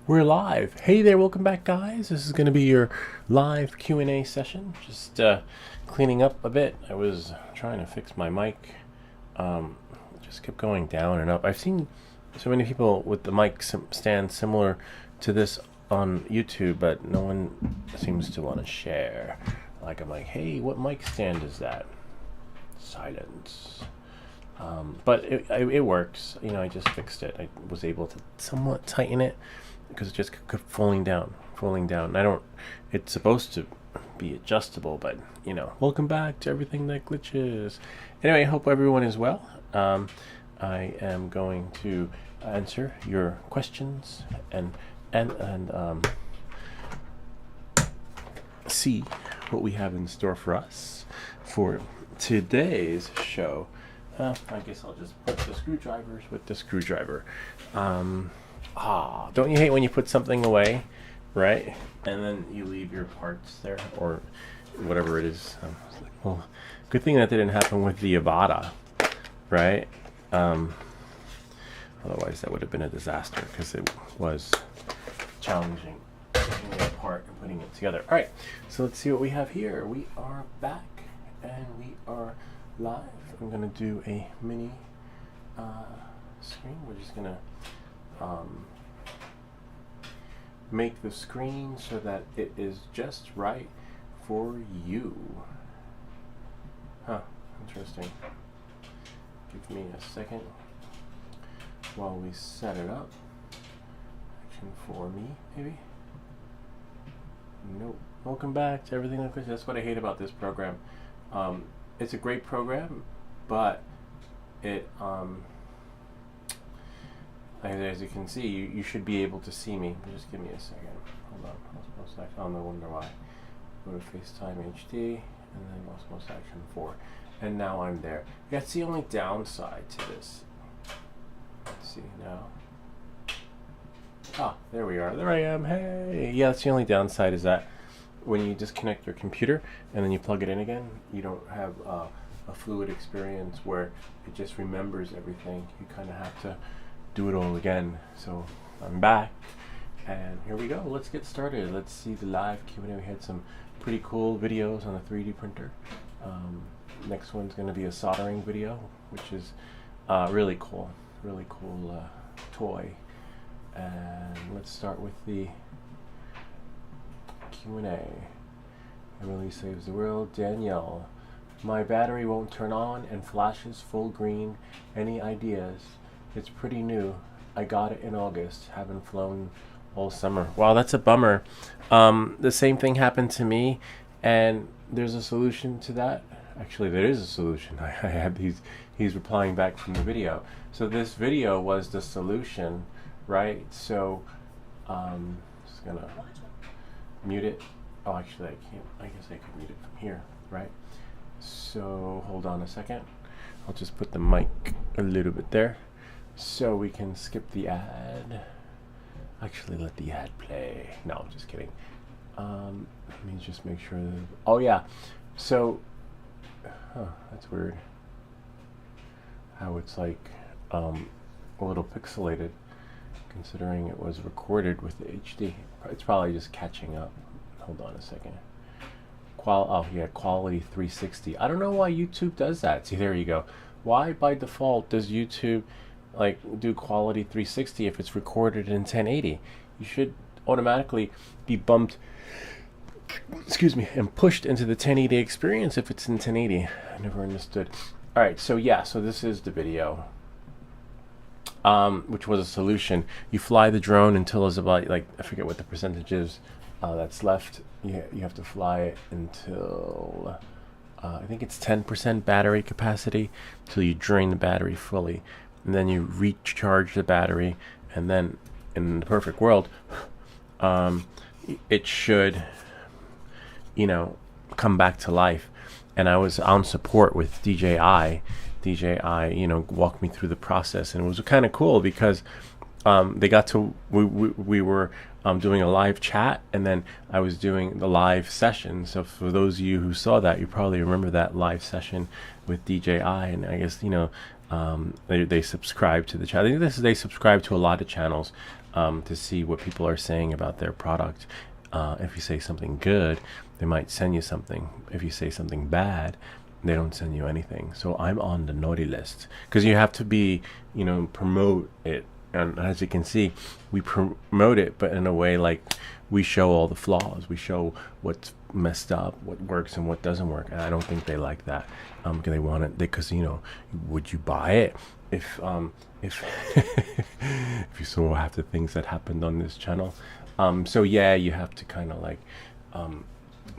We're live. Hey there, welcome back, guys. This is going to be your live Q&A session. Just cleaning up a bit. I was trying to fix my mic. Just kept going down and up. I've seen so many people with the mic stand similar to this on YouTube, but no one seems to want to share. Like, I'm like, hey, what mic stand is that? Silence. But it works. You know, I just fixed it. I was able to somewhat tighten it because it just kept falling down. It's supposed to be adjustable, but you know, welcome back to Everything That Glitches. Anyway, I hope everyone is well. I am going to answer your questions and see what we have in store for us for today's show. I guess I'll just put the screwdrivers with the screwdriver. Don't you hate when you put something away, right? And then you leave your parts there, or whatever it is. Well, good thing that didn't happen with the Avada, right? Otherwise, that would have been a disaster because it was challenging taking it apart and putting it together. All right, so let's see what we have here. We are back and we are live. I'm gonna do a mini screen. We're just gonna make the screen so that it is just right for you. Interesting. Give me a second while we set it up. Action for me, maybe? Nope. Welcome back to Everything Like This. That's what I hate about this program. It's a great program, but it as you can see, you should be able to see me. Just give me a second. Hold on. No wonder why. Go to FaceTime HD, and then most action 4. And now I'm there. That's the only downside to this. Let's see now. There we are. There I am. Hey. Yeah, that's the only downside is that when you disconnect your computer and then you plug it in again, you don't have a fluid experience where it just remembers everything. You kind of have to do it all again. So I'm back, and here we go. Let's get started. Let's see the live Q&A. We had some pretty cool videos on a 3D printer. Next one's going to be a soldering video, which is really cool toy. And let's start with the Q&A. Emily Saves the World. Danielle, my battery won't turn on and flashes full green. Any ideas? It's pretty new. I got it in August. Haven't flown all summer. Wow, that's a bummer. The same thing happened to me, and there's a solution to that. Actually, there is a solution. I have he's replying back from the video. So this video was the solution, right? So just gonna mute it. Oh, actually, I can't. I guess I could mute it from here, right? So hold on a second. I'll just put the mic a little bit there so we can skip the ad. Actually, let the ad play. No, I'm just kidding. Let me just make sure that, oh yeah. So that's weird how it's like a little pixelated considering it was recorded with the HD. It's probably just catching up. Hold on a second. Quality 360. I don't know why YouTube does that. See, there you go. Why by default does YouTube like do quality 360 if it's recorded in 1080? You should automatically be bumped, excuse me, and pushed into the 1080 experience if it's in 1080. I never understood. All right, so yeah, so this is the video, which was a solution. You fly the drone until it's about, like, I forget what the percentage is that's left. You have to fly it until I think it's 10% battery capacity till you drain the battery fully, and then you recharge the battery, and then in the perfect world it should, you know, come back to life. And I was on support with DJI, you know, walked me through the process, and it was kind of cool because they got to, we were doing a live chat, and then I was doing the live session. So for those of you who saw that, you probably remember that live session with DJI, and I guess, you know, they subscribe to the channel. I think they subscribe to a lot of channels. to see what people are saying about their product. If you say something good, they might send you something. If you say something bad, they don't send you anything. So I'm on the naughty list, because you have to be, promote it. And as you can see, we promote it, but in a way like we show all the flaws. We show what's messed up, what works and what doesn't work. And I don't think they like that, because they want it. Because would you buy it if if you saw half the things that happened on this channel? So yeah, you have to kind of like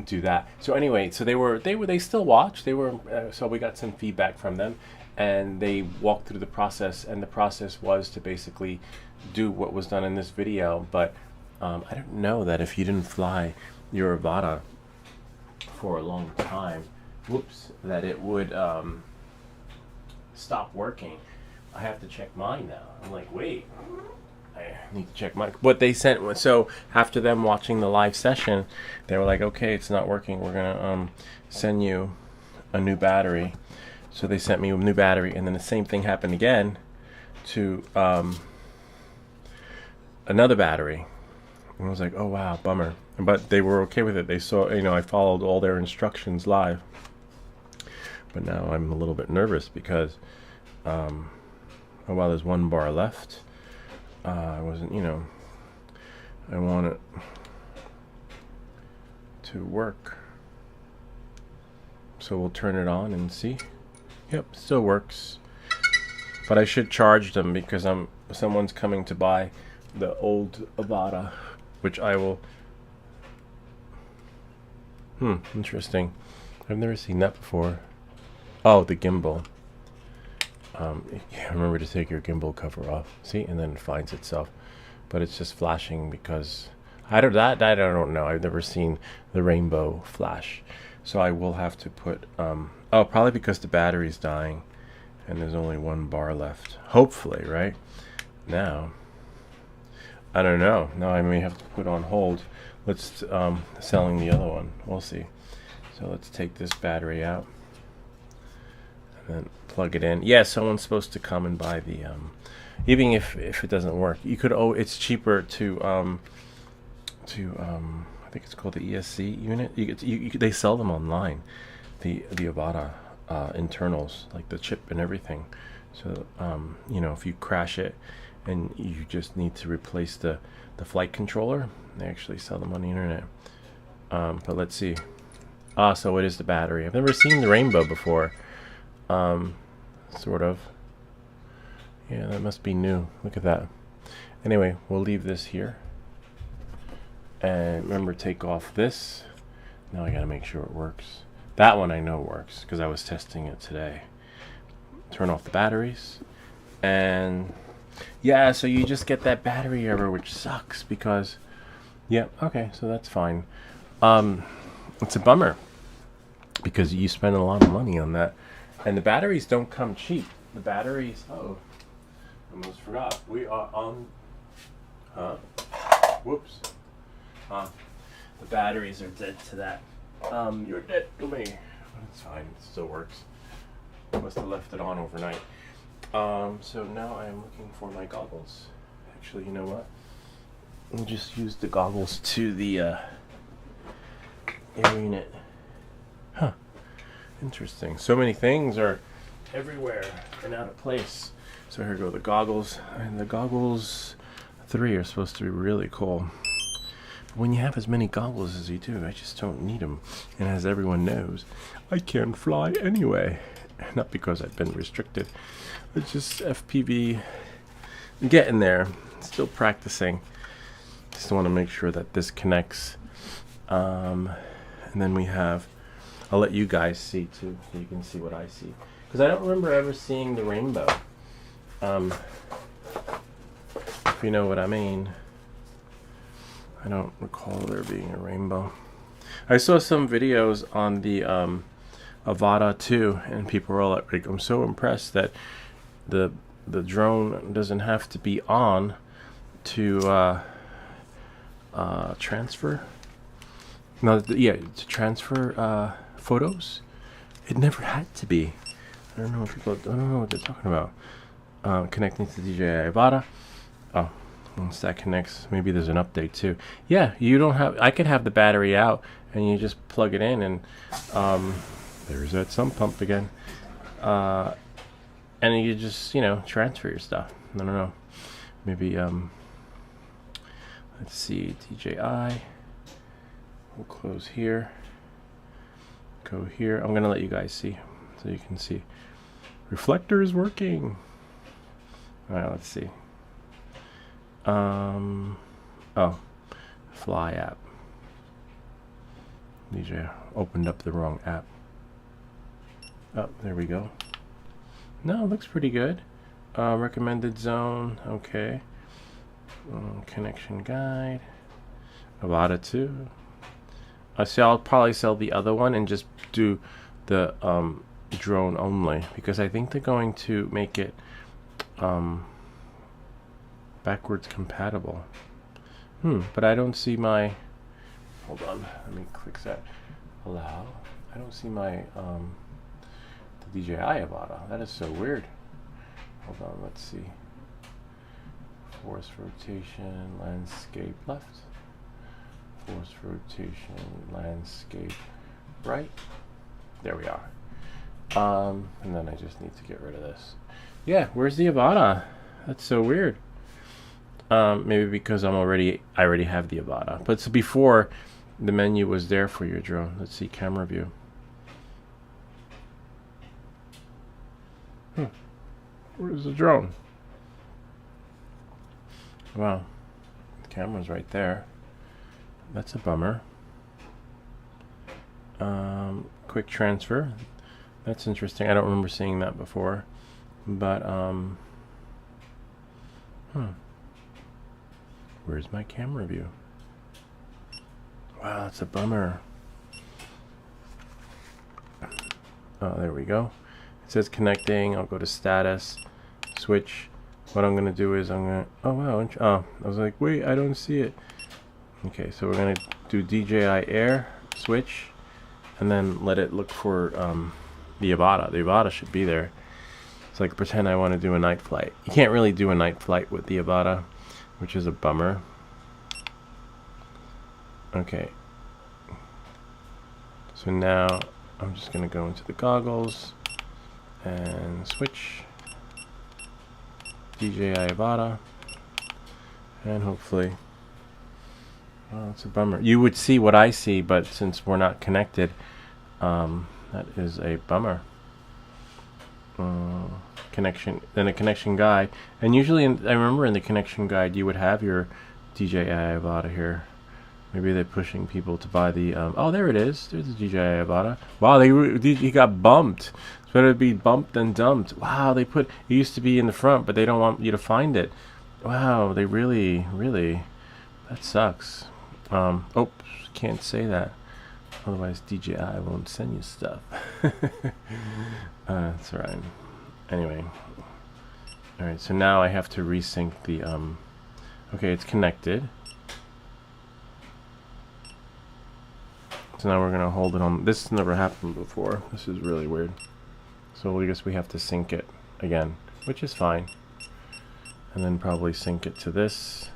do that. So anyway, so they still watch. So we got some feedback from them, and they walked through the process, and the process was to basically do what was done in this video. But I don't know that if you didn't fly your Avata for a long time, that it would stop working. I have to check mine now. I'm like, wait, I need to check mine. What they sent, so after them watching the live session, they were like, okay, it's not working. We're gonna send you a new battery. So they sent me a new battery, and then the same thing happened again to another battery. And I was like, oh wow, bummer. But they were okay with it. They saw, I followed all their instructions live. But now I'm a little bit nervous because, oh wow, there's one bar left. I wasn't, I want it to work. So we'll turn it on and see. Yep, still works. But I should charge them because someone's coming to buy the old Avata, which I will. Interesting. I've never seen that before. Oh, the gimbal. Yeah, remember to take your gimbal cover off. See, and then it finds itself. But it's just flashing because I don't know. I've never seen the rainbow flash. So I will have to put oh, probably because the battery's dying and there's only one bar left. Hopefully, right? Now, I don't know. Now I may have to put on hold. Let's selling the other one. We'll see. So let's take this battery out and then plug it in. Yeah, someone's supposed to come and buy the even if it doesn't work, you could. Oh, it's cheaper to I think it's called the ESC unit. They sell them online, the Avata internals, like the chip and everything. So if you crash it and you just need to replace the flight controller, they actually sell them on the internet. But let's see. So it is the battery. I've never seen the rainbow before. Sort of. Yeah, that must be new. Look at that. Anyway, we'll leave this here. And remember, take off this. Now I gotta make sure it works. That one I know works because I was testing it today. Turn off the batteries. And yeah, so you just get that battery error, which sucks because, yeah, okay, so that's fine. It's a bummer because you spend a lot of money on that. And the batteries don't come cheap. The batteries, oh, almost forgot. We are on, whoops. The batteries are dead to that. You're dead to me. It's fine, it still works. I must have left it on overnight. So now I am looking for my goggles. Actually, you know what? I'll just use the goggles to the air unit. Huh. Interesting. So many things are everywhere and out of place. So here go the goggles. And the goggles 3 are supposed to be really cool. But when you have as many goggles as you do, I just don't need them. And as everyone knows, I can't fly anyway. Not because I've been restricted. It's just FPV. Getting there. Still practicing. Just want to make sure that this connects. And then we have, I'll let you guys see too, so you can see what I see. Because I don't remember ever seeing the rainbow. If you know what I mean. I don't recall there being a rainbow. I saw some videos on the Avata 2, and people were like, I'm so impressed that the drone doesn't have to be on to transfer. No, to transfer photos. It never had to be. I don't know what they're talking about. Connecting to DJI Avata. Oh, Once that connects, maybe there's an update too. Yeah, you don't have. I could have the battery out, and you just plug it in, and there's that sump pump again. And you just transfer your stuff. I don't know. Maybe let's see, DJI. We'll close here. Go here. I'm gonna let you guys see, so you can see. Reflector is working. All right, let's see. Oh, Fly app. DJ opened up the wrong app. Oh, there we go. No, it looks pretty good. Recommended zone, okay. Connection guide. Avata 2. See, I'll probably sell the other one and just do the drone only, because I think they're going to make it backwards compatible. But I don't see my, hold on, let me click that, allow. I don't see my the DJI Avata. That is so weird. Hold on, let's see. Force rotation, landscape left. Force rotation, landscape right. There we are. And then I just need to get rid of this. Yeah, where's the Avata? That's so weird. Maybe because I already have the Avata. But so before, the menu was there for your drone. Let's see, camera view. Where's the drone? Wow, the camera's right there. That's a bummer. Quick transfer. That's interesting. I don't remember seeing that before. But where's my camera view? Wow, that's a bummer. Oh, there we go. It says connecting. I'll go to status, switch. What I'm gonna do is I'm gonna, oh wow, oh, I was like, wait, I don't see it. Okay, so we're gonna do DJI Air, switch, and then let it look for the Avata. The Avata should be there. It's like pretend I want to do a night flight. You can't really do a night flight with the Avata, which is a bummer. Okay. So now I'm just gonna go into the goggles and switch DJI Avata, and hopefully, well, it's a bummer. You would see what I see, but since we're not connected, that is a bummer. Connection, then a connection guide, and usually I remember in the connection guide you would have your DJI Avata here. Maybe they're pushing people to buy the oh, there it is. There's the DJI Avata. Wow, he got bumped. It's better to be bumped than dumped. Wow, they put, it used to be in the front, but they don't want you to find it. Wow, they really, that sucks. Oops, can't say that. Otherwise DJI won't send you stuff. That's right. Anyway. Alright, so now I have to resync the okay, it's connected. So now we're gonna hold it on. This has never happened before. This is really weird. So I guess we have to sync it again, which is fine. And then probably sync it to this.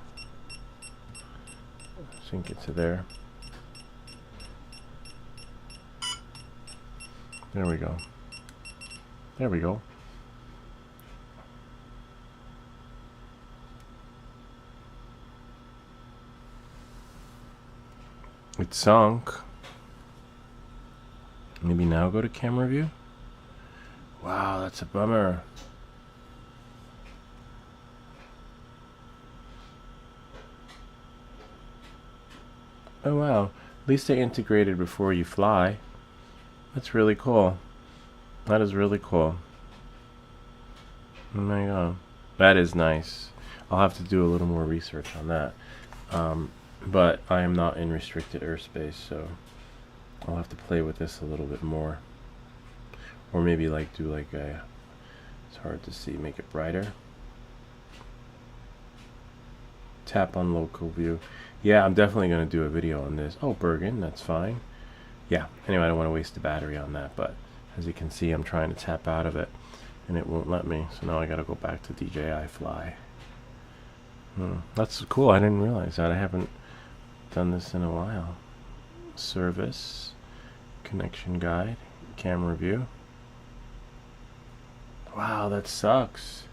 Sync it to there. There we go. There we go. It's sunk. Maybe now go to camera view. Wow, that's a bummer. Oh wow, at least they integrated before you fly. That's really cool. That is really cool. Oh my god, that is nice. I'll have to do a little more research on that. But I am not in restricted airspace, so I'll have to play with this a little bit more. Or maybe like do like a, it's hard to see, make it brighter. Tap on local view. Yeah, I'm definitely going to do a video on this. Oh, Bergen, that's fine. Yeah, anyway, I don't want to waste the battery on that, but as you can see, I'm trying to tap out of it, and it won't let me, so now I got to go back to DJI Fly. That's cool. I didn't realize that. I haven't done this in a while. Service, connection guide, camera view. Wow, that sucks.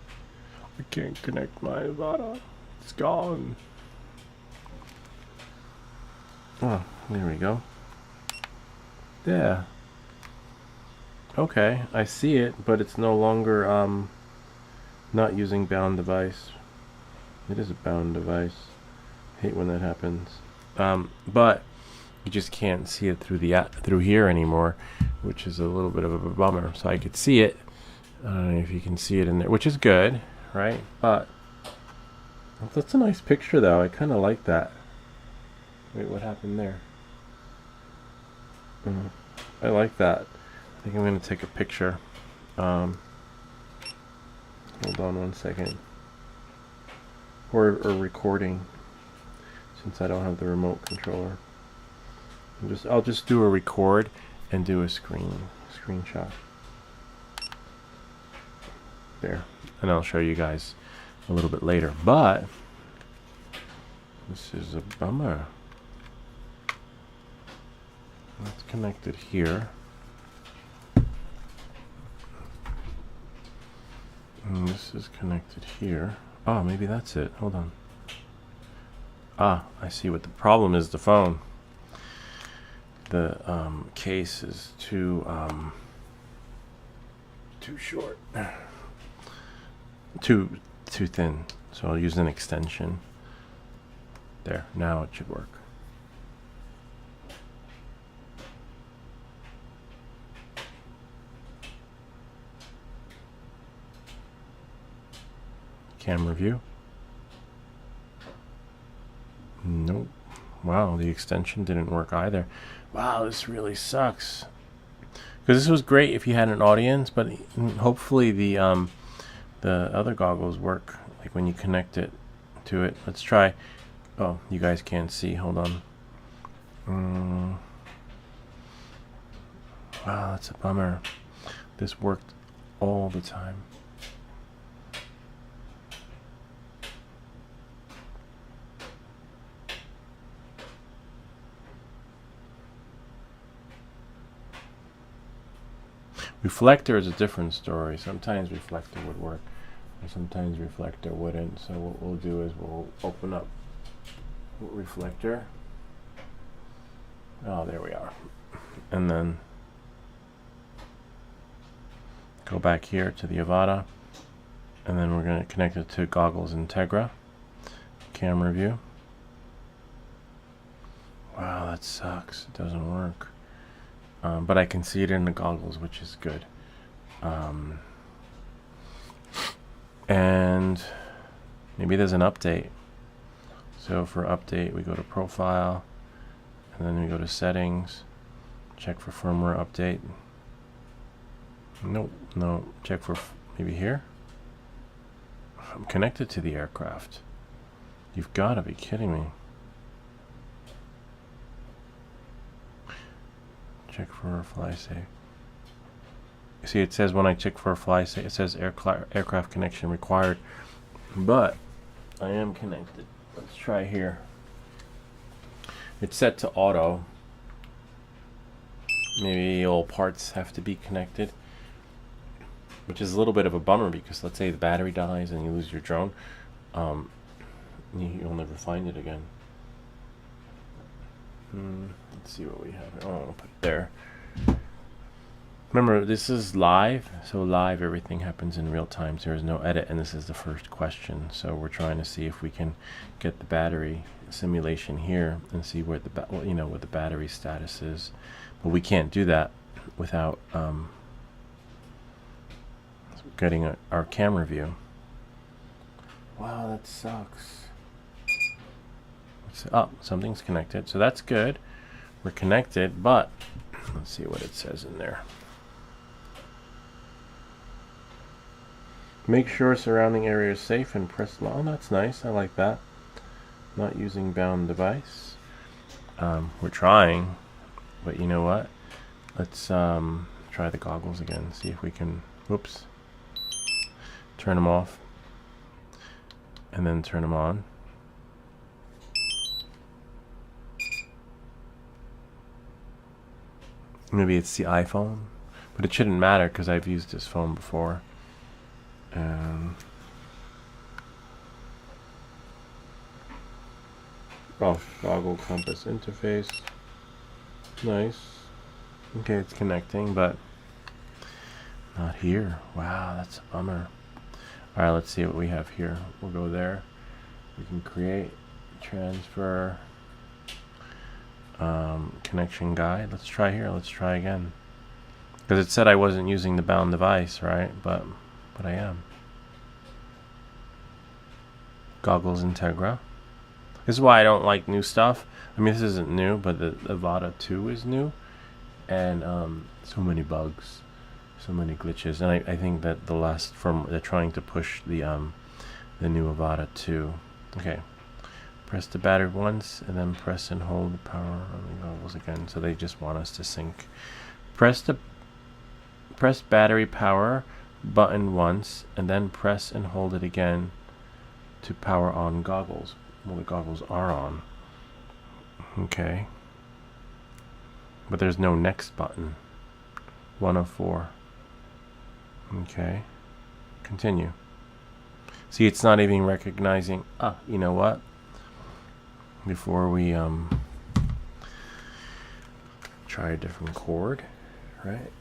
I can't connect my Avata. It's gone. Oh, there we go. Yeah. Okay, I see it, but it's no longer not using bound device. It is a bound device. Hate when that happens. But you just can't see it through the through here anymore, which is a little bit of a bummer. So I could see it. I don't know if you can see it in there, which is good, right? But that's a nice picture, though. I kind of like that. Wait, what happened there? I like that. I think I'm going to take a picture. Hold on one second. Or recording, since I don't have the remote controller. I'll just do a record and do a screenshot. There, and I'll show you guys a little bit later. But this is a bummer. That's connected here. And this is connected here. Oh, maybe that's it. Hold on. Ah, I see what the problem is. The phone. The case is too short. Too thin. So I'll use an extension. There. Now it should work. Camera view. Nope. Wow, the extension didn't work either. Wow, this really sucks. Because this was great if you had an audience, but hopefully the other goggles work, like when you connect it to it. Let's try. Oh, you guys can't see. Hold on. Wow, that's a bummer. This worked all the time. Reflector is a different story. Sometimes reflector would work, and sometimes reflector wouldn't. So what we'll do is we'll open up reflector. Oh, there we are. And then go back here to the Avata, and then we're going to connect it to Goggles Integra. Camera view. Wow, that sucks. It doesn't work. But I can see it in the goggles, which is good. And maybe there's an update. So for update, we go to Profile, and then we go to Settings, check for firmware update. Nope, no, check for maybe here. I'm connected to the aircraft. You've got to be kidding me. Check for a fly safe. You see, it says when I check for a fly safe, it says aircraft connection required, but I am connected. Let's try here. It's set to auto. Maybe all parts have to be connected, which is a little bit of a bummer because let's say the battery dies and you lose your drone, you'll never find it again. Let's see what we have. Oh, I'll put it there. Remember, this is live, so live everything happens in real time. So there is no edit, and this is the first question. So we're trying to see if we can get the battery simulation here and see where the what the battery status is. But we can't do that without getting our camera view. Wow, that sucks. Oh, something's connected, so that's good. We're connected, but let's see what it says in there. Make sure surrounding area is safe and press long. That's nice. I like that. Not using bound device. We're trying, but you know what? Let's try the goggles again. See if we can. Whoops. Turn them off, and then turn them on. Maybe it's the iPhone, but it shouldn't matter because I've used this phone before. Oh, goggle compass interface. Nice. Okay, it's connecting, but not here. Wow, that's a bummer. Alright, let's see what we have here. We'll go there. We can create, transfer, connection guide. Let's try here. Let's try again. Because it said I wasn't using the bound device, right? But I am. Goggles Integra. This is why I don't like new stuff. I mean, this isn't new, but the Avata 2 is new. And so many bugs. So many glitches. And I think that they're trying to push the new Avata 2. Okay. Press the battery once, and then press and hold the power on the goggles again. So they just want us to sync. Press battery power button once, and then press and hold it again to power on goggles. Well, the goggles are on. Okay. But there's no next button. 1 of 4. Okay. Continue. See, it's not even recognizing. You know what? Before we try a different chord, right?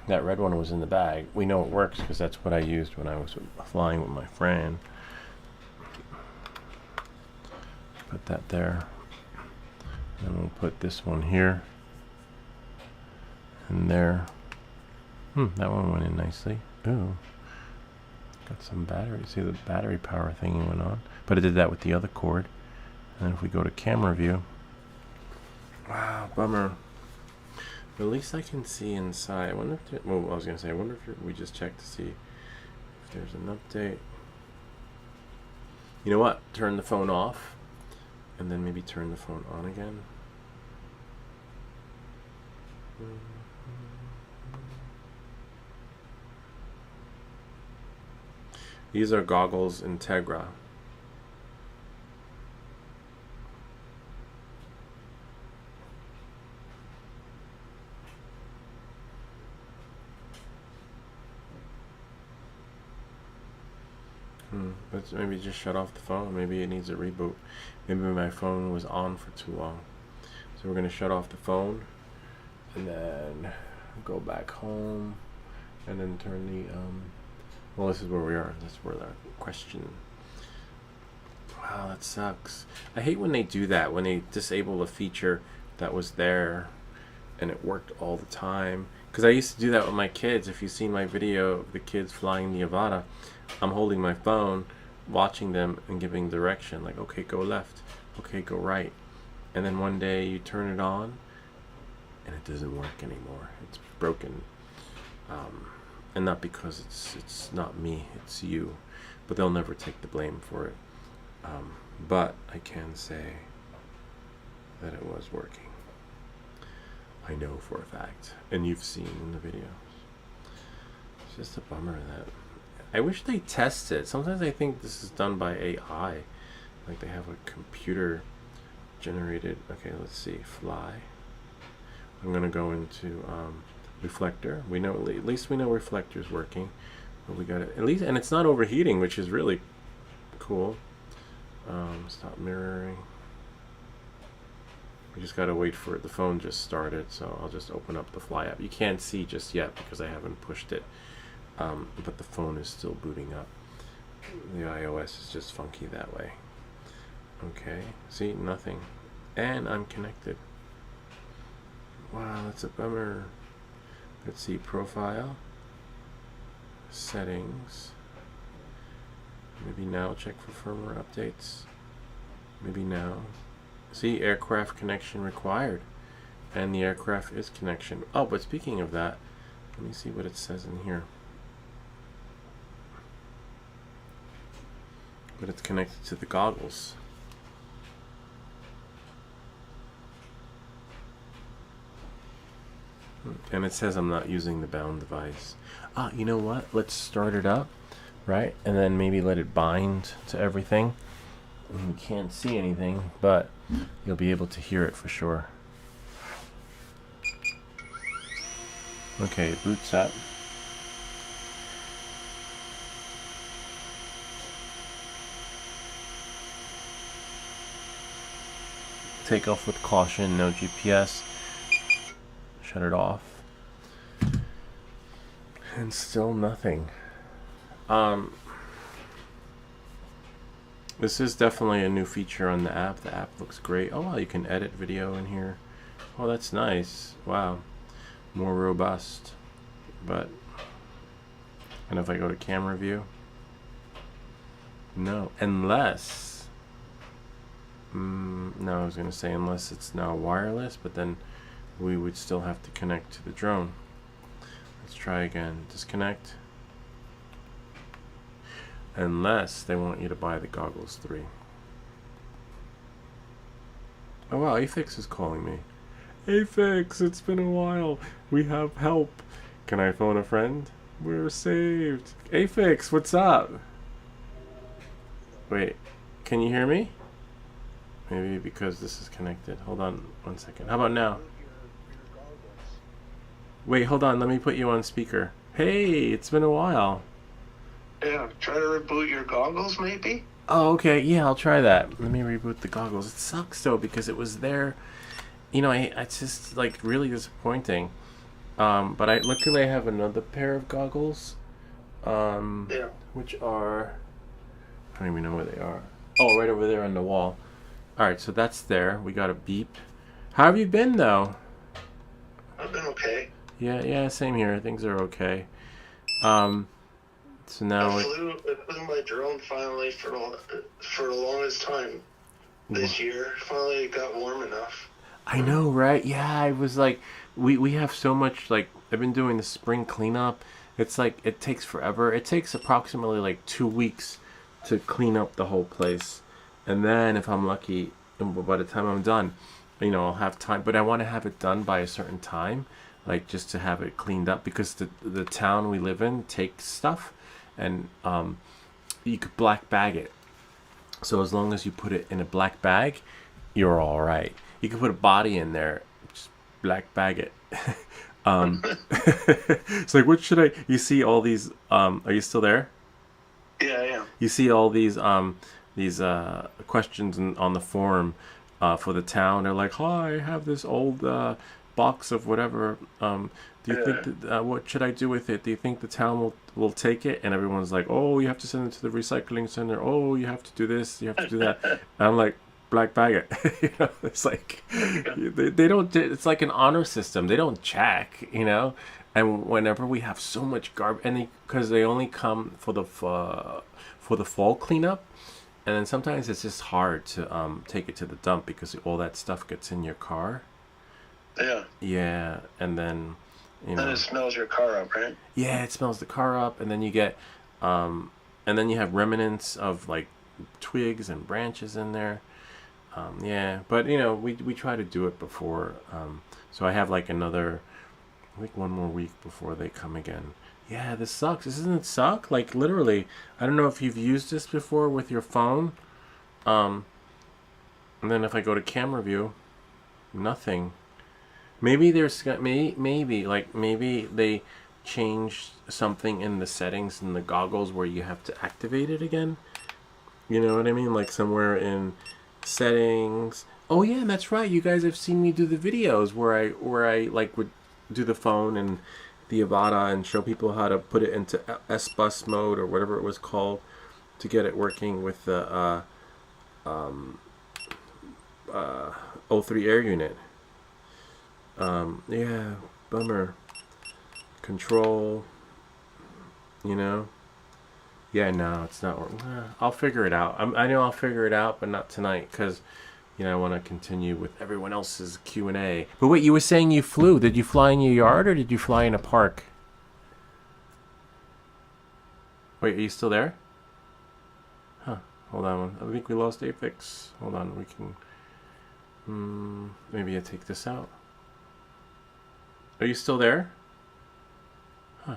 That red one was in the bag. We know it works because that's what I used when I was flying with my friend. Put that there. And we'll put this one here. And there. That one went in nicely. Ooh. Got some battery. See, the battery power thingy went on. But it did that with the other cord. And if we go to camera view. Wow, bummer. But at least I can see inside. I wonder if I was going to say, I wonder if we just check to see if there's an update. You know what? Turn the phone off. And then maybe turn the phone on again. These are Goggles Integra. Let's maybe just shut off the phone. Maybe it needs a reboot. Maybe my phone was on for too long. So we're going to shut off the phone and then go back home and then turn the well, this is where we are. That's where the question. Wow, that sucks. I hate when they do that, when they disable a feature that was there and it worked all the time. Because I used to do that with my kids. If you've seen my video of the kids flying the Avata, I'm holding my phone, watching them and giving direction. Like, okay, go left. Okay, go right. And then one day you turn it on and it doesn't work anymore. It's broken. And not because it's not me, it's you. But they'll never take the blame for it. But I can say that it was working. I know for a fact. And you've seen in the videos. It's just a bummer that... I wish they tested. Sometimes I think this is done by AI. Like they have a computer generated... Okay, let's see. Fly. I'm going to go into... reflector. We know, at least we know reflector's working. But we got it at least, and it's not overheating, which is really cool. Stop mirroring. We just gotta wait for it. The phone just started, so I'll just open up the Fly app. You can't see just yet because I haven't pushed it, but the phone is still booting up. The iOS is just funky that way. Okay, see, nothing, and I'm connected. Wow, that's a bummer. Let's see, profile, settings, maybe now check for firmware updates, maybe now. See, aircraft connection required, and the aircraft is connection. Oh, but speaking of that, let me see what it says in here. But it's connected to the goggles. And it says I'm not using the bound device. You know what? Let's start it up, right? And then maybe let it bind to everything. And you can't see anything, but you'll be able to hear it for sure. Okay, boots up. Take off with caution, no GPS. Shut it off. And still nothing. This is definitely a new feature on the app. The app looks great. Oh wow, you can edit video in here. Oh, that's nice. Wow. More robust. But, and if I go to camera view, no, unless, no, I was going to say unless it's now wireless, but then we would still have to connect to the drone. Let's try again. Disconnect. Unless they want you to buy the goggles 3. Oh wow, Afix is calling me. Afix, it's been a while. We have help. Can I phone a friend? We're saved. Afix, what's up? Wait, can you hear me? Maybe because this is connected. Hold on 1 second. How about now? Wait, hold on. Let me put you on speaker. Hey, it's been a while. Yeah, try to reboot your goggles, maybe? Oh, okay. Yeah, I'll try that. Let me reboot the goggles. It sucks, though, because it was there. You know, it's just, like, really disappointing. But luckily I have another pair of goggles. Yeah. Which are... I don't even know where they are. Oh, right over there on the wall. Alright, so that's there. We got a beep. How have you been, though? I've been okay. Yeah, same here. Things are okay. So now I flew my drone finally for the longest time this year. Finally, it got warm enough. I know, right? Yeah, I was like, we have so much, like, I've been doing the spring cleanup. It's like, it takes forever. It takes approximately like 2 weeks to clean up the whole place. And then if I'm lucky, by the time I'm done, you know, I'll have time. But I want to have it done by a certain time, like just to have it cleaned up, because the town we live in takes stuff, and you could black bag it. So as long as you put it in a black bag, you're all right. You can put a body in there, just black bag it. It's like, what should I? You see all these. Are you still there? Yeah, I am. You see all these questions on the forum for the town. They're like, "Hi, I have this old box of whatever. Do you think that, what should I do with it? Do you think the town will take it?" And everyone's like, "Oh, you have to send it to the recycling center. Oh, you have to do this. You have to do that." And I'm like, black bag it. You know, it's like they don't. It's like an honor system. They don't check. You know. And whenever we have so much garbage, and because they only come for the fall cleanup, and then sometimes it's just hard to take it to the dump because all that stuff gets in your car. Yeah. Yeah, and then you Then know, it smells your car up, right? yeah, it smells the car up, and then you get, and then you have remnants of like twigs and branches in there. Yeah, but you know, we try to do it before. So I have like another, I think 1 more week before they come again. Yeah, this sucks. Doesn't it suck? Like literally, I don't know if you've used this before with your phone. Um, and then if I go to camera view, nothing. Maybe maybe they changed something in the settings in the goggles where you have to activate it again. You know what I mean? Like somewhere in settings. Oh yeah, that's right. You guys have seen me do the videos where I like would do the phone and the Avada and show people how to put it into S bus mode or whatever it was called to get it working with the O3 air unit. Yeah, bummer. Control, you know. Yeah, no, it's not working. I'll figure it out. I know I'll figure it out, but not tonight because, you know, I want to continue with everyone else's Q&A. But wait, you were saying you flew. Did you fly in your yard or did you fly in a park? Wait, are you still there? Huh. Hold on. I think we lost Afix. Hold on. We can... maybe I take this out. Are you still there? Huh.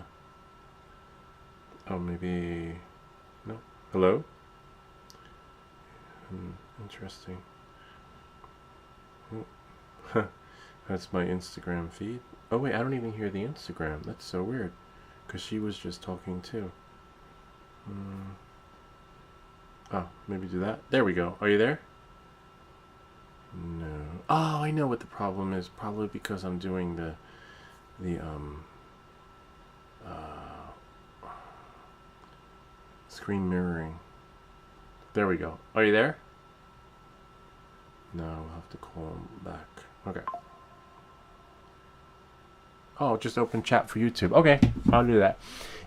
Oh, maybe... No. Hello? Interesting. That's my Instagram feed. Oh wait, I don't even hear the Instagram. That's so weird. Because she was just talking too. Oh, maybe do that. There we go. Are you there? No. Oh, I know what the problem is. Probably because I'm doing the screen mirroring. There we go. Are you there? No, we'll have to call him back. Okay. Oh, just open chat for YouTube. Okay, I'll do that.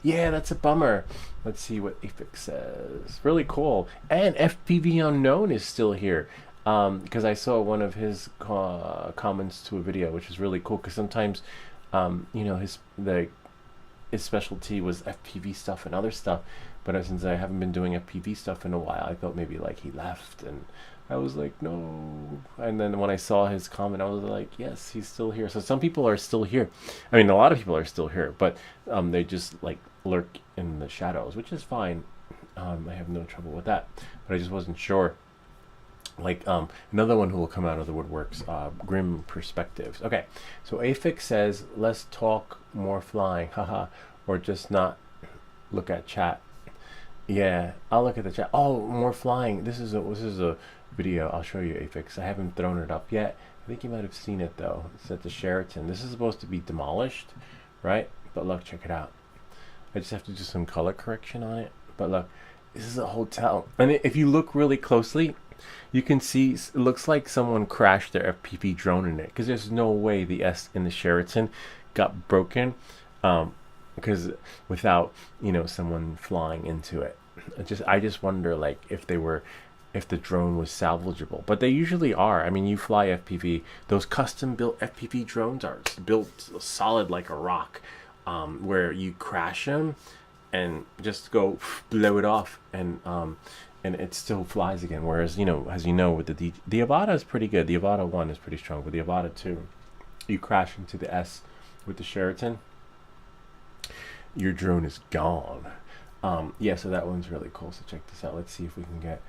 Yeah, that's a bummer. Let's see what Afix says. Really cool. And FPV Unknown is still here. Because I saw one of his comments to a video, which is really cool. Because sometimes, you know, his specialty was FPV stuff and other stuff. But since I haven't been doing FPV stuff in a while, I thought maybe like he left, and I was like, no. And then when I saw his comment, I was like, yes, he's still here. So some people are still here. I mean, a lot of people are still here, but they just like lurk in the shadows, which is fine. I have no trouble with that, but I just wasn't sure. Like another one who will come out of the woodworks, Grim Perspectives. Okay, so Afix says, less talk, more flying, haha, or just not look at chat. Yeah, I'll look at the chat. Oh, more flying. This is a video. I'll show you, Afix. I haven't thrown it up yet. I think you might have seen it though. It's at the Sheraton. This is supposed to be demolished, right? But look, check it out. I just have to do some color correction on it. But look, this is a hotel, and if you look really closely, you can see it looks like someone crashed their FPV drone in it, because there's no way the S in the Sheraton got broken, because without, you know, someone flying into it. I just wonder like if the drone was salvageable, but they usually are. I mean, you fly FPV, those custom built FPV drones are built solid like a rock, where you crash them and just go blow it off, and it still flies again. Whereas, you know, as you know, with the Avata is pretty good. The Avata 1 is pretty strong, but the Avata 2, you crash into the S with the Sheraton, your drone is gone. Yeah, so that one's really cool. So check this out. Let's see if we can get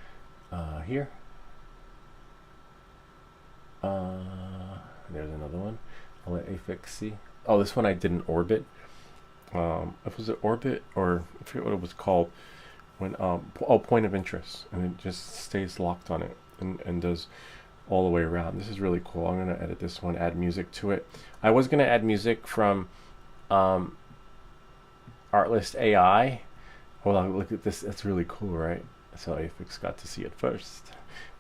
here. There's another one. I'll let Afix see. Oh, this one I did an orbit. If it was an orbit, or I forget what it was called. When point of interest, and it just stays locked on it and does all the way around. This is really cool. I'm gonna edit this one, add music to it. I was gonna add music from Artlist AI. Hold on, look at this. That's really cool, right? So Afix got to see it first,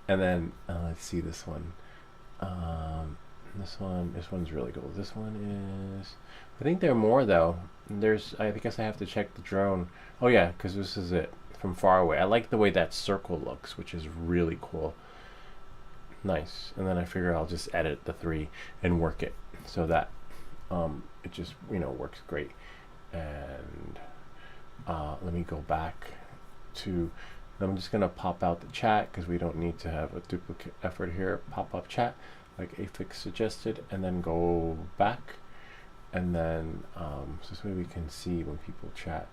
and then let's see this one. This one's really cool. This one is. I think there are more though. I guess I have to check the drone. Oh yeah, because this is it from far away. I like the way that circle looks, which is really cool. Nice. And then I figure I'll just edit the 3 and work it so that it just, you know, works great. And let me go back to. I'm just gonna pop out the chat because we don't need to have a duplicate effort here. Pop up chat like Afix suggested, and then go back, and then so this way we can see when people chat.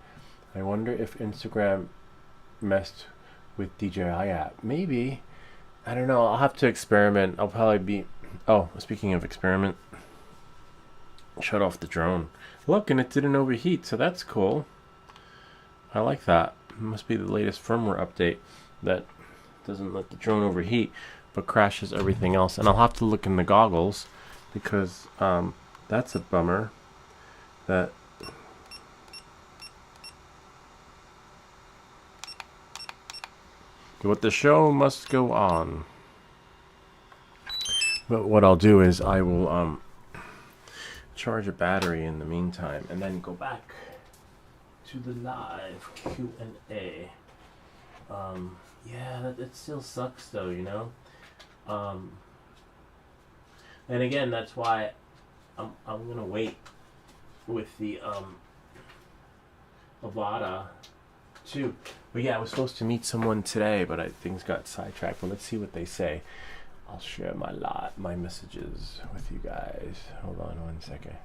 I wonder if Instagram messed with DJI app. Maybe. I don't know. I'll have to experiment. I'll probably be. Oh, speaking of experiment, shut off the drone. Look, and it didn't overheat, so that's cool. I like that. It must be the latest firmware update that doesn't let the drone overheat, but crashes everything else. And I'll have to look in the goggles, because that's a bummer. That what the show must go on. But what I'll do is I will charge a battery in the meantime, and then go back to the live Q&A. Yeah, that still sucks though, you know. And again, that's why I'm gonna wait with the Avata too. But yeah, I was supposed to meet someone today, but things got sidetracked. But let's see what they say. I'll share my messages with you guys. Hold on 1 second.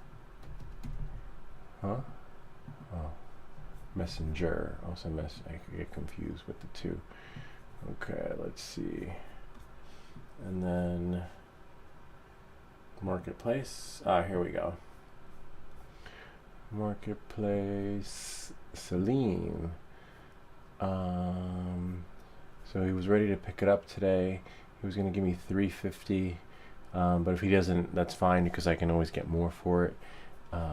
Huh? Oh, Messenger. Also, I could get confused with the two. Okay, let's see. And then Marketplace. Here we go. Marketplace. Celine. So he was ready to pick it up today. He was going to give me $350, but if he doesn't, that's fine because I can always get more for it.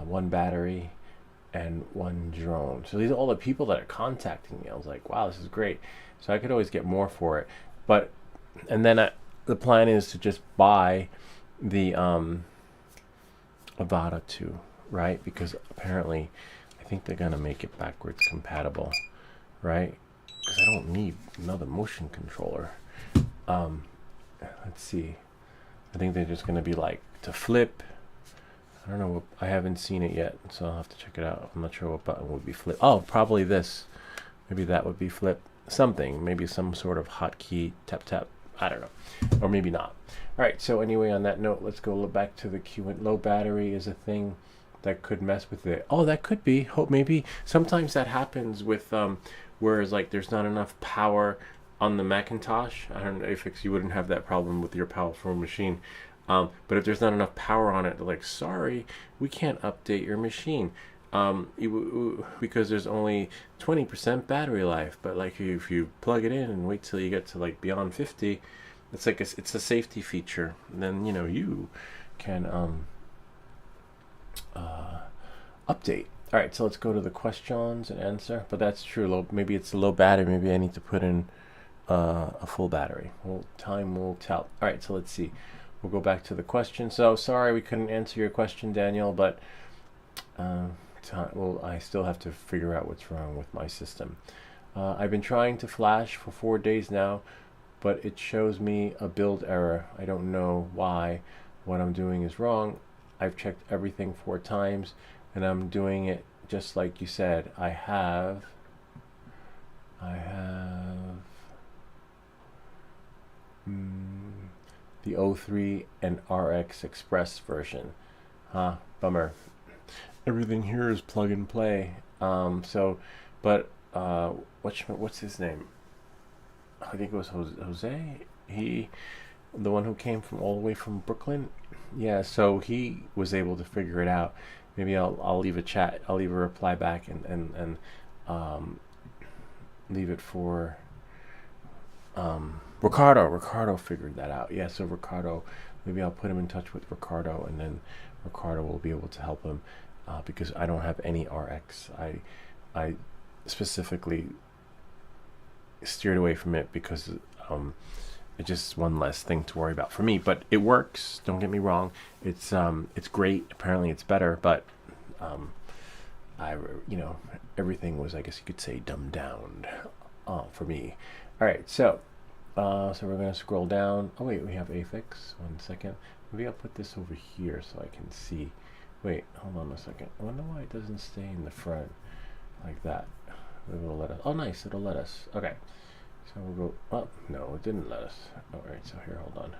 One battery and one drone. So these are all the people that are contacting me. I was like, wow, this is great. So I could always get more for it. And then the plan is to just buy the Avata 2, right? Because apparently, I think they're going to make it backwards compatible, right? Because I don't need another motion controller. Let's see. I think they're just going to be like to flip. I don't know. I haven't seen it yet, so I'll have to check it out. I'm not sure what button would be flip. Oh, probably this. Maybe that would be flip. Something. Maybe some sort of hotkey tap tap. I don't know. Or maybe not. All right. So anyway, on that note, let's go back to the Q. Low battery is a thing that could mess with it. Oh, that could be. Hope maybe sometimes that happens with whereas like there's not enough power on the Macintosh. I don't know if you wouldn't have that problem with your powerful machine. But if there's not enough power on it, they're like, sorry, we can't update your machine because there's only 20% battery life. But like if you plug it in and wait till you get to like beyond 50, it's like it's a safety feature. And then you can update. All right, so let's go to the questions and answer. But that's true. Maybe it's a low battery. Maybe I need to put in a full battery. Well, time will tell. All right, so let's see. We'll go back to the question. So sorry we couldn't answer your question, Daniel, but I still have to figure out what's wrong with my system. I've been trying to flash for 4 days now, but it shows me a build error. I don't know why. What I'm doing is wrong. I've checked everything 4 times, and I'm doing it just like you said. I have the 03 and RX Express version. Bummer. Everything here is plug and play. What's his name? I think it was Jose. The one who came from all the way from Brooklyn. Yeah, so he was able to figure it out. Maybe I'll leave a chat. I'll leave a reply back and leave it for Ricardo. Ricardo figured that out. Yeah, so Ricardo, maybe I'll put him in touch with Ricardo, and then Ricardo will be able to help him because I don't have any RX. I specifically steered away from it because it's just one less thing to worry about for me. But it works. Don't get me wrong. It's great. Apparently, it's better. But everything was, I guess you could say, dumbed down for me. All right, so we're gonna scroll down. Oh wait, we have Afix. 1 second. Maybe I'll put this over here so I can see. Wait, hold on a second. I wonder why it doesn't stay in the front like that. Maybe it'll let us. Oh, nice. It'll let us. Okay. So we'll go. Oh no, it didn't let us. All right. So here, hold on.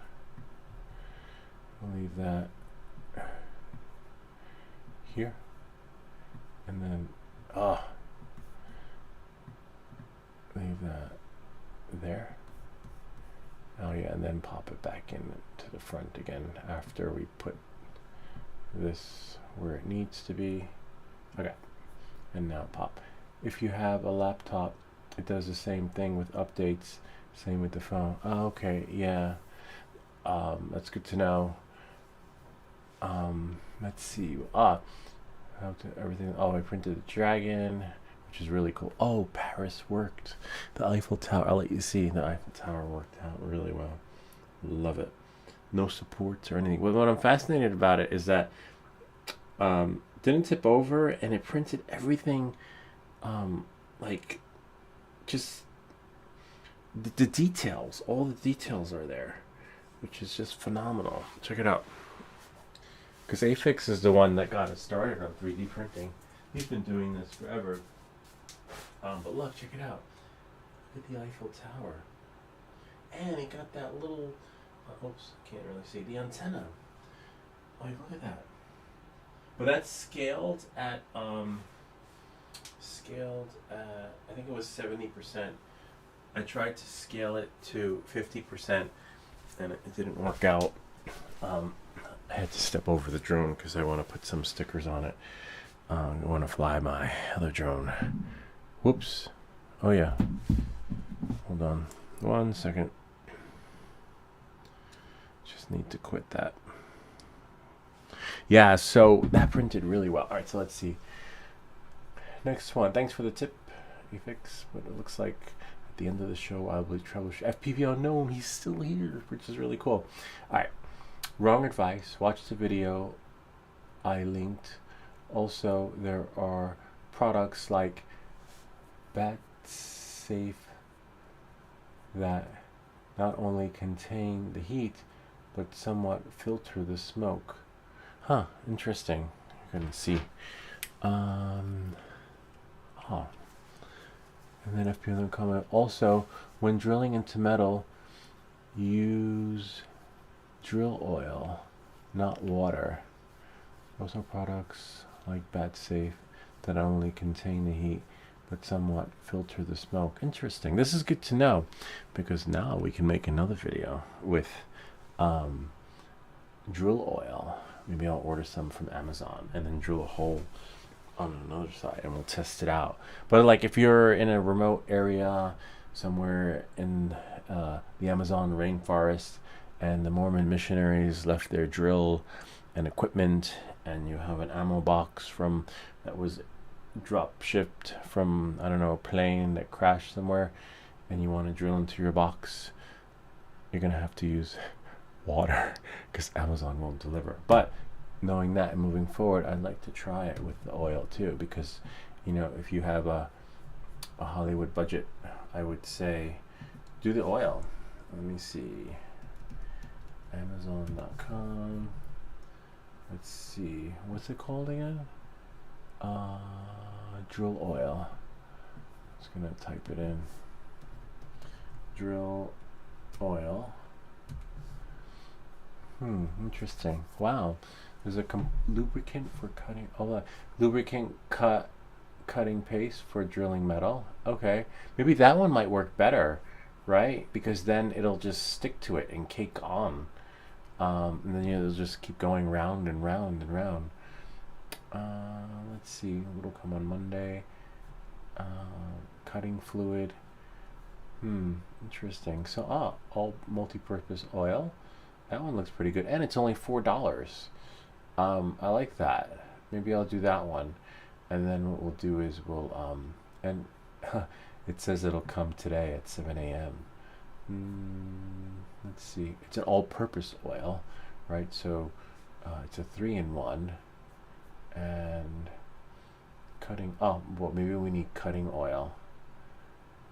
We'll leave that here, and then leave that there. Oh yeah, and then pop it back in to the front again after we put this where it needs to be. Okay, and now pop. If you have a laptop, it does the same thing with updates. Same with the phone. Oh, okay, yeah. That's good to know. Let's see. Everything. Oh, I printed the dragon, which is really cool. Oh, Paris worked. The Eiffel Tower. I'll let you see. The Eiffel Tower worked out really well. Love it. No supports or anything. What I'm fascinated about it is that didn't tip over, and it printed everything. Just the details. All the details are there, which is just phenomenal. Check it out. Because Afix is the one that got us started on 3D printing. He's been doing this forever. But look, check it out. Look at the Eiffel Tower. And it got that little, oops, can't really see, the antenna. Like, look at that. But that's scaled at, I think it was 70%. I tried to scale it to 50%, and it didn't work out. I had to step over the drone because I want to put some stickers on it. I want to fly my other drone. Whoops. Oh yeah. Hold on 1 second. Just need to quit that. Yeah, so that printed really well. All right, so let's see. Next one. Thanks for the tip, Efix. But it looks like at the end of the show, I'll be troubleshooting. FPV unknown, he's still here, which is really cool. All right. Wrong advice. Watch the video I linked. Also, there are products like BatSafe that not only contain the heat, but somewhat filter the smoke. Huh, interesting. You can see. Oh. And then FPV comment. Also, when drilling into metal, use drill oil, not water. Also products like BatSafe that only contain the heat but somewhat filter the smoke. Interesting. This is good to know because now we can make another video with drill oil. Maybe I'll order some from Amazon and then drill a hole on another side and we'll test it out. But like if you're in a remote area somewhere in the Amazon rainforest and the Mormon missionaries left their drill and equipment, and you have an ammo box from that was drop shipped from, I don't know, a plane that crashed somewhere, and you want to drill into your box, you're gonna have to use water because Amazon won't deliver. But knowing that and moving forward, I'd like to try it with the oil too, because you know, if you have a Hollywood budget, I would say do the oil. Let me see, Amazon.com. Let's see, what's it called again? Drill oil. Just gonna type it in. Drill oil. Interesting. Wow. There's a lubricant for cutting. Oh, lubricant cutting paste for drilling metal. Okay, maybe that one might work better, right? Because then it'll just stick to it and cake on. And then it'll just keep going round and round and round. Let's see, it'll come on Monday. Cutting fluid. Interesting. So, all multi-purpose oil. That one looks pretty good, and it's only $4. I like that. Maybe I'll do that one, and then what we'll do is we'll and it says it'll come today at 7 a.m. Let's see. It's an all-purpose oil, right? So it's a 3-in-1, and cutting. Oh, well, maybe we need cutting oil.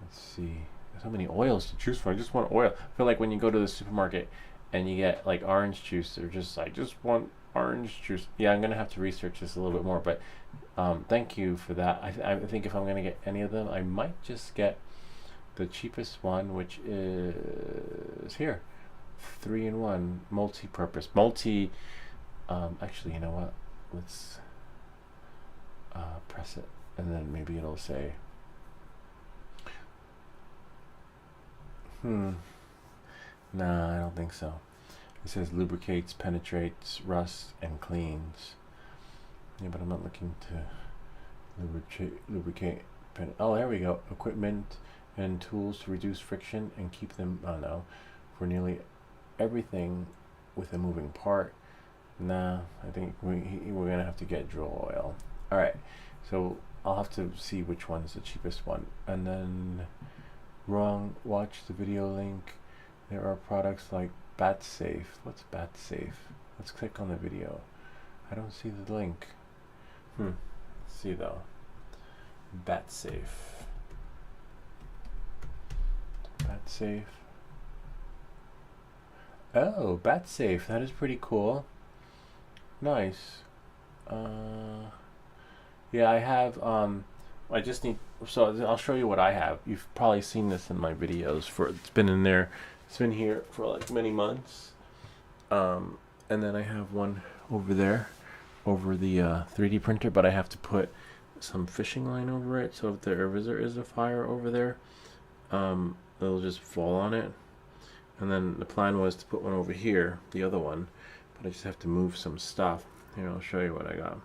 Let's see. There's so many oils to choose from. I just want oil. I feel like when you go to the supermarket and you get like orange juice, they're just like, just want orange juice. Yeah, I'm gonna have to research this a little bit more, but thank you for that. I think if I'm gonna get any of them, I might just get the cheapest one, which is here, 3-in-1, multi-purpose, actually, you know what? Let's press it, and then maybe it'll say. Nah, I don't think so. It says lubricates, penetrates, rusts, and cleans. Yeah, but I'm not looking to lubricate. Oh, there we go. Equipment and tools to reduce friction and keep them. Oh no, for nearly everything with a moving part. Nah, I think we're gonna have to get drill oil. All right, so I'll have to see which one's the cheapest one, and then wrong. Watch the video link. There are products like BatSafe. What's BatSafe? Let's click on the video. I don't see the link. Let's see though. BatSafe. BatSafe. Oh, BatSafe. That is pretty cool. Nice. Yeah, I have. I just need. So I'll show you what I have. You've probably seen this in my videos. It's been in there. It's been here for like many months. And then I have one over there, over the 3D printer, but I have to put some fishing line over it, so if there is a fire over there, it'll just fall on it. And then the plan was to put one over here, the other one, but I just have to move some stuff. Here, I'll show you what I got.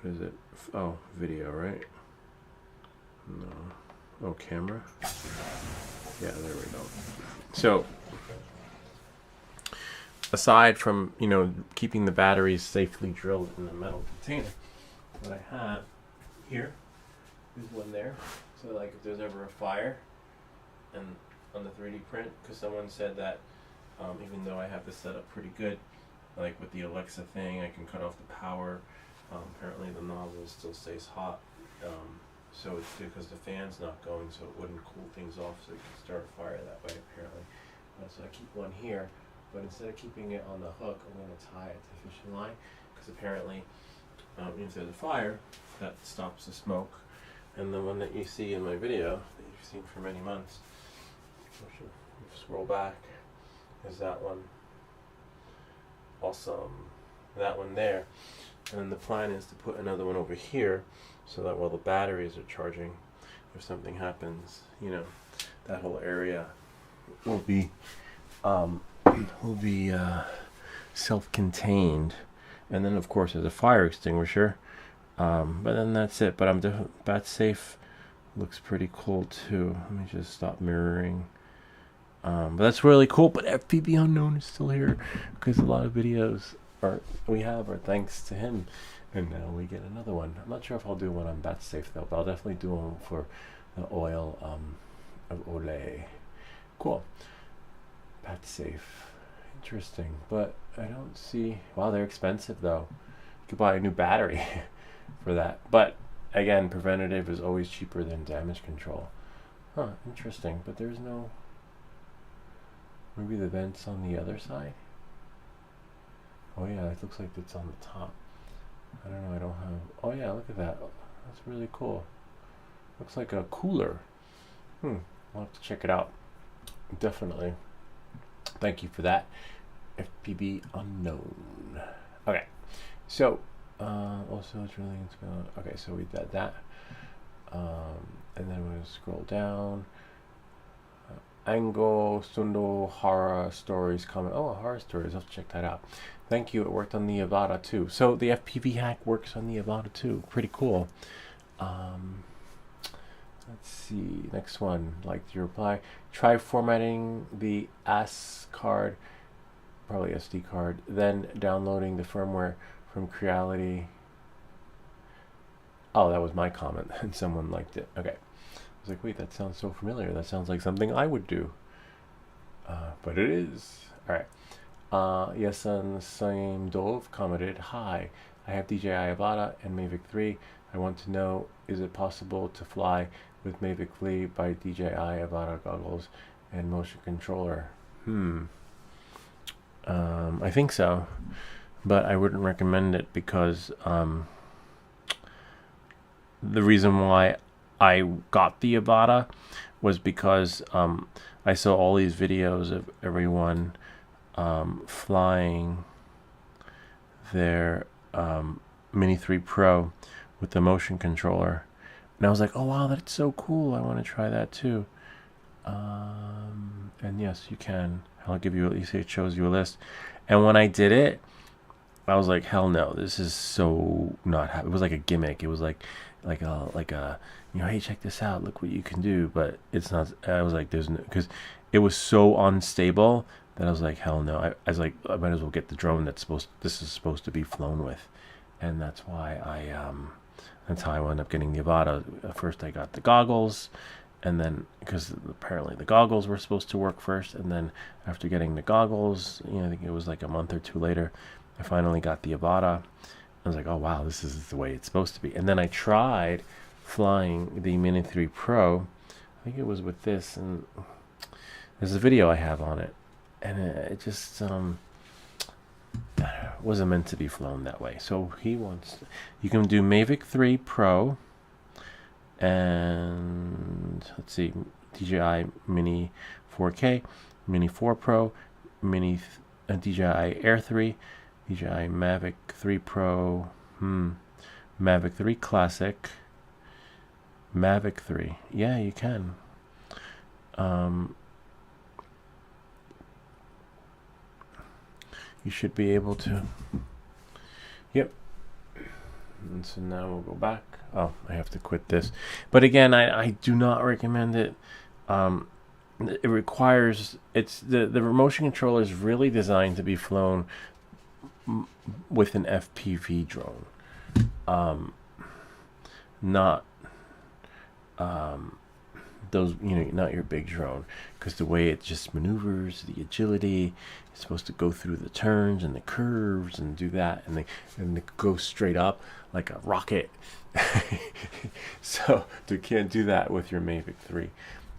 What is it? Oh, video, right? No. Oh, camera? Yeah, there we go. So, aside from, keeping the batteries safely drilled in the metal container, what I have here is one there. So, like, if there's ever a fire, and on the 3D print, because someone said that even though I have this set up pretty good, like with the Alexa thing, I can cut off the power. Apparently the nozzle still stays hot, so it's because the fan's not going, so it wouldn't cool things off, so you can start a fire that way apparently. So I keep one here, but instead of keeping it on the hook, I'm going to tie it to the fishing line, because apparently if there's a fire, that stops the smoke. And the one that you see in my video, that you've seen for many months, scroll back, is that one. Awesome. That one there. And then the plan is to put another one over here, so that while the batteries are charging, if something happens, that whole area will be self-contained. And then of course there's a fire extinguisher. But then that's it. But Bat Safe looks pretty cool too. Let me just stop mirroring. But that's really cool. But FPV Unknown is still here, because a lot of videos we have are thanks to him, and now we get another one. I'm not sure if I'll do one on Bat Safe though, but I'll definitely do one for the oil of Olay. Cool. Bat Safe, interesting. But I don't see. Wow, they're expensive though. You could buy a new battery for that. But again, preventative is always cheaper than damage control. Huh, interesting. But there's no. Maybe the vent's on the other side? Oh yeah, it looks like it's on the top. I don't know, I don't have... Oh yeah, look at that. That's really cool. Looks like a cooler. I'll have to check it out. Definitely. Thank you for that. FPV Unknown. Okay, so, also it's really... Okay, so we did that. And then we're going to scroll down. Ango Sundo horror stories comment. Oh, horror stories. I'll check that out. Thank you. It worked on the Avata too. So the FPV hack works on the Avata too. Pretty cool. Let's see. Next one. Like your reply. Try formatting the S card, probably SD card, then downloading the firmware from Creality. Oh, that was my comment, and someone liked it. Okay. I was like, wait, that sounds so familiar. That sounds like something I would do. But it is. All right. Yesan Same Dove commented, hi, I have DJI Avata and Mavic 3. I want to know, is it possible to fly with Mavic 3 by DJI Avata goggles and motion controller? I think so, but I wouldn't recommend it, because the reason why I got the Avata was because I saw all these videos of everyone flying their Mini 3 Pro with the motion controller, and I was like, oh wow, that's so cool, I want to try that too. And yes, you can. I'll give you, at least it shows you a list. And when I did it, I was like, hell no, this is so not it was like a gimmick. It was like a hey, check this out, look what you can do, but it's not. I was like, there's no, because it was so unstable that I was like, hell no. I was like, I might as well get the drone this is supposed to be flown with. And that's why that's how I wound up getting the Avata. First I got the goggles, and then, because apparently the goggles were supposed to work first, and then after getting the goggles, I think it was like a month or two later, I finally got the Avata. I was like, oh wow, this is the way it's supposed to be. And then I tried flying the Mini 3 Pro. I think it was with this, and there's a video I have on it, and it just wasn't meant to be flown that way. So you can do Mavic 3 Pro, and let's see, DJI Mini 4K, Mini 4 Pro, DJI Air 3, DJI Mavic 3 Pro, Mavic 3 Classic, Mavic 3. Yeah, you can. You should be able to. Yep. And so now we'll go back. Oh, I have to quit this. But again, I do not recommend it. It requires, the motion controller is really designed to be flown with an FPV drone, not those, not your big drone, because the way it just maneuvers, the agility, it's supposed to go through the turns and the curves and do that, and they go straight up like a rocket. So you can't do that with your Mavic 3.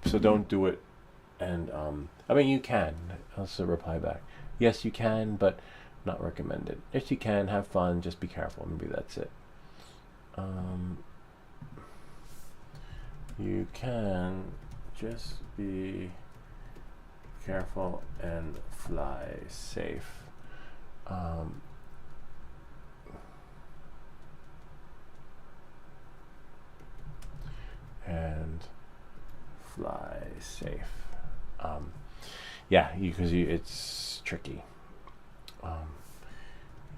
So don't do it. And I mean, you can. I'll also reply back. Yes, you can, but not recommended. If you can, have fun. Just be careful. Maybe that's it. You can just be careful and fly safe. And fly safe. Yeah, because it's tricky.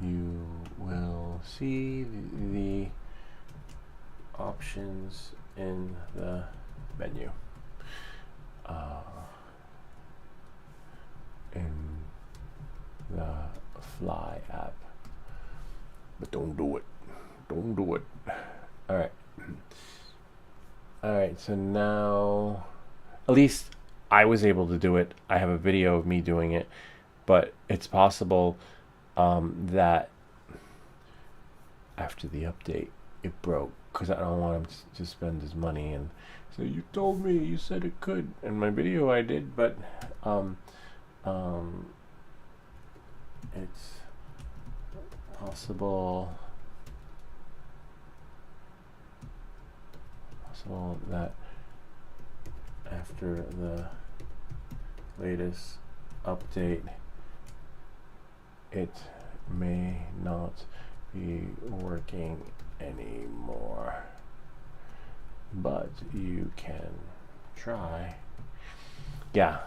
You will see the options in the menu. In the Fly app. But don't do it. Don't do it. Alright. Alright, so now, at least I was able to do it. I have a video of me doing it, but it's possible that after the update it broke, because I don't want him to spend his money and say, you told me, you said it could. In my video I did, but it's possible that after the latest update it may not be working anymore, but you can try. Yeah,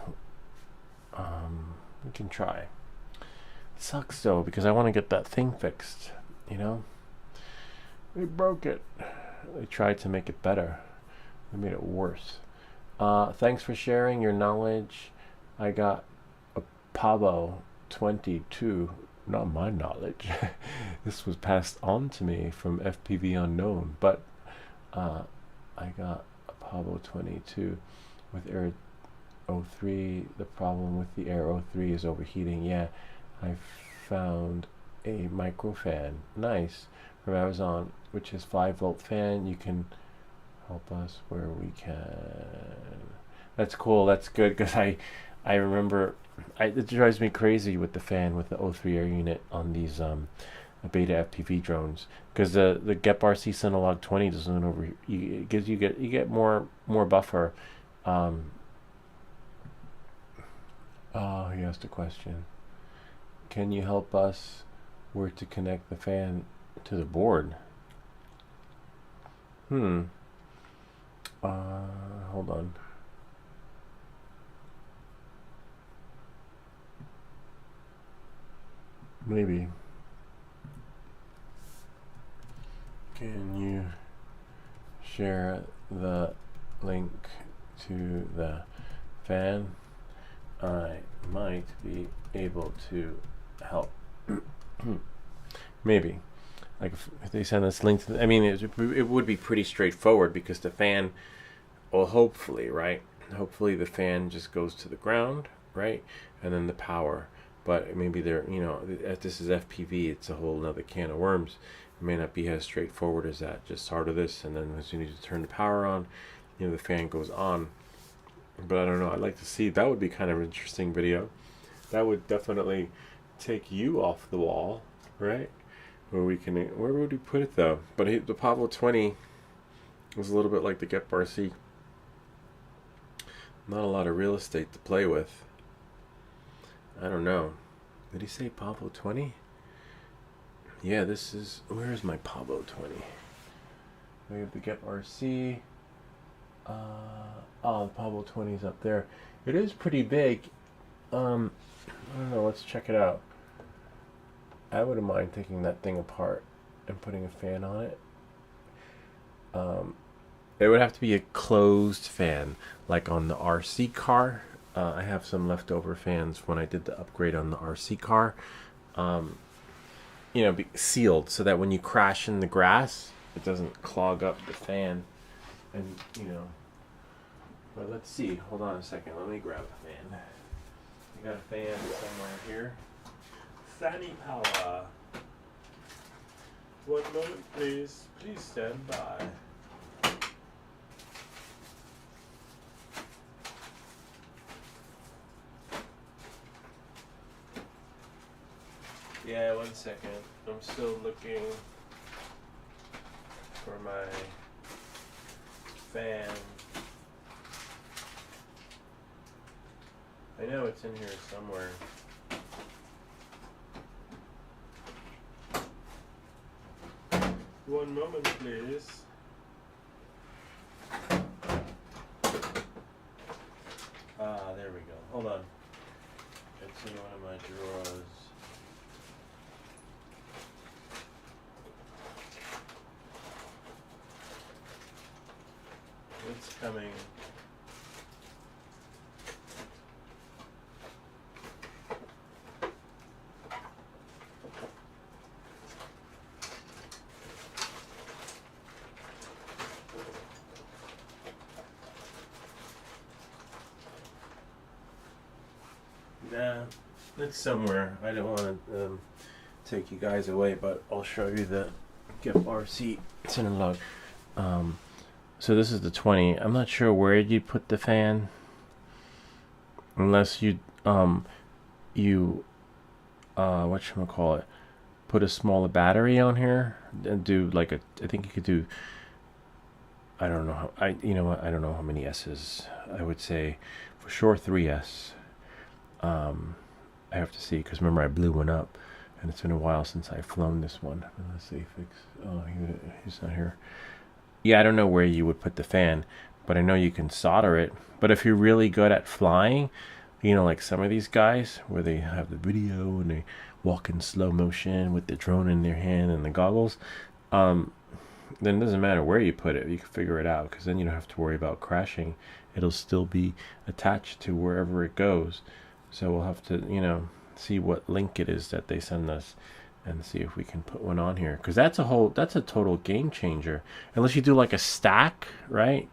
you can try. It sucks though, because I want to get that thing fixed, They broke it. They tried to make it better. They made it worse. Thanks for sharing your knowledge. I got a Pavo 22. Not my knowledge. This was passed on to me from FPV Unknown, but I got a Pavo 22 with Air 03. The problem with the Air 03 is overheating. Yeah, I found a micro fan. Nice. From Amazon, which is 5-volt fan. You can help us where we can. That's cool. That's good, because I remember it drives me crazy with the fan with the 03 air unit on these beta FPV drones, because the GEP-RC Synologue 20 doesn't over. It gives you get more buffer. Oh, he asked a question. Can you help us where to connect the fan to the board? Hold on. Maybe. Can you share the link to the fan? I might be able to help. Maybe. Like if they send this link to, it would be pretty straightforward, because the fan, well, hopefully, right? Hopefully the fan just goes to the ground, right? And then the power. But maybe if this is FPV, it's a whole other can of worms. It may not be as straightforward as that. Just start of this, and then as soon as you turn the power on, the fan goes on. But I don't know. I'd like to see. That would be kind of an interesting video. That would definitely take you off the wall, right? Where would we put it though? But the Pavo 20 was a little bit like the GEP-RC. Not a lot of real estate to play with. I don't know. Did he say Pavo 20? Yeah, where is my Pavo 20? We have the GEP-RC. Oh, the Pablo 20 is up there. It is pretty big. I don't know. Let's check it out. I wouldn't mind taking that thing apart and putting a fan on it. It would have to be a closed fan, like on the RC car. I have some leftover fans when I did the upgrade on the RC car. Sealed so that when you crash in the grass, it doesn't clog up the fan. And, but let's see. Hold on a second. Let me grab a fan. I got a fan somewhere here. Fanny Power. 1 moment, please. Please stand by. Yeah, 1 second. I'm still looking for my fan. I know it's in here somewhere. One moment, please. There we go. Hold on. It's in one of my drawers. It's coming. Nah, it's somewhere. I don't want to take you guys away, but I'll show you the gift RC Cinelog. So this is the 20. I'm not sure where you'd put the fan, unless whatchamacallit, put a smaller battery on here and do like I think you could do. I don't know how. I don't know how many S's. I would say for sure 3S. I have to see, because remember I blew one up, and it's been a while since I've flown this one. Let's see, he's not here. Yeah, I don't know where you would put the fan, but I know you can solder it. But if you're really good at flying, like some of these guys where they have the video and they walk in slow motion with the drone in their hand and the goggles, then it doesn't matter where you put it. You can figure it out, because then you don't have to worry about crashing. It'll still be attached to wherever it goes. So we'll have to, see what link it is that they send us and see if we can put one on here. Because that's a total game changer. Unless you do like a stack, right?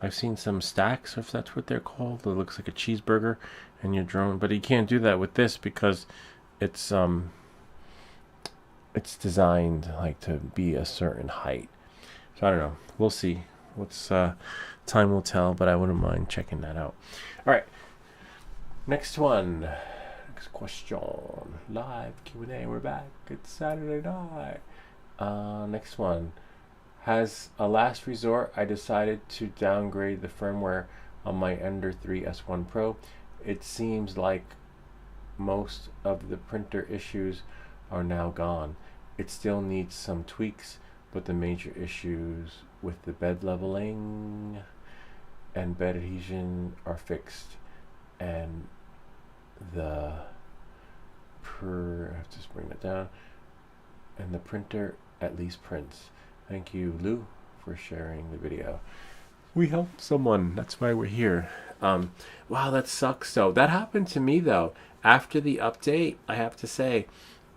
I've seen some stacks, if that's what they're called. It looks like a cheeseburger in your drone. But you can't do that with this, because it's designed like to be a certain height. So I don't know. We'll see. Time will tell, but I wouldn't mind checking that out. All right. Next one. Next question. Live Q&A. We're back. It's Saturday night. Next one. As a last resort, I decided to downgrade the firmware on my Ender 3 S1 Pro. It seems like most of the printer issues are now gone. It still needs some tweaks, but the major issues with the bed leveling and bed adhesion are fixed, and I have to just bring that down, and the printer at least prints. Thank you, Lou, for sharing the video. We helped someone. That's why we're here. Wow, that sucks. So that happened to me though. After the update, I have to say,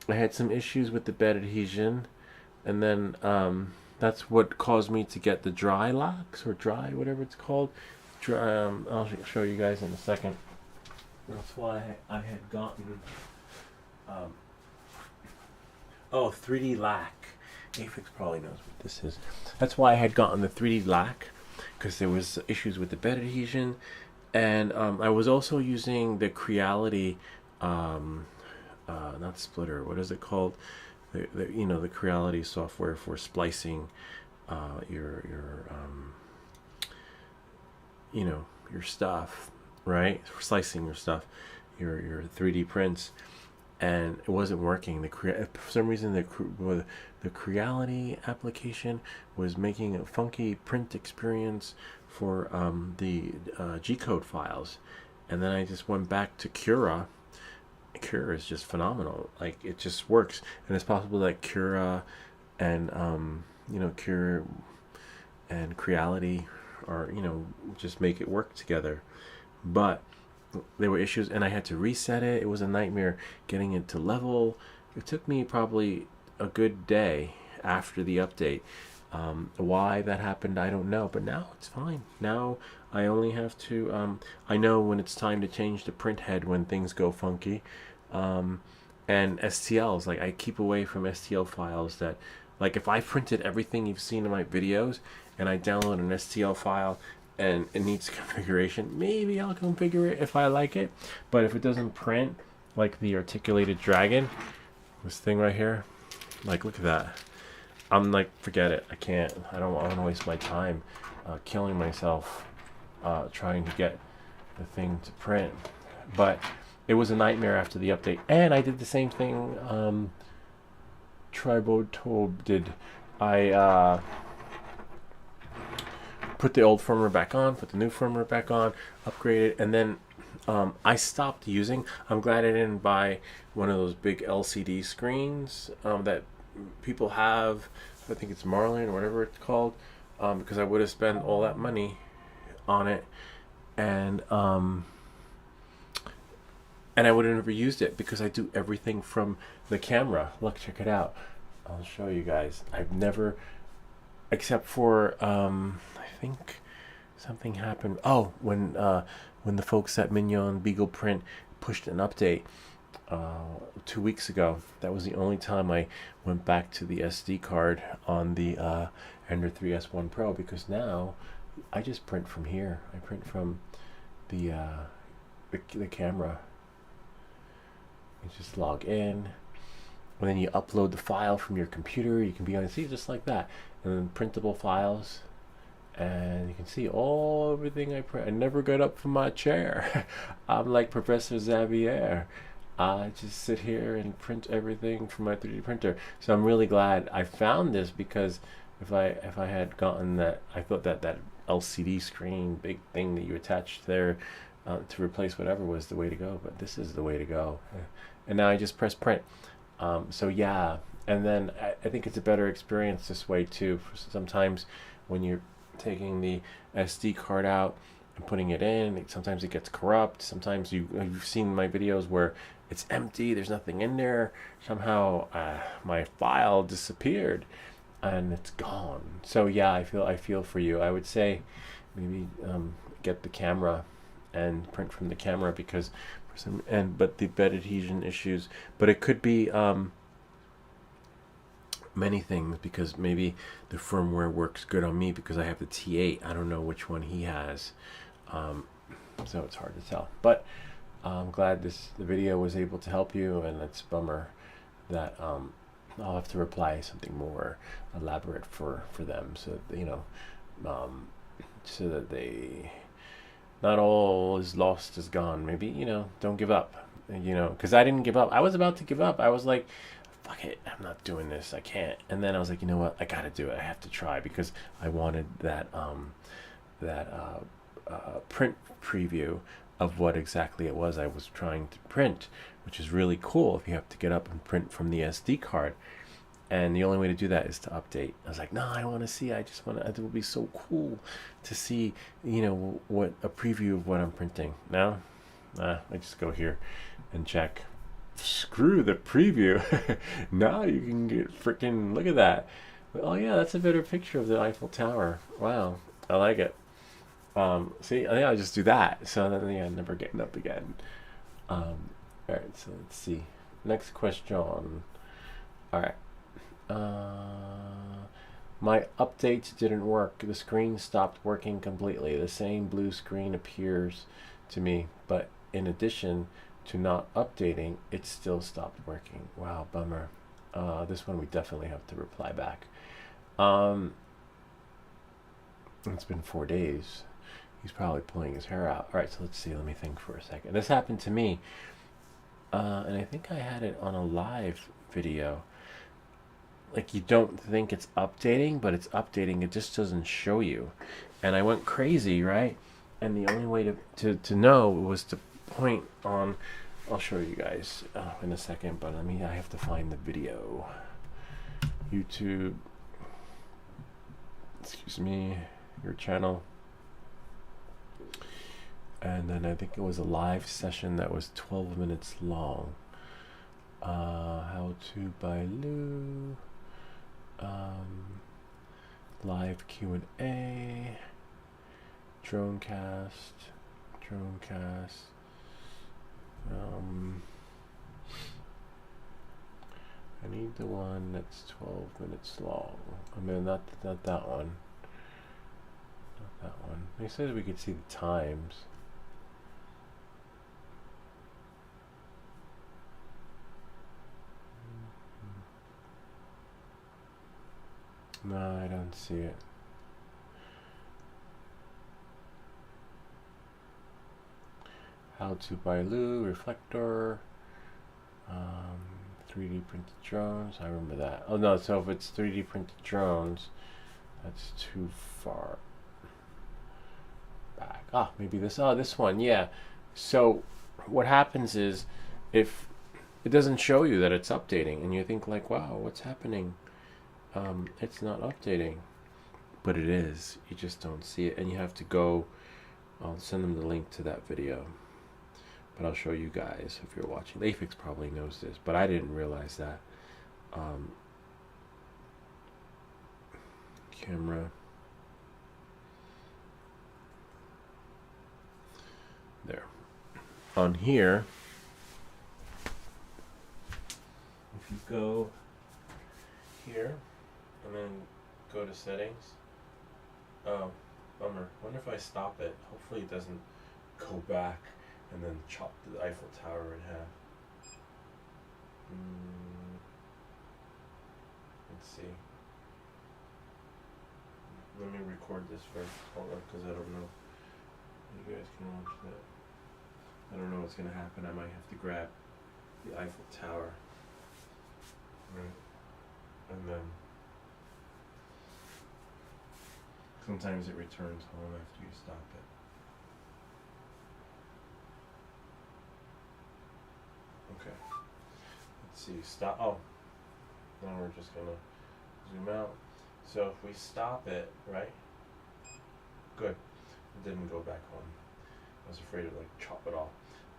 I had some issues with the bed adhesion, and then that's what caused me to get the dry locks, or dry, whatever it's called. I'll show you guys in a second. That's why I had gotten 3D lac. Afix probably knows what this is. That's why I had gotten the 3D lac, because there was issues with the bed adhesion, and I was also using the Creality, not splitter. What is it called? The Creality software for splicing your stuff, right? For slicing your stuff, your 3D prints. and it wasn't working. For some reason, the Creality application was making a funky print experience for the G-code files, and then I just went back to Cura. Cura is just phenomenal. Like, it just works, and it's possible that Cura and Cura and Creality are just make it work together, but there were issues, and I had to reset it. It was a nightmare getting it to level. It took me probably a good day after the update. Why that happened, I don't know, but now it's fine. Now I only have to I know when it's time to change the print head when things go funky. And STLs, like, I keep away from STL files that, like, if I printed everything you've seen in my videos and I download an STL file and it needs configuration, maybe I'll configure it if I like it. But if it doesn't print, like the articulated dragon, this thing right here, like, look at that. I'm like, forget it. I don't want to waste my time killing myself trying to get the thing to print. But it was a nightmare after the update, and I did the same thing Tribotobe did. I put the old firmware back on, put the new firmware back on, upgraded, and then I stopped using. I'm glad I didn't buy one of those big LCD screens that people have. I think it's Marlin or whatever it's called, because I would have spent all that money on it, and I would have never used it because I do everything from the camera. Look, check it out. I'll show you guys. I've never, except for I think something happened. Oh, when the folks at Mignon Beagle Print pushed an update 2 weeks ago. That was the only time I went back to the SD card on the Ender 3S1 Pro, because now I just print from here. I print from the camera. You just log in, and then you upload the file from your computer. You can be on it, see, just like that, and then printable files, and you can see everything I print. I never got up from my chair. I'm like Professor Xavier. I just sit here and print everything from my 3D printer. So I'm really glad I found this, because if I had gotten that, I thought that LCD screen big thing that you attach there to replace whatever was the way to go, but this is the way to go. And now I just press print. So yeah, and then I think it's a better experience this way too. Sometimes when you're taking the SD card out and putting it in, sometimes it gets corrupt. Sometimes you've seen my videos where it's empty, there's nothing in there. Somehow my file disappeared and it's gone. So yeah, I feel for you. I would say maybe get the camera and print from the camera, because but the bed adhesion issues, but it could be many things, because maybe the firmware works good on me because I have the T8. I don't know which one he has, so it's hard to tell. But I'm glad the video was able to help you, and it's a bummer that I'll have to reply something more elaborate for them, so that, so that they, not all is lost is gone. Maybe, don't give up, because I didn't give up. I was about to give up. I was like, fuck it, I'm not doing this, I can't. And then I was like, you know what, I gotta do it. I have to try, because I wanted that print preview of what exactly it was I was trying to print, which is really cool if you have to get up and print from the SD card. And the only way to do that is to update. I was like, no, I don't want to see. I just want to. It would be so cool to see, what a preview of what I'm printing. Now, I just go here and check. Screw the preview. Now you can get freaking, look at that. Oh yeah, that's a better picture of the Eiffel Tower. Wow, I like it. See, I think I'll just do that. So then, yeah, never getting up again. All right, so let's see. Next question. All right. My update didn't work. The screen stopped working completely. The same blue screen appears to me, but in addition to not updating, it still stopped working. Wow, bummer. This one we definitely have to reply back. It's been 4 days. He's probably pulling his hair out. All right, so let's see. Let me think for a second. This happened to me And I think I had it on a live video. Like, you don't think it's updating, but it's updating. It just doesn't show you. And I went crazy, right? And the only way to know was to point on. I'll show you guys in a second, but I have to find the video. YouTube. Excuse me, your channel. And then I think it was a live session that was 12 minutes long. How to by Lou. Live Q&A. Dronecast. I need the one that's 12 minutes long. I mean, not that one. Not that one. They said we could see the times. No, I don't see it. How to buy Lou, Reflector, 3D printed drones. I remember that. Oh no, so if it's 3D printed drones, that's too far back. Maybe this. This one, yeah. So what happens is, if it doesn't show you that it's updating, and you think like, wow, what's happening? It's not updating, but it is. You just don't see it, and you have to go. I'll send them the link to that video, but I'll show you guys if you're watching. Afix probably knows this, but I didn't realize that. Camera. There. On here, if you go here and then go to settings. Oh, bummer. Wonder if I stop it. Hopefully it doesn't go back and then chop the Eiffel Tower in half. Let's see. Let me record this first. Hold on, because I don't know. You guys can watch that. I don't know what's going to happen. I might have to grab the Eiffel Tower. Right. And then sometimes it returns home after you stop it. Okay. Let's see. Stop. Oh. Now we're just going to zoom out. So if we stop it, right? Good. It didn't go back home. I was afraid to like chop it off.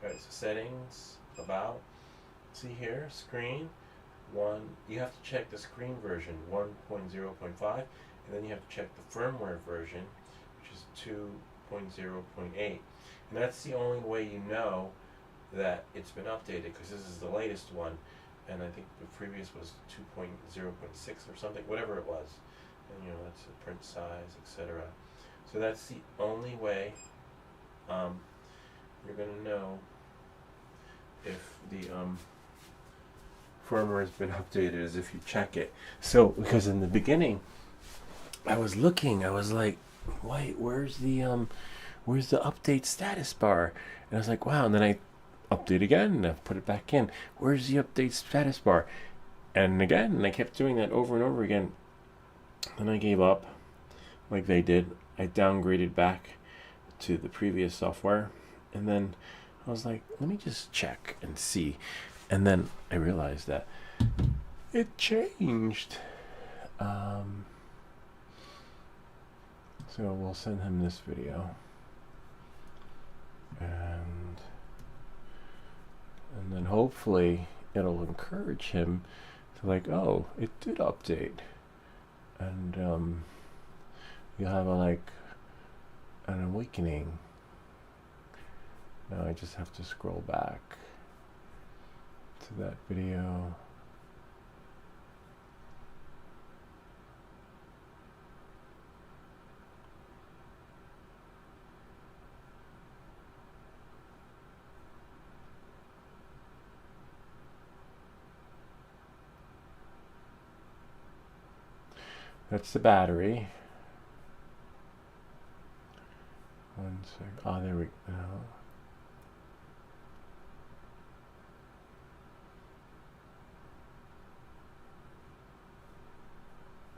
Alright, so settings, about. See here, screen. You have to check the screen version 1.0.5, and then you have to check the firmware version, which is 2.0.8. And that's the only way you know that it's been updated, because this is the latest one, and I think the previous was 2.0.6 or something, whatever it was. And that's the print size, etc. So that's the only way you're going to know if the firmware has been updated, as if you check it. So, because in the beginning, I was like, wait, where's the update status bar? And I was like, wow. And then I update again, and I put it back in. Where's the update status bar? And again, and I kept doing that over and over again. And I gave up, like they did. I downgraded back to the previous software, and then I was like, let me just check and see. And then I realized that it changed. So we'll send him this video, and then hopefully it'll encourage him to like, oh, it did update, and you'll have an awakening. Now I just have to scroll back to that video. That's the battery. One sec. Oh, there we go.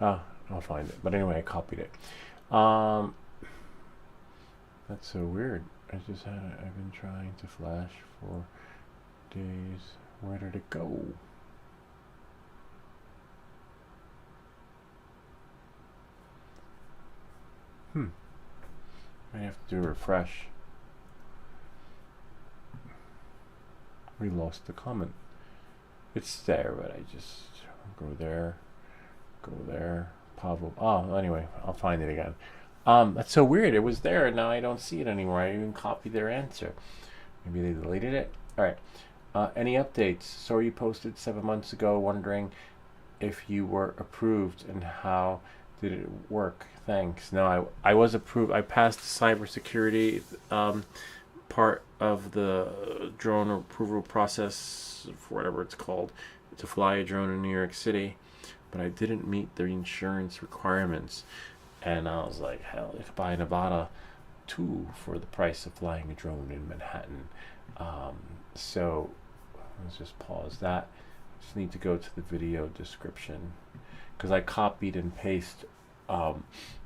Oh, I'll find it. But anyway, I copied it. Um, that's so weird. I've been trying to flash for days. Where did it go? I have to do a refresh. We lost the comment. It's there, but I just go there, Pavel. Oh, anyway, I'll find it again. That's so weird. It was there, and now I don't see it anymore. I even copied their answer. Maybe they deleted it. All right. Any updates? Saw you posted 7 months ago, wondering if you were approved and how did it work. Thanks. No, I was approved. I passed the cybersecurity part of the drone approval process, for whatever it's called, to fly a drone in New York City, but I didn't meet the insurance requirements. And I was like, hell, I could buy a Nevada 2 for the price of flying a drone in Manhattan. So let's just pause that. Just need to go to the video description because I copied and pasted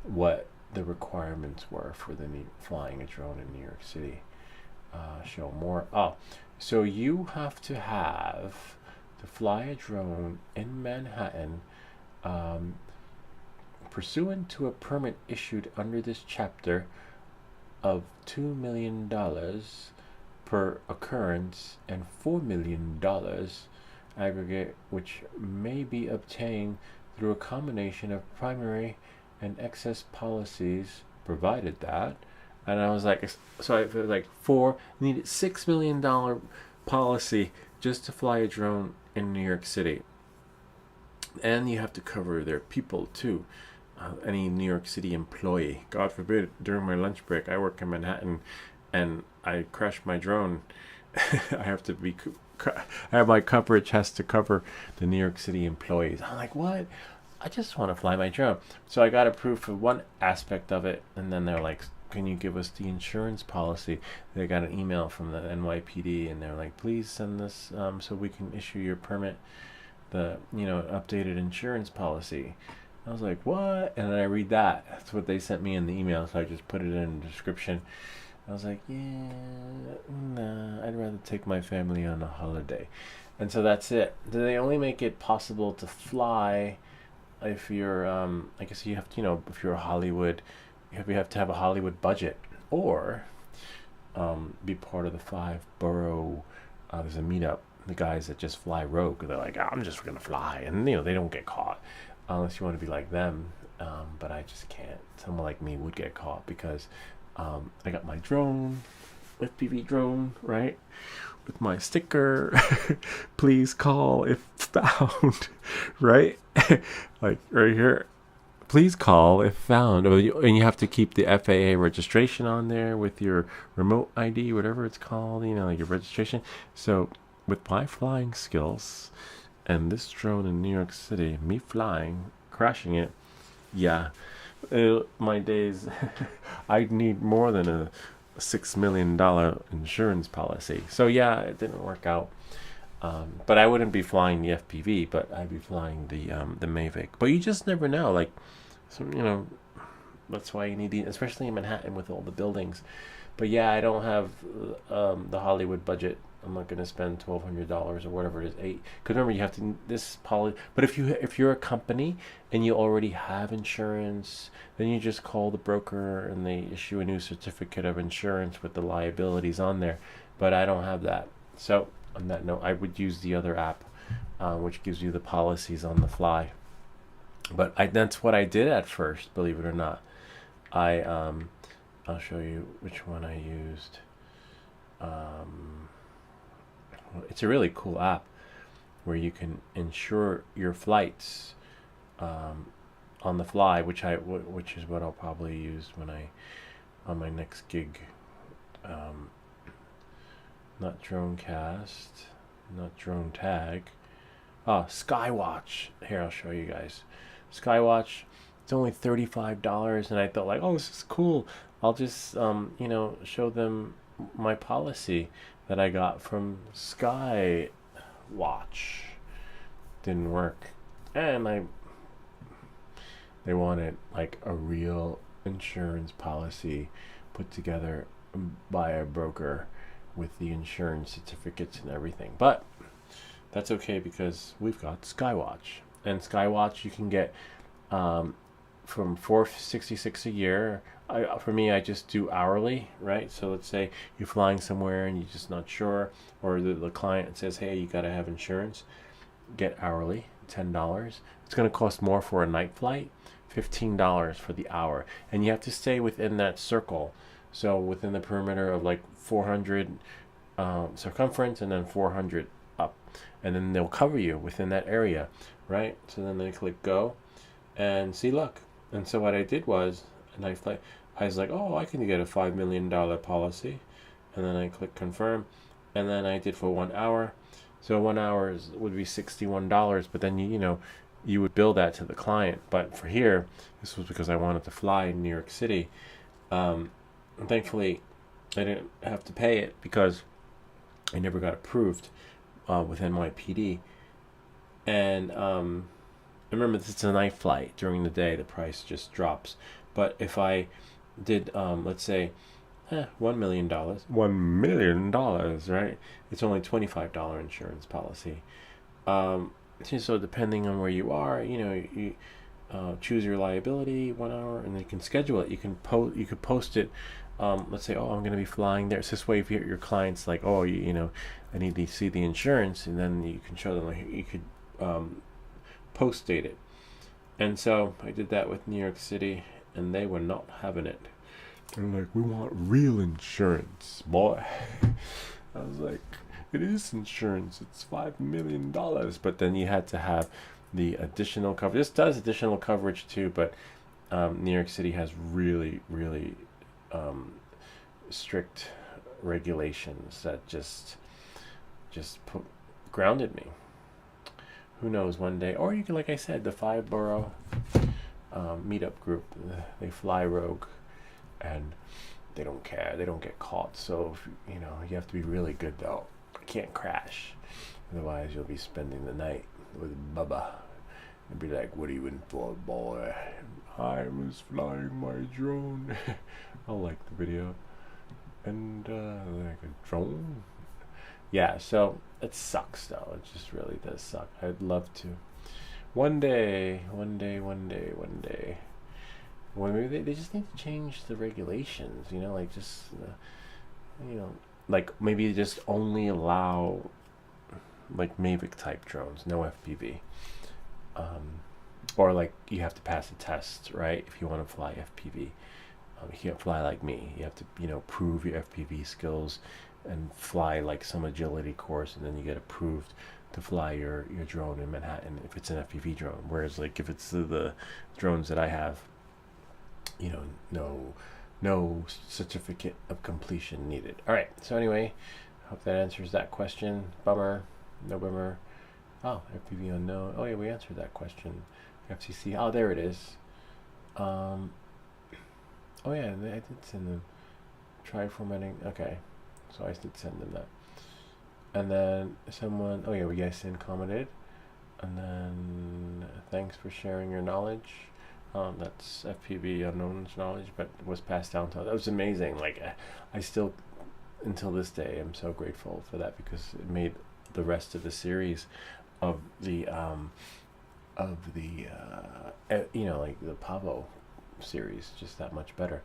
what the requirements were for the flying a drone in New York City. Show more. Oh, so you have to fly a drone in Manhattan pursuant to a permit issued under this chapter of $2 million per occurrence and $4 million aggregate, which may be obtained through a combination of primary and excess policies, provided that. And I was like, so I feel like needed $6 million policy just to fly a drone in New York City. And you have to cover their people too. Any New York City employee. God forbid, during my lunch break, I work in Manhattan and I crash my drone. I have my coverage has to cover the New York City employees. I'm like, what? I just want to fly my drone. So I got approved for one aspect of it, and then they're like, can you give us the insurance policy? They got an email from the NYPD, and they're like, please send this so we can issue your permit, the updated insurance policy. I was like, what? And then I read that. That's what they sent me in the email, so I just put it in the description. I was like, yeah, nah, I'd rather take my family on a holiday. And so that's it. Do they only make it possible to fly if you're, I guess you have to, if you're a Hollywood, you have to have a Hollywood budget, or be part of the 5 borough. There's a meetup. The guys that just fly rogue, they're like, I'm just gonna fly, and they don't get caught unless you want to be like them. But I just can't. Someone like me would get caught because I got my drone, FPV drone, right, with my sticker. Please call if found, right? Like right here. Please call if found. And you have to keep the FAA registration on there with your remote ID, whatever it's called, like your registration. So with my flying skills and this drone in New York City, me flying, crashing it, yeah, my days, I'd need more than a $6 million insurance policy. So yeah, it didn't work out. But I wouldn't be flying the FPV, but I'd be flying the Mavic. But you just never know. Like, that's why you need especially in Manhattan with all the buildings. But yeah, I don't have the Hollywood budget. I'm not going to spend $1,200 or whatever it is, $8. Because remember, you have to But if you're a company and you already have insurance, then you just call the broker and they issue a new certificate of insurance with the liabilities on there. But I don't have that. So on that note, I would use the other app, which gives you the policies on the fly. But that's what I did at first, believe it or not. I'll show you which one I used. It's a really cool app where you can insure your flights on the fly, which is what I'll probably use on my next gig. Not Dronecast, not Drone Tag. Skywatch. Here, I'll show you guys. Skywatch. It's only $35, and I thought like, oh, this is cool. I'll just show them my policy that I got from Skywatch. Didn't work, and They wanted like a real insurance policy put together by a broker with the insurance certificates and everything. But that's okay because we've got Skywatch. And Skywatch you can get from $466 a year. For me, I just do hourly, right? So let's say you're flying somewhere and you're just not sure, or the client says, hey, you got to have insurance, get hourly, $10. It's going to cost more for a night flight, $15 for the hour. And you have to stay within that circle. So within the perimeter of like 400 circumference and then 400 up. And then they'll cover you within that area, right? So then they click go and see, look. And so what I did was, I was like, oh, I can get a $5 million policy. And then I click confirm. And then I did for 1 hour. So 1 hour would be $61. But then, you would bill that to the client. But for here, this was because I wanted to fly in New York City. And thankfully, I didn't have to pay it because I never got approved with NYPD. And remember, this is a night flight. During the day, the price just drops. But if I did, let's say, $1 million, $1 million, right? It's only $25 insurance policy. So depending on where you are, you choose your liability 1 hour, and then you can schedule it. You could post it. Let's say, oh, I'm going to be flying there. It's this way if your client's like, oh, I need to see the insurance, and then you can show them. Like, you could post date it. And so I did that with New York City, and they were not having it. They're like, we want real insurance, boy. I was like, it is insurance. It's $5 million. But then you had to have the additional coverage. This does additional coverage too, but New York City has really, really strict regulations that just grounded me. Who knows, one day. Or you can, like I said, the 5-borough meetup group, they fly rogue, and they don't care. They don't get caught. So, you have to be really good, though. You can't crash. Otherwise, you'll be spending the night with Bubba. And be like, what are you in for, boy? I was flying my drone. I'll like the video. And, like a drone? Yeah, so it sucks, though. It just really does suck. I'd love to. One day. Well, maybe they just need to change the regulations, like just, like maybe just only allow like Mavic type drones, no FPV. Or like you have to pass a test, right? If you want to fly FPV. You can't fly like me. You have to, prove your FPV skills and fly like some agility course, and then you get approved to fly your drone in Manhattan if it's an FPV drone. Whereas like if it's the drones that I have, no certificate of completion needed. All right. So anyway, hope that answers that question. Bummer. No bummer. Oh, FPV unknown. Oh yeah, we answered that question. FCC. Oh, there it is. Oh yeah, I did send them. Try formatting. Okay. So I did send them that. And then someone, oh yeah, we guys commented. And then thanks for sharing your knowledge. That's FPV unknown's knowledge, but was passed down to. That was amazing. Like I still, until this day, I'm so grateful for that because it made the rest of the series of the like the Pavo series just that much better.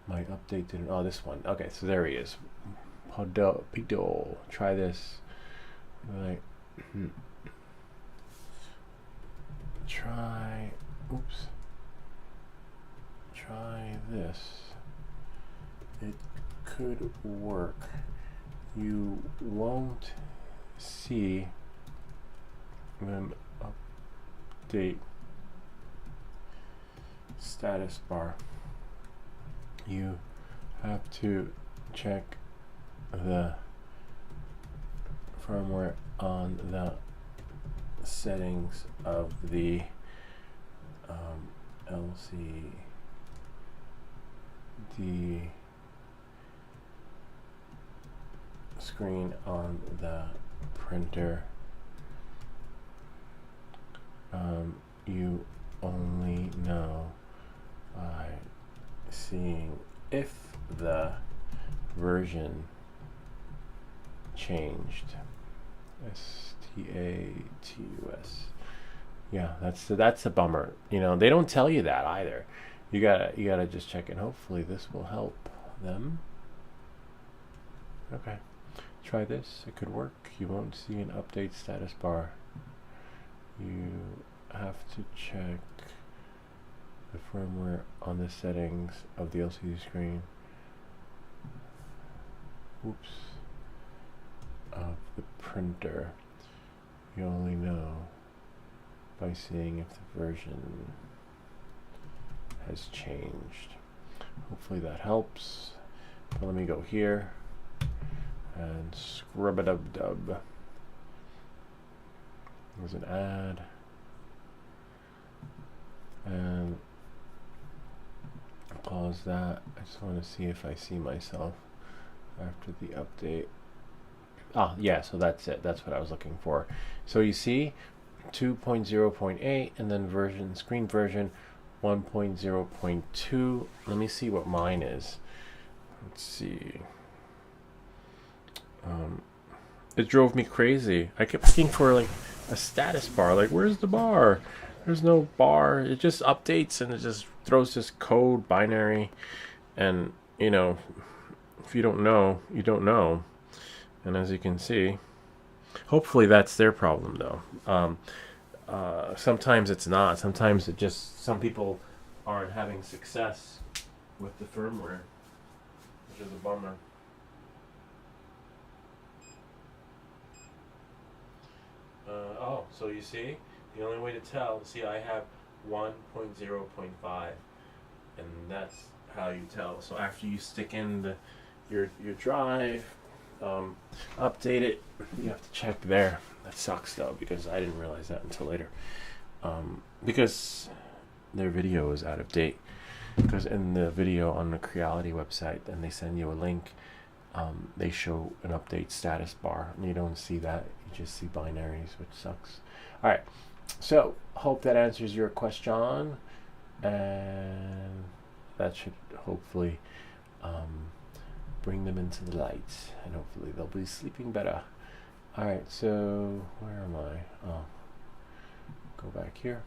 My update didn't. Oh, this one. Okay, so there he is. Pido, try this. Like, try this. It could work. You won't see an update status bar. You have to check the firmware on the settings of the LCD screen on the printer. You only know seeing if the version changed. STATUS. Yeah, that's a bummer. You know, they don't tell you that either. You gotta just check it. Hopefully this will help them. Okay, try this. It could work. You won't see an update status bar. You have to check the firmware on the settings of the LCD screen. Oops. Of the printer. You only know by seeing if the version has changed. Hopefully that helps. But let me go here and scrub-a-dub-dub. There's an ad. And pause that. I just want to see if I see myself after the update. Ah, yeah, so that's it. That's what I was looking for. So you see 2.0.8 and then screen version 1.0.2. Let me see what mine is. Let's see. It drove me crazy. I kept looking for like a status bar. Like, where's the bar? There's no bar. It just updates and it just throws this code binary. And, you know, if you don't know, you don't know. And as you can see, hopefully that's their problem though. Sometimes it's not. Sometimes it just, some people aren't having success with the firmware, which is a bummer. Oh, so you see, the only way to tell, see, I have 1.0.5, and that's how you tell. So after you stick in your drive, update it, you have to check there. That sucks though, because I didn't realize that until later. Because their video is out of date. Because in the video on the Creality website, and they send you a link, they show an update status bar, and you don't see that. You just see binaries, which sucks. All right, so hope that answers your question, and that should hopefully bring them into the light, and hopefully they'll be sleeping better. All right, so where am I? Oh, go back here.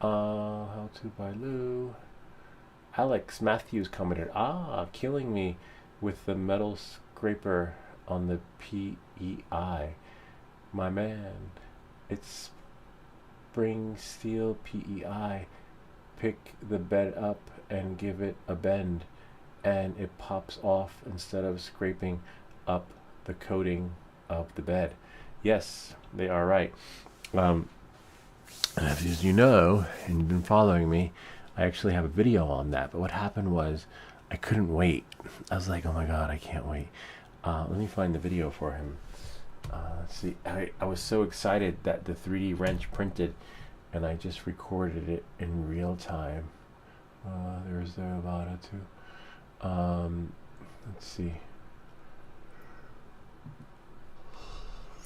How to by Lou. Alex Matthews commented, killing me with the metal scraper on the PEI. My man, it's spring steel PEI. Pick the bed up and give it a bend, and it pops off instead of scraping up the coating of the bed. Yes, they are right. As you know, and you've been following me, I actually have a video on that. But what happened was I couldn't wait. I was like, oh my god, I can't wait. Let me find the video for him. Let's see. I was so excited that the 3D wrench printed, and I just recorded it in real time. There's the Avada too. Let's see.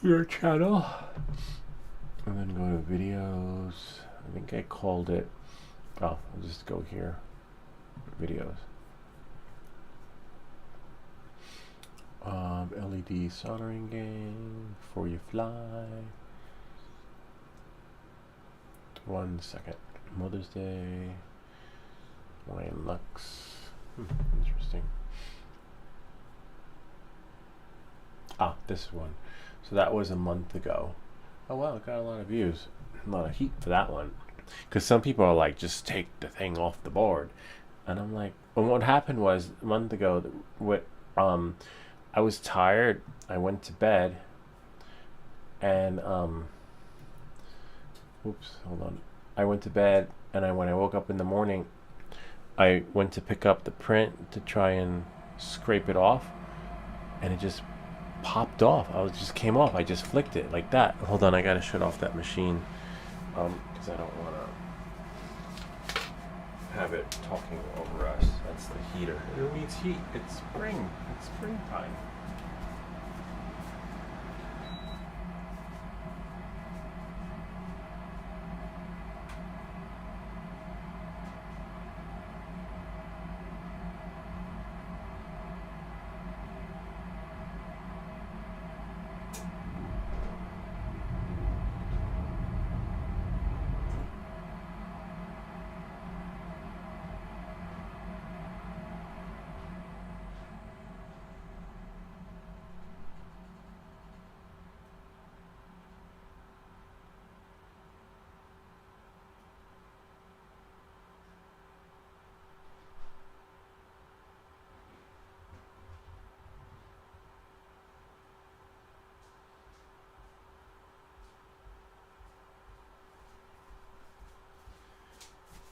Your channel. And then go to videos. I think I called it. I'll just go here. Videos. LED soldering game. Before you fly. 1 second. Mother's Day. Lion Lux. Interesting. This one. So that was a month ago. Oh wow, it got a lot of views. A lot of heat for that one. Because some people are like, just take the thing off the board. And I'm like, well, what happened was a month ago, I was tired. I went to bed. And, oops, hold on. I went to bed, and when I woke up in the morning, I went to pick up the print to try and scrape it off. And it just popped off. Just came off. I just flicked it like that. Hold on, I gotta shut off that machine because I don't want to have it talking over us. That's the heater. It needs heat. It's spring. It's springtime.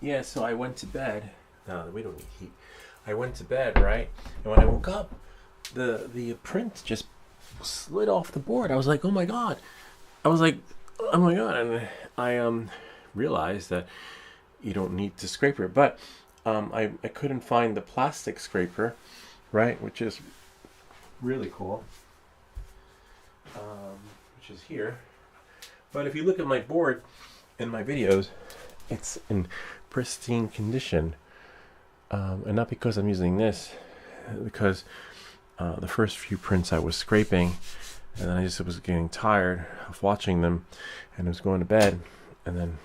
yeah, so I went to bed. No, we don't need heat. I went to bed, right? And when I woke up, the print just slid off the board. I was like, oh my god. I was like, oh my god. And I realized that you don't need to scraper it. But I couldn't find the plastic scraper, right? Which is really cool. Which is here. But if you look at my board in my videos, it's in pristine condition. And not because I'm using this, because the first few prints I was scraping, and then I just was getting tired of watching them, and I was going to bed, and then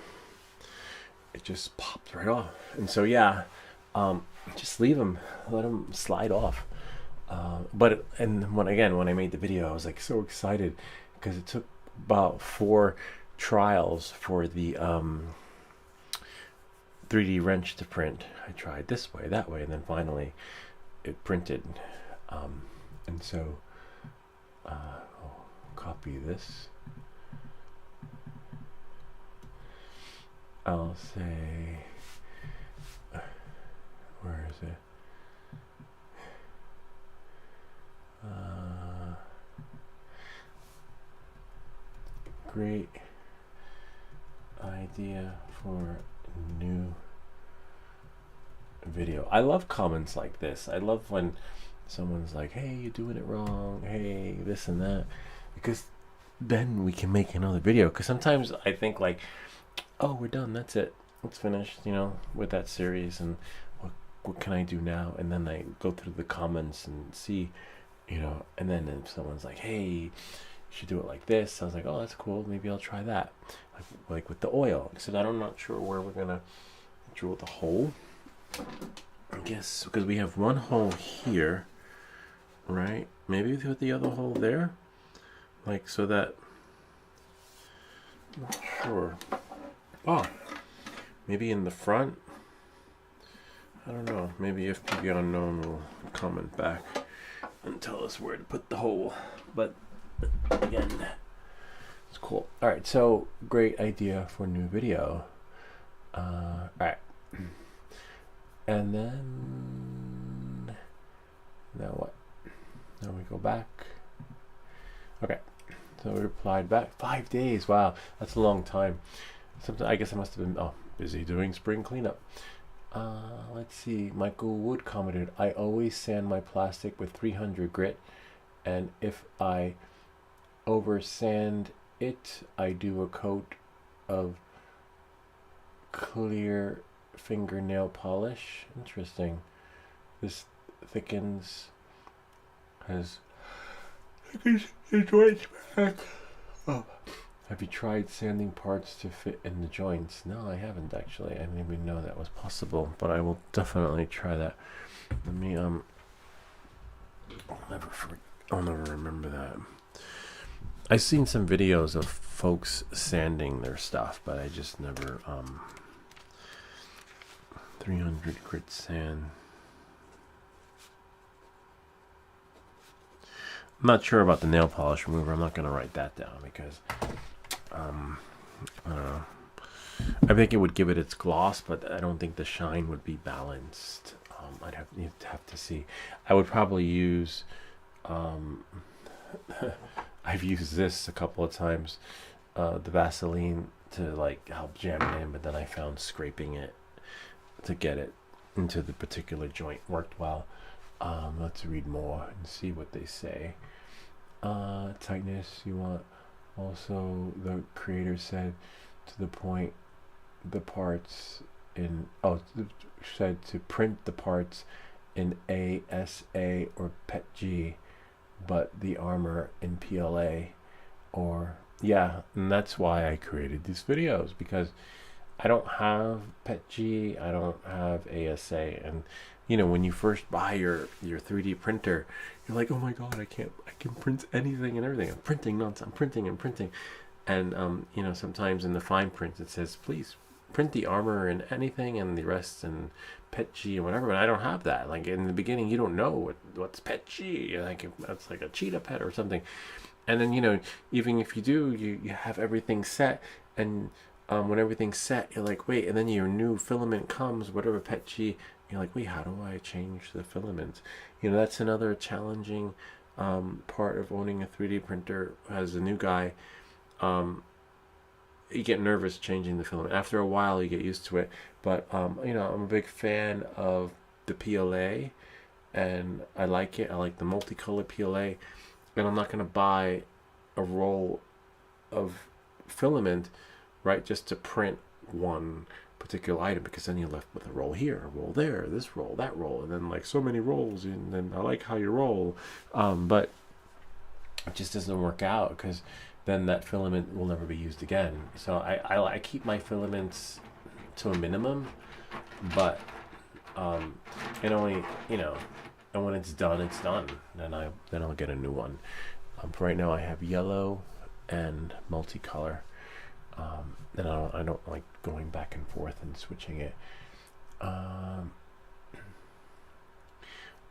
it just popped right off. And so yeah, just leave them, let them slide off. When I made the video, I was like so excited because it took about 4 trials for the 3D wrench to print. I tried this way, that way, and then finally it printed. And so I'll copy this. I'll say, where is it? Great idea for new video. I love comments like this. I love when someone's like, hey, you're doing it wrong, hey, this and that, because then we can make another video. Because sometimes I think like, oh, we're done, that's it, it's finished, with that series, and what can I do now? And then I go through the comments and see, and then if someone's like, hey, you should do it like this, I was like, oh, that's cool, maybe I'll try that, like with the oil. Except I'm not sure where we're gonna drill the hole. I guess because we have one hole here, right? Maybe we put the other hole there, like so that. I'm not sure. Oh, maybe in the front. I don't know. Maybe FPV Unknown will comment back and tell us where to put the hole. But again, it's cool. All right, so great idea for a new video. All right. And then, now what? Now we go back. Okay, so we replied back. 5 days, wow, that's a long time. I guess I must have been busy doing spring cleanup. Let's see, Michael Wood commented, I always sand my plastic with 300 grit, and if I over sand it, I do a coat of clear fingernail polish. Interesting. This thickens the joints back. Oh. Have you tried sanding parts to fit in the joints? No, I haven't actually. I didn't even know that was possible, but I will definitely try that. Let me I'll never remember that. I've seen some videos of folks sanding their stuff, but I just never 300 grit sand. I'm not sure about the nail polish remover. I'm not going to write that down because I don't know. I think it would give it its gloss, but I don't think the shine would be balanced. You'd have to see. I would probably use I've used this a couple of times, the Vaseline to like help jam it in, but then I found scraping it to get it into the particular joint worked well. Let's read more and see what they say. Tightness you want. Also, the creator said to the point the parts in said to print the parts in ASA or PETG, but the armor in PLA. Or yeah, and that's why I created these videos, because I don't have PETG, I don't have ASA, and when you first buy your 3D printer, you're like, oh my god, I can print anything and everything. I'm printing nonsense. I'm printing and printing, and sometimes in the fine print it says please print the armor and anything and the rest and PETG and whatever. But I don't have that. Like in the beginning, you don't know what's PETG. Like that's like a cheetah pet or something. And then even if you do, you have everything set, and when everything's set, you're like, wait, and then your new filament comes, whatever PETG, you're like, wait, how do I change the filament? That's another challenging part of owning a 3D printer as a new guy. You get nervous changing the filament. After a while, you get used to it. But I'm a big fan of the PLA, and I like it. I like the multicolor PLA, and I'm not gonna buy a roll of filament, right, just to print one particular item, because then you're left with a roll here, a roll there, this roll, that roll, and then like so many rolls, and then I like how you roll, but it just doesn't work out, because then that filament will never be used again. So I keep my filaments to a minimum, but and only and when it's done, then I'll get a new one. For right now, I have yellow and multicolor, and I don't like going back and forth and switching it.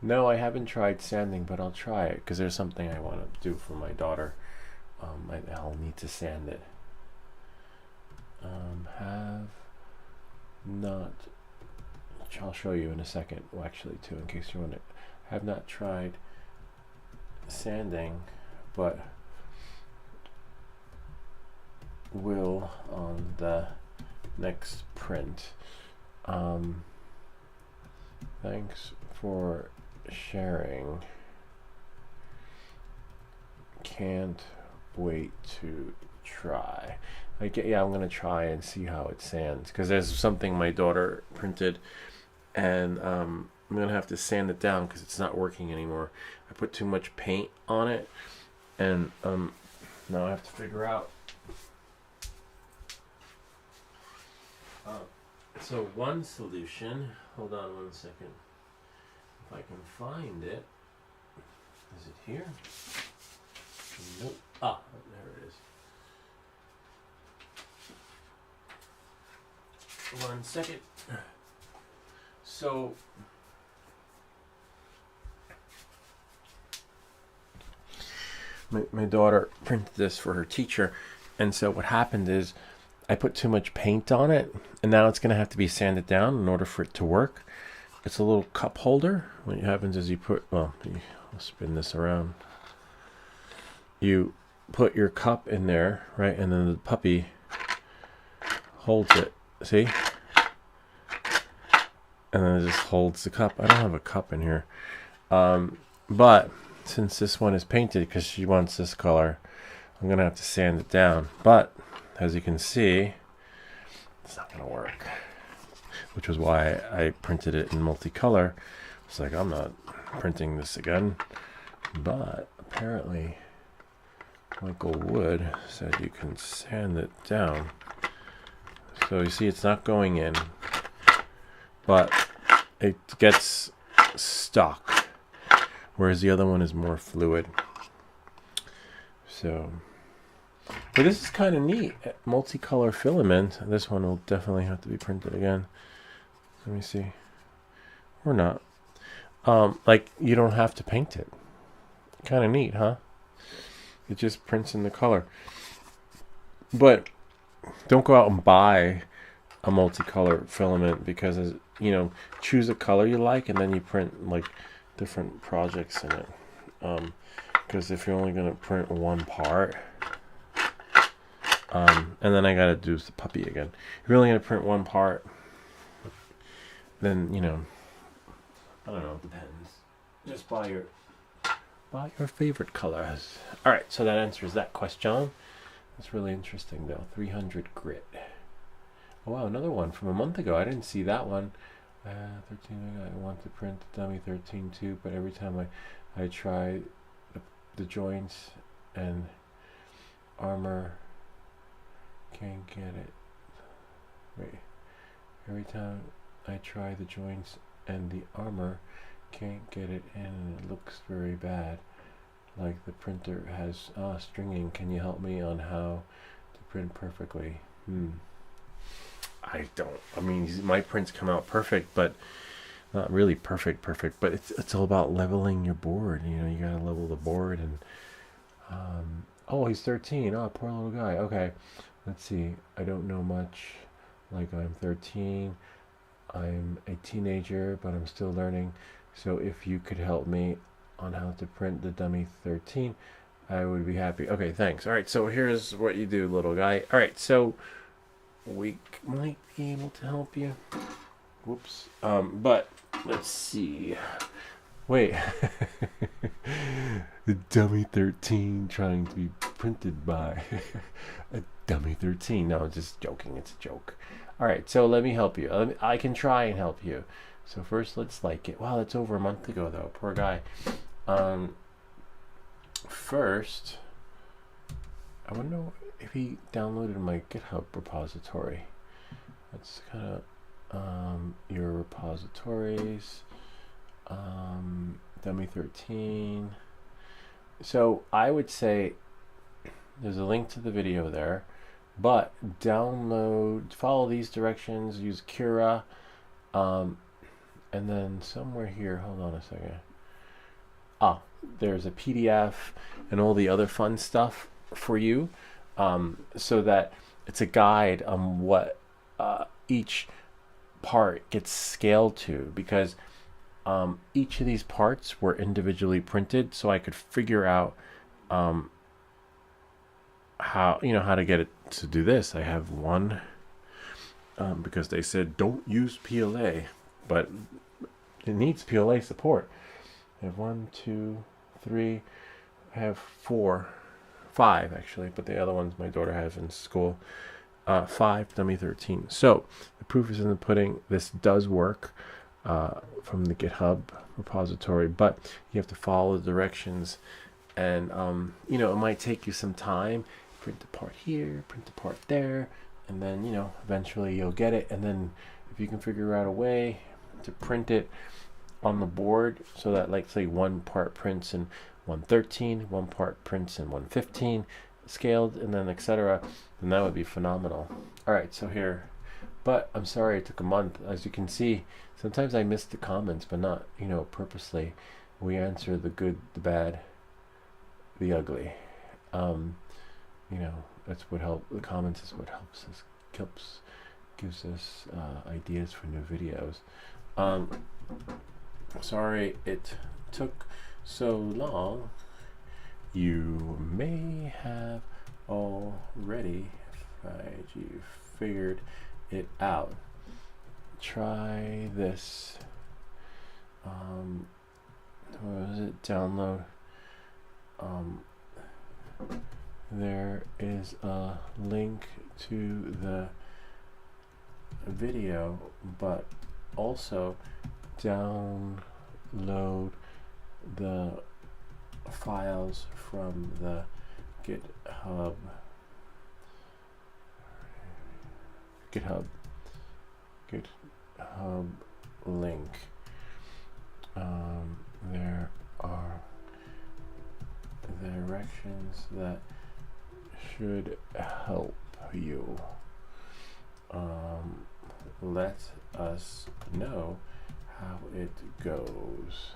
No, I haven't tried sanding, but I'll try it, because there's something I want to do for my daughter. I'll need to sand it. Have not. I'll show you in a second. Well, actually, too, in case you want to. Have not tried sanding, but will on the next print. Thanks for sharing. Can't wait to try. I'm gonna try and see how it sands, because there's something my daughter printed, and I'm gonna have to sand it down because it's not working anymore. I put too much paint on it, and now I have to figure out. So one solution. Hold on one second. If I can find it. Is it here? Nope. There it is. 1 second. So my daughter printed this for her teacher, and so what happened is I put too much paint on it, and now it's going to have to be sanded down in order for it to work. It's a little cup holder. What happens is I'll spin this around. You put your cup in there, right, and then the puppy holds it. See? And then it just holds the cup. I don't have a cup in here. But since this one is painted because she wants this color, I'm going to have to sand it down. But as you can see, it's not going to work. Which was why I printed it in multicolor. It's like, I'm not printing this again. But apparently Michael Wood said you can sand it down. So you see it's not going in, but it gets stuck, whereas the other one is more fluid. So, but this is kind of neat. Multicolor filament. This one will definitely have to be printed again. Let me see. Or not. Like, you don't have to paint it. Kind of neat, huh? It just prints in the color. But don't go out and buy a multicolor filament, because choose a color you like and then you print like different projects in it. Because if you're only going to print one part, and then I got to do the puppy again. If you're only going to print one part, then I don't know, it depends. Just buy your favorite colors. All right, so that answers that question. That's really interesting, though. 300 grit. Oh, wow, another one from a month ago. I didn't see that one. 13. I want to print the dummy 13 too, but every time I try the joints and armor, can't get it. Wait. Every time I try the joints and the armor, can't get it in, and it looks very bad. Like the printer has stringing. Can you help me on how to print perfectly? I mean, my prints come out perfect, but not really perfect, but it's all about leveling your board. You gotta level the board. And oh, he's 13. Oh, poor little guy. Okay, let's see, I don't know much, like I'm 13, I'm a teenager, but I'm still learning. So if you could help me on how to print the dummy 13, I would be happy. Okay, thanks. All right, so here's what you do, little guy. All right, so we might be able to help you. Whoops. But let's see. Wait. The dummy 13 trying to be printed by a dummy 13. No, just joking. It's a joke. All right, so let me help you. I can try and help you. So first, let's like it. Wow, that's over a month ago, though. Poor guy. First, I wonder if he downloaded my GitHub repository. That's kind of your repositories. Dummy 13. So I would say there's a link to the video there, but follow these directions, use Cura, and then somewhere here, hold on a second. There's a PDF and all the other fun stuff for you, so that it's a guide on what each part gets scaled to, because each of these parts were individually printed, so I could figure out how to get it to do this. I have one, because they said don't use PLA, but it needs PLA support. I have 1, 2, 3. I have 4, 5 actually, but the other ones my daughter has in school. 5 dummy 13. So the proof is in the pudding. This does work from the GitHub repository, but you have to follow the directions, and it might take you some time. Print the part here, print the part there, and then eventually you'll get it. And then if you can figure out a way to print it on the board so that, like, say one part prints in 113, one part prints in 115 scaled, and then etc., then that would be phenomenal. All right, so here, but I'm sorry it took a month. As you can see, sometimes I miss the comments, but not purposely. We answer the good, the bad, the ugly. That's what helps. The comments is what helps us, gives us ideas for new videos. Sorry it took so long. You may have already figured it out. Try this. What was it? Download. There is a link to the video, but also download the files from the GitHub link. There are directions that should help you. Let us know how it goes.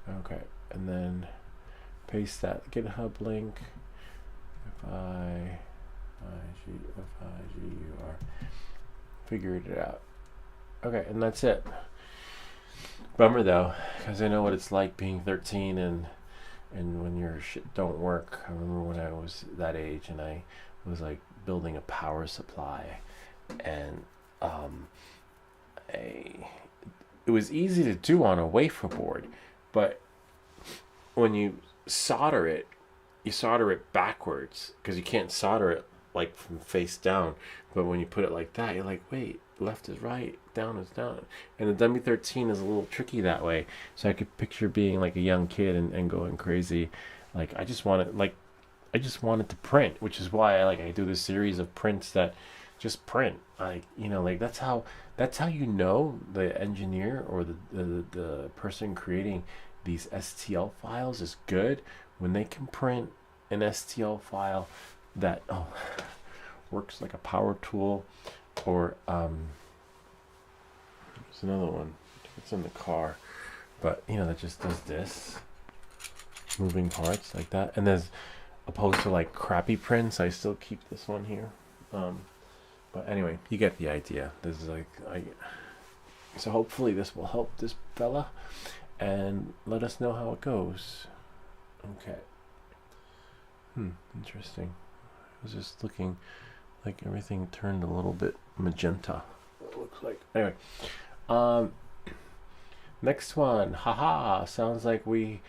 Okay, and then paste that GitHub link. Figured it out. Okay, and that's it. Bummer though, because I know what it's like being 13 and when your shit don't work. I remember when I was that age and I was like building a power supply, and it was easy to do on a wafer board, but when you solder it backwards, because you can't solder it like from face down. But when you put it like that, you're like, wait, left is right, down is down. And the Dummy 13 is a little tricky that way. So I could picture being like a young kid and going crazy. Like I just wanted to print, which is why I do this series of prints that just print. That's how the engineer or the person creating these STL files is good, when they can print an STL file that works like a power tool, or there's another one, it's in the car, but that just does this, moving parts like that. And there's, opposed to like crappy prints, I still keep this one here. But anyway, you get the idea. This is like so hopefully this will help this fella, and let us know how it goes. Okay. Interesting. I was just looking, like everything turned a little bit magenta. It looks like. Anyway, next one. Haha. Sounds like we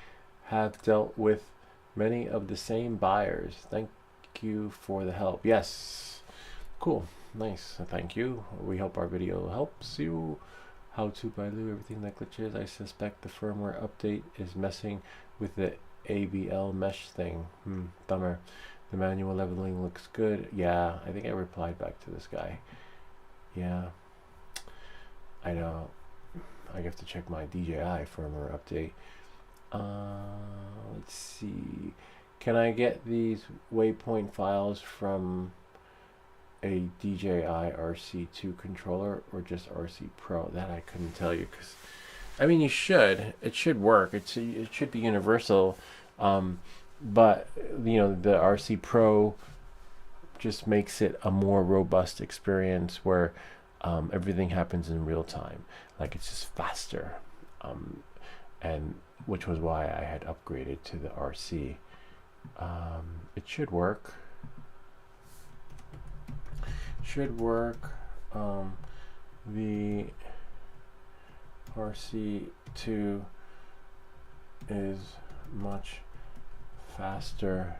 have dealt with many of the same buyers. Thank you for the help. Yes. Cool. Nice. Thank you. We hope our video helps you. How to Bailu everything that glitches. I suspect the firmware update is messing with the ABL mesh thing. Bummer. The manual leveling looks good. Yeah, I think I replied back to this guy. Yeah. I know. I have to check my DJI firmware update. Let's see. Can I get these waypoint files from a DJI RC2 controller or just RC Pro? That I couldn't tell you, because I mean, you should. It should work. It should be universal. But you know, the RC Pro just makes it a more robust experience where everything happens in real time. Like, it's just faster. And which was why I had upgraded to the RC. It should work. The RC2 is much faster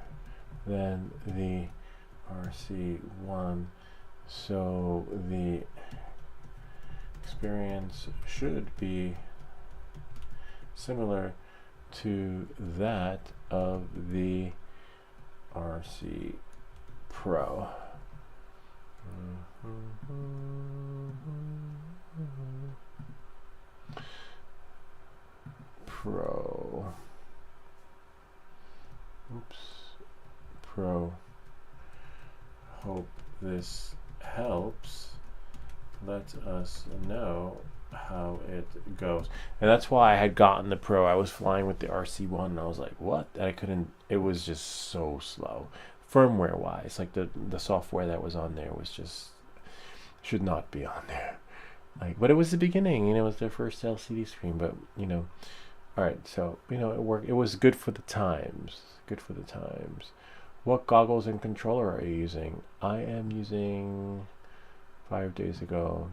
than the RC1, so the experience should be similar to that of the RC Pro. Pro. Hope this helps. Let us know how it goes. And that's why I had gotten the Pro. I was flying with the RC1 and I was like, what? I couldn't, it was just so slow. Firmware wise, like the software that was on there was just, should not be on there. Like, but it was the beginning, you know, it was their first LCD screen, but you know, all right, so you know, it worked. It was good for the times. What goggles and controller are you using? I am using 5 days ago.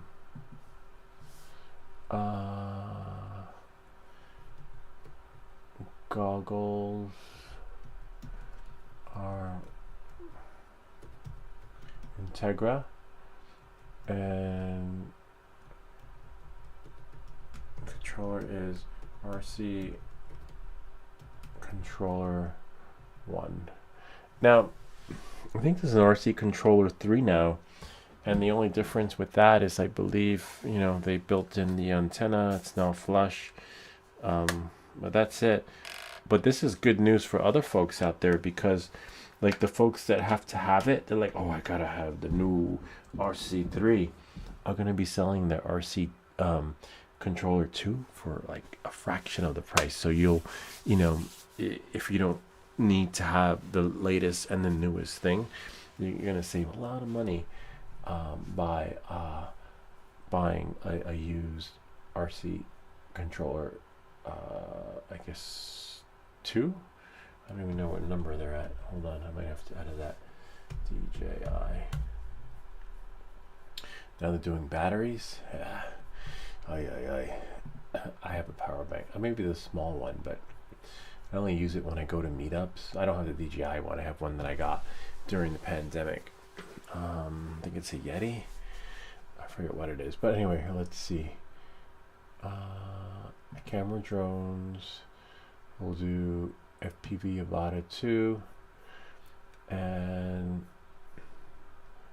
Goggles are Integra, and controller is RC Controller 1. Now, I think this is an RC Controller 3 now, and the only difference with that is, I believe, you know, they built in the antenna. It's now flush, but that's it. But this is good news for other folks out there, because like the folks that have to have it, they're like, oh, I gotta have the new RC3, are gonna be selling their RC Controller 2 for like a fraction of the price. So you'll, you know, if you don't need to have the latest and the newest thing, you're gonna save a lot of money by buying a used RC controller. I guess 2. I don't even know what number they're at. Hold on, I might have to edit that. DJI. Now they're doing batteries. Yeah. I have a power bank. Maybe the small one, but I only use it when I go to meetups. I don't have the DJI one. I have one that I got during the pandemic. I think it's a Yeti. I forget what it is. But anyway, let's see. Camera drones. We'll do FPV Avata 2. And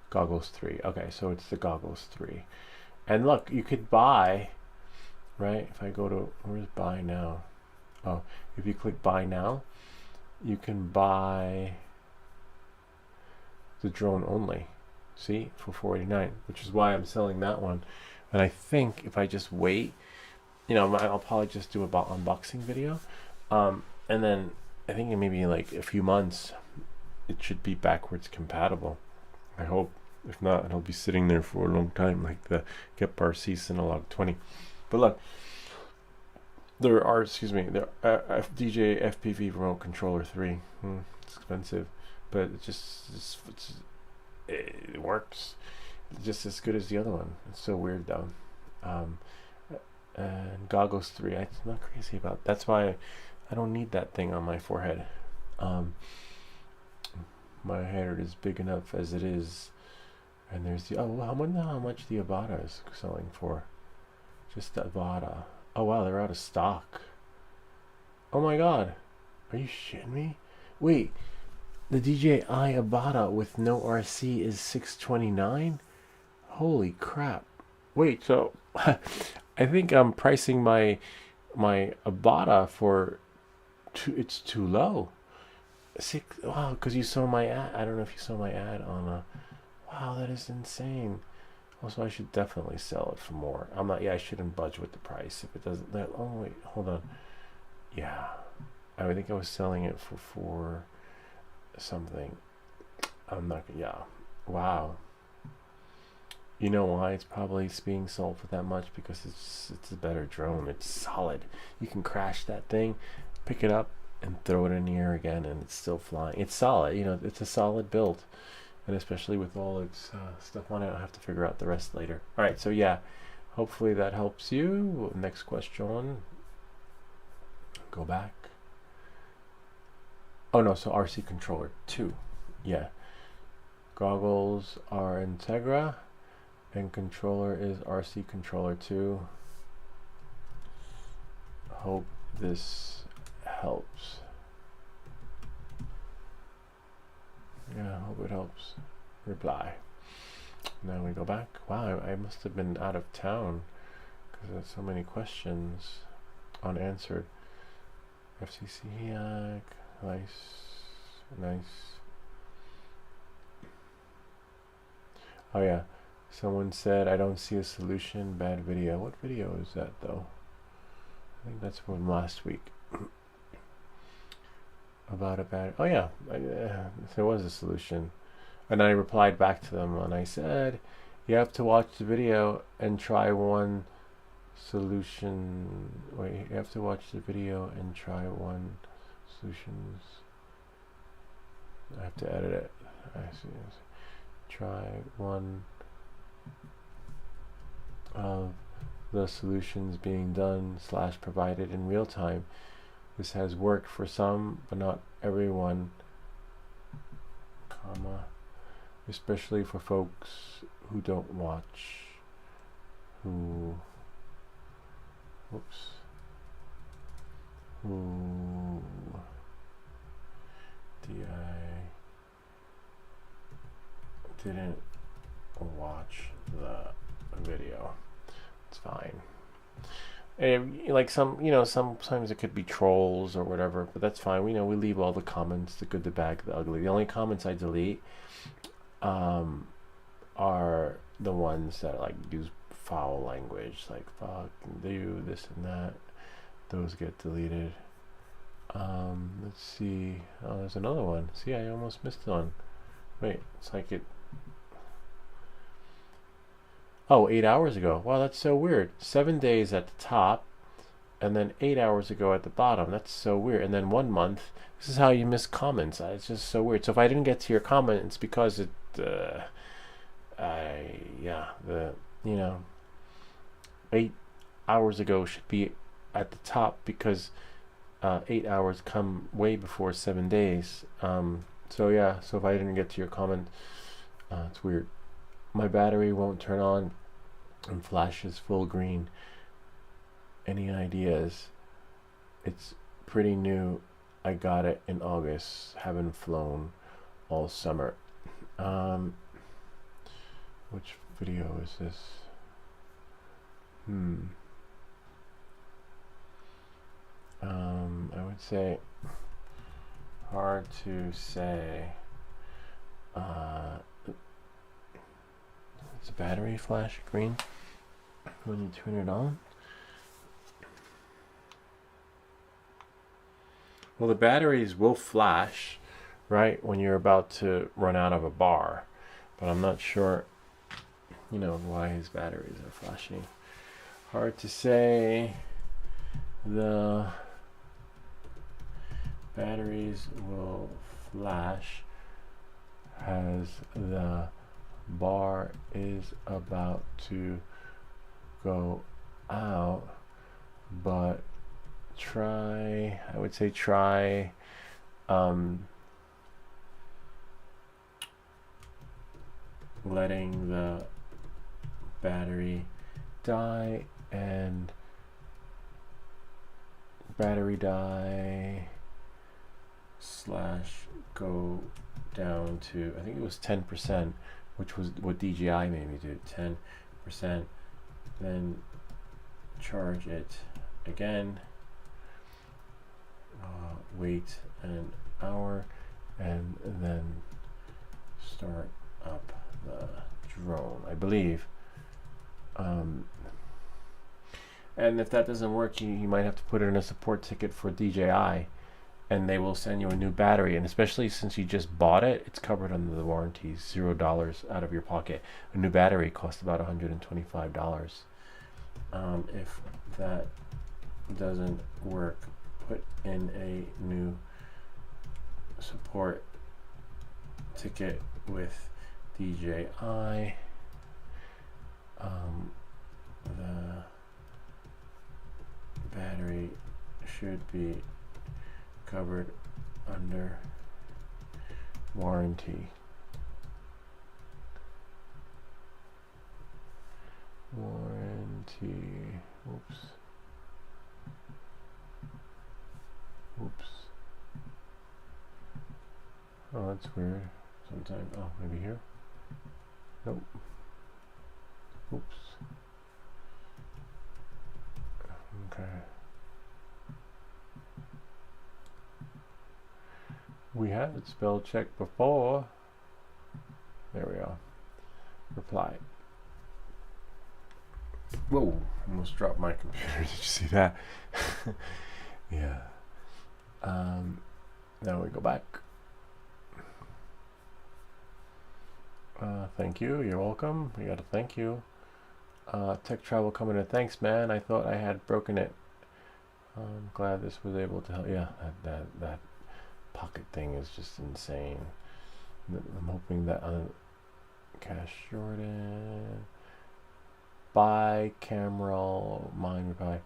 goggles 3. Okay, so it's the goggles 3. And look, you could buy, right? If I go to, where's buy now? Oh, if you click buy now, you can buy the drone only. See, for $489, which is why I'm selling that one. And I think if I just wait, you know, I'll probably just do a unboxing video. And then I think in maybe like a few months, it should be backwards compatible. I hope. If not, it'll be sitting there for a long time, like the Gepard Synolog 20. But look, there are DJ FPV remote controller 3. It's expensive, but it works just as good as the other one. It's so weird though. And Goggles 3, I'm not crazy about. That's why I don't need that thing on my forehead. My hair is big enough as it is. And there's the, I wonder how much the Avata is selling for. Just the Avata. Oh wow, they're out of stock. Oh my god. Are you shitting me? Wait, the DJI Avata with no RC is $629? Holy crap. Wait, so I think I'm pricing my Avata for it's too low. Wow, because you saw my ad. I don't know if you saw my ad on a. Wow, that is insane. Also, I should definitely sell it for more. I'm not. Yeah, I shouldn't budge with the price if it doesn't. Oh wait, hold on. Yeah, I think I was selling it for something. I'm not. Yeah. Wow. You know why it's probably being sold for that much? Because it's a better drone. It's solid. You can crash that thing, pick it up, and throw it in the air again, and it's still flying. It's solid. You know, it's a solid build. And especially with all its stuff on it, I'll have to figure out the rest later. All right, so yeah, hopefully that helps you. Next question. Go back. Oh no, so RC controller 2. Yeah. Goggles are Integra, and controller is RC controller 2. Hope this helps. Yeah, hope it helps. Reply. Now we go back. Wow, I must have been out of town because there's so many questions unanswered. FCC hack. Nice. Oh yeah, someone said I don't see a solution. Bad video. What video is that though? I think that's from last week. About a bad. Oh yeah, there was a solution, and I replied back to them and I said, you have to watch the video and try one solution. Wait, you have to watch the video and try one solutions. I have to edit it. I see. Try one of the solutions being done / provided in real time. This has worked for some, but not everyone, comma, especially for folks who don't watch, who didn't watch the video. It's fine. Like sometimes it could be trolls or whatever, but that's fine. We leave all the comments, the good, the bad, the ugly. The only comments I delete are the ones that like use foul language, like fuck and do this and that. Those get deleted. Let's see. Oh, there's another one. See, I almost missed one. Wait, it's like it. Oh, 8 hours ago. Wow, that's so weird. 7 days at the top, and then 8 hours ago at the bottom. That's so weird. And then 1 month. This is how you miss comments. It's just so weird. So if I didn't get to your comment, it's because it, 8 hours ago should be at the top because 8 hours come way before 7 days. So yeah. So if I didn't get to your comment, it's weird. My battery won't turn on and flashes full green. Any ideas? It's pretty new. I got it in August. Haven't flown all summer. Which video is this? I would say hard to say. Does the battery flash green when you turn it on? Well, the batteries will flash, right, when you're about to run out of a bar. but I'm not sure, you know, why his batteries are flashing. Hard to say. The batteries will flash as the bar is about to go out, but I would say try letting the battery die and battery die / go down to, I think it was 10%, which was what DJI made me do, 10%, then charge it again, wait an hour, and then start up the drone, I believe. And if that doesn't work, you might have to put in a support ticket for DJI, and they will send you a new battery. And especially since you just bought it, it's covered under the warranty, $0 out of your pocket. A new battery costs about $125. If that doesn't work, put in a new support ticket with DJI. The battery should be covered under warranty. Oops. Oh, that's weird. Sometimes, oh, maybe here. Nope. Oops. Okay. We had it spell check before. There we are. Reply. Whoa, almost dropped my computer. Did you see that? Yeah. Now we go back. Thank you. You're welcome. We got to thank you. Tech Travel coming in. Thanks, man. I thought I had broken it. I'm glad this was able to help. Yeah, that pocket thing is just insane. I'm hoping that Cash Jordan, buy Camera, mine reply,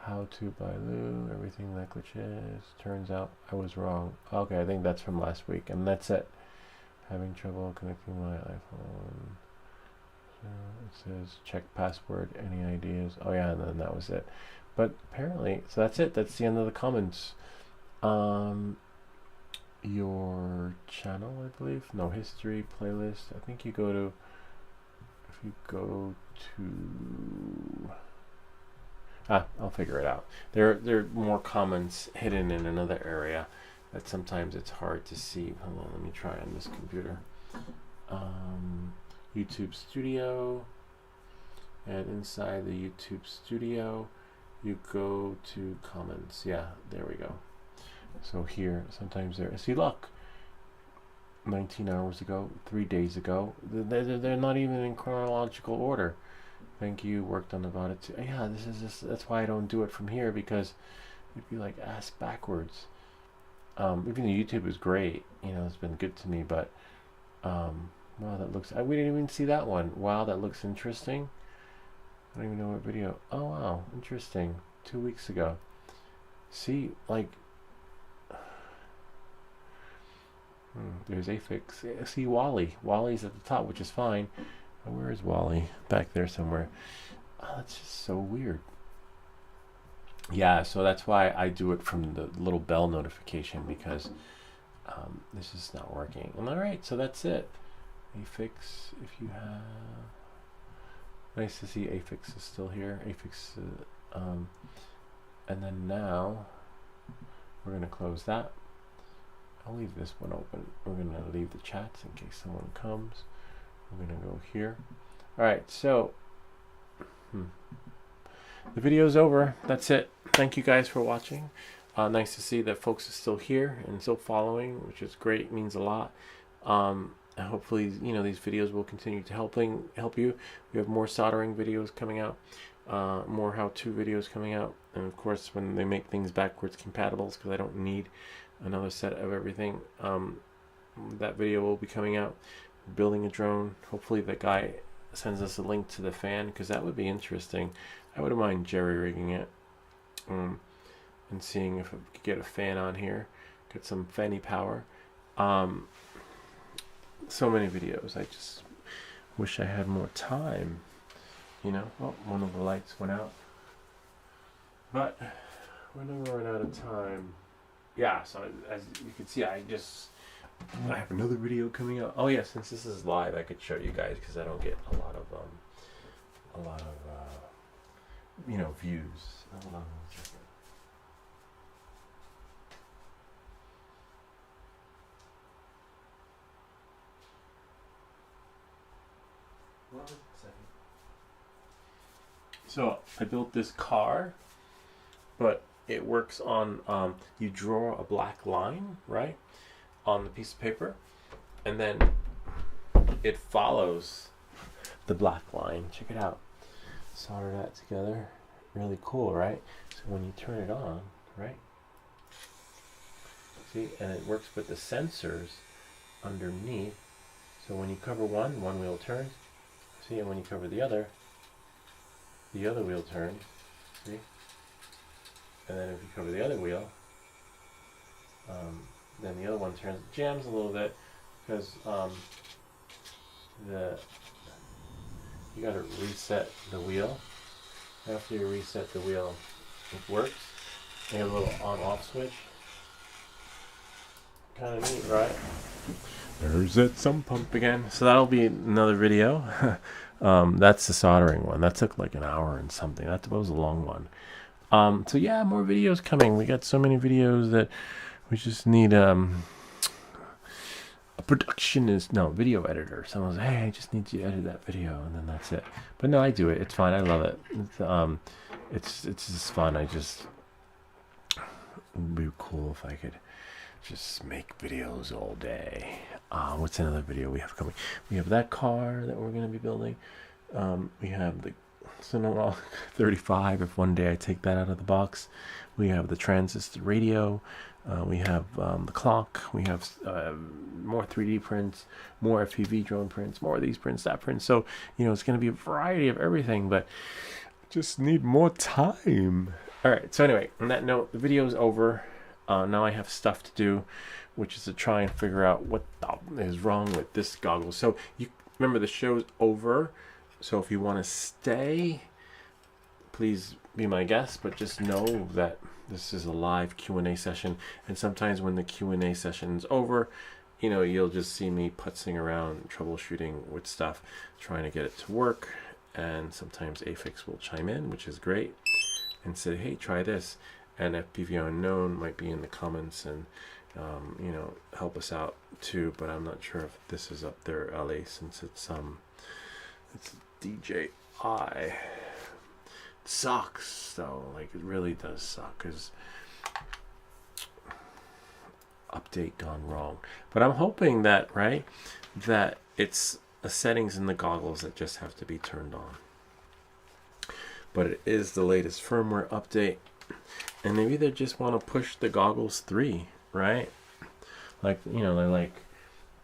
how to buy Lou, everything that glitches. Turns out I was wrong. Okay, I think that's from last week, and that's it. Having trouble connecting my iPhone. So it says check password. Any ideas? Oh yeah, and then that was it. But apparently, so that's it. That's the end of the comments. Your channel, I believe. No, history playlist. I think you go to. If you go to. I'll figure it out. There are more comments hidden in another area that sometimes it's hard to see. Hold on, let me try on this computer. YouTube Studio, and inside the YouTube Studio, you go to comments. Yeah, there we go. So here, sometimes there. See, look. 19 hours ago, 3 days ago. They're not even in chronological order. Thank you. Worked on about it too. Yeah, this is just. That's why I don't do it from here, because it'd be like ass backwards. Even the YouTube is great. You know, it's been good to me, but wow, that looks. We didn't even see that one. Wow, that looks interesting. I don't even know what video. Oh wow, interesting. 2 weeks ago. See, like. There's Afix. See Wally. Wally's at the top, which is fine. Where is Wally? Back there somewhere. Oh, that's just so weird. Yeah, so that's why I do it from the little bell notification, because this is not working. And all right, so that's it. Afix, if you have. Nice to see Afix is still here. Afix, and then now we're gonna close that. I'll leave this one open. We're going to leave the chats in case someone comes. We're going to go here. All right, so the video's over. That's it. Thank you guys for watching. Nice to see that folks are still here and still following, which is great. It means a lot. hopefully, you know, these videos will continue to help you. We have more soldering videos coming out, more how-to videos coming out, and of course when they make things backwards compatible, because I don't need another set of everything, that video will be coming out. Building a drone. Hopefully the guy sends us a link to the fan, because that would be interesting. I wouldn't mind jerry rigging it, and seeing if I could get a fan on here, get some fanny power. So many videos. I just wish I had more time, you know. Oh, one of the lights went out, but we're never run out of time. Yeah, so as you can see, I have another video coming out. Oh yeah, since this is live, I could show you guys, because I don't get a lot of you know, views. Hold on one second. So I built this car, but it works on, you draw a black line, right, on the piece of paper, and then it follows the black line. Check it out. Solder that together. Really cool, right? So when you turn it on, right, see, and it works with the sensors underneath. So when you cover one wheel turns. See, and when you cover the other wheel turns. See? And then if you cover the other wheel, then the other one turns. It jams a little bit, because you got to reset the wheel. After you reset the wheel, it works. You have a little on-off switch. Kind of neat, right? There's that sump pump again. So that'll be another video. That's the soldering one. That took like an hour and something. That was a long one. So yeah, more videos coming. We got so many videos that we just need a video editor. Someone says, hey, I just need you to edit that video, and then that's it. But no, I do it. It's fine. I love it. It's just fun. It'd be cool if I could just make videos all day. What's another video we have coming? We have that car that we're going to be building. We have the Sonoma 35, if one day I take that out of the box. We have the transistor radio. We have the clock. We have more 3D prints, more FPV drone prints, more of these prints, that print. So, you know, it's going to be a variety of everything, but just need more time. All right. So anyway, on that note, the video is over. Now I have stuff to do, which is to try and figure out what is wrong with this goggle. So you remember, the show's over. So if you want to stay, please be my guest, but just know that this is a live Q&A session, and sometimes when the Q&A session is over, you know, you'll just see me putzing around, troubleshooting with stuff, trying to get it to work, and sometimes Afix will chime in, which is great, and say, hey, try this, and FPV Unknown might be in the comments and you know, help us out too, but I'm not sure if this is up there, LA, since it's DJI. It sucks though, like it really does suck, because update gone wrong. But I'm hoping that, right, that it's a settings in the goggles that just have to be turned on. But it is the latest firmware update, and maybe they just want to push the goggles 3, right? Like, you know, they're like,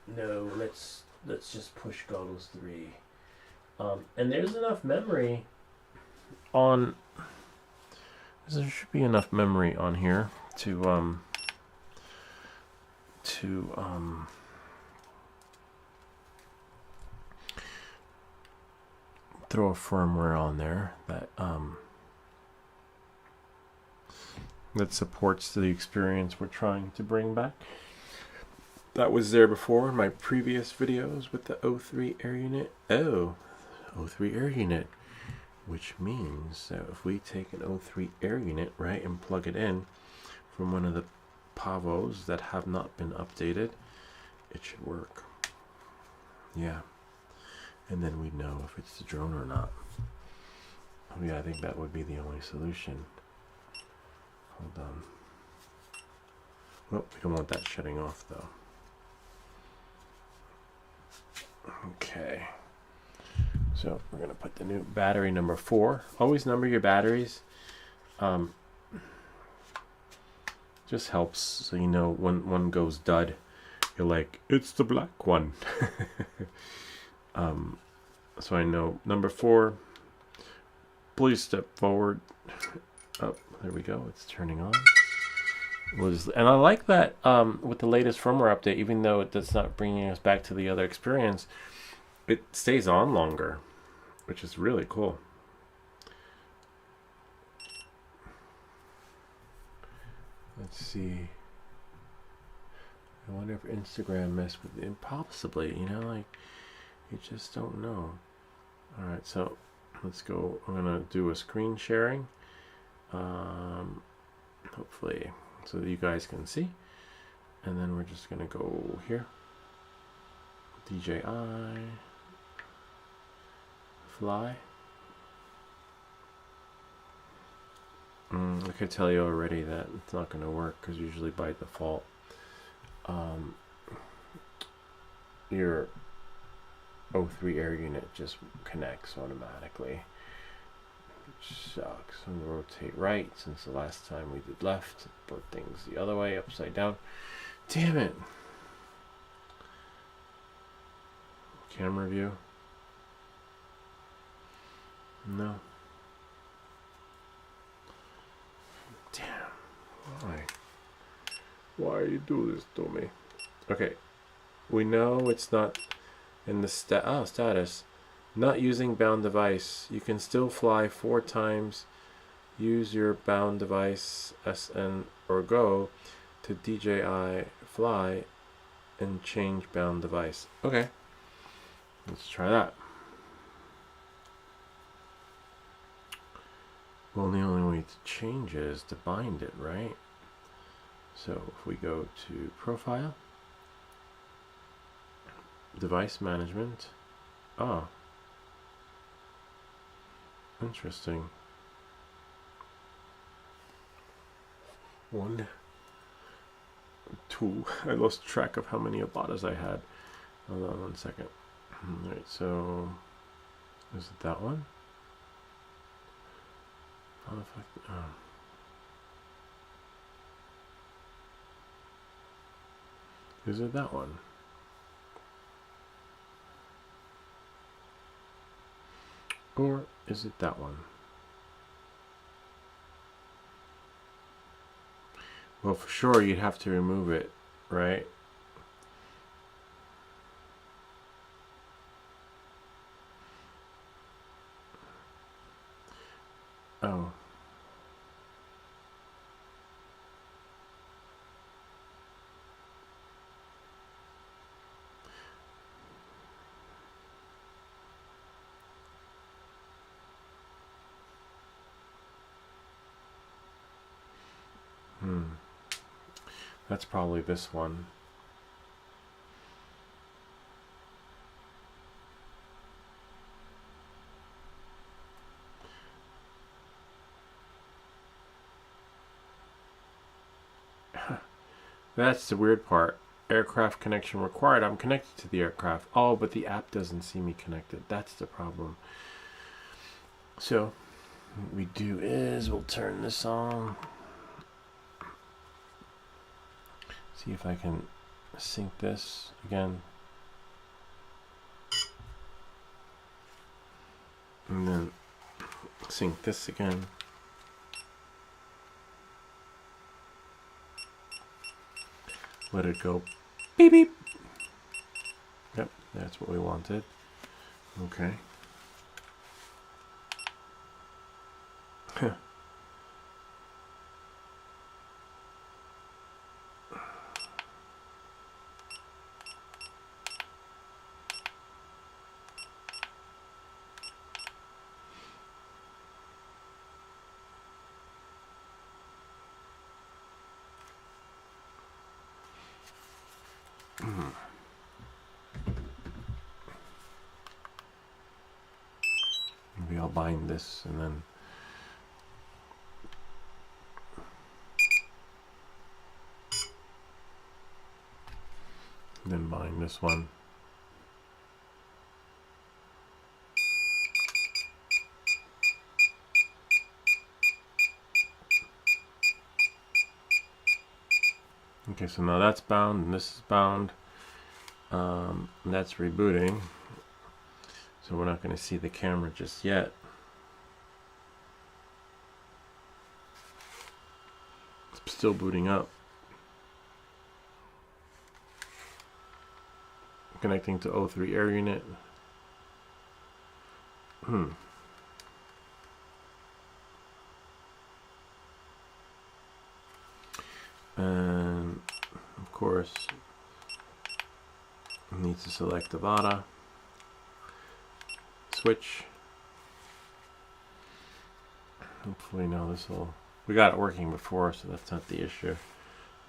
no, let's just push goggles 3. And there's enough memory on, there should be enough memory on here to throw a firmware on there that that supports the experience we're trying to bring back. That was there before in my previous videos with the O3 air unit. Oh, O3 air unit, which means that if we take an O3 air unit, right, and plug it in from one of the Pavos that have not been updated, it should work. Yeah, and then we'd know if it's the drone or not. Oh yeah, I think that would be the only solution. Hold on. Well, we don't want that shutting off though. Okay. So we're going to put the new battery number 4. Always number your batteries. Just helps so you know when one goes dud, you're like, it's the black one. So I know number 4. Please step forward. Oh, there we go. It's turning on. And I like that with the latest firmware update, even though that's not bringing us back to the other experience, it stays on longer, which is really cool. Let's see. I wonder if Instagram messed with it. Possibly, you know, like, you just don't know. All right, so let's go. I'm going to do a screen sharing. Hopefully, so that you guys can see. And then we're just going to go here. DJI Fly. I could tell you already that it's not going to work because usually by default your O3 air unit just connects automatically, which sucks. I'm going to rotate right since the last time we did left, put things the other way, upside down. Damn it. Camera view. No. Damn. Why you do this to me? Okay. We know it's not in the status. Not using bound device. You can still fly 4 times. Use your bound device SN or Go to DJI Fly and change bound device. Okay. Let's try that. Well, the only way to change it is to bind it, right? So if we go to Profile, Device Management. Oh. Interesting. 1, 2. I lost track of how many Abatas I had. Hold on 1 second. Alright, so is it that one? How the fuck? Oh. Is it that one? Or is it that one? Well, for sure you'd have to remove it, right? Oh. That's probably this one. That's the weird part. Aircraft connection required. I'm connected to the aircraft. Oh, but the app doesn't see me connected. That's the problem. So what we do is we'll turn this on. See if I can sync this again. And then sync this again. Let it go. Beep beep. Yep, that's what we wanted. Okay. Maybe I'll bind this and then bind this one. Okay, so now that's bound and this is bound. That's rebooting. So we're not going to see the camera just yet. It's still booting up. Connecting to O3 air unit. And of course, need to select Avata. Switch. Hopefully now this will... We got it working before, so that's not the issue.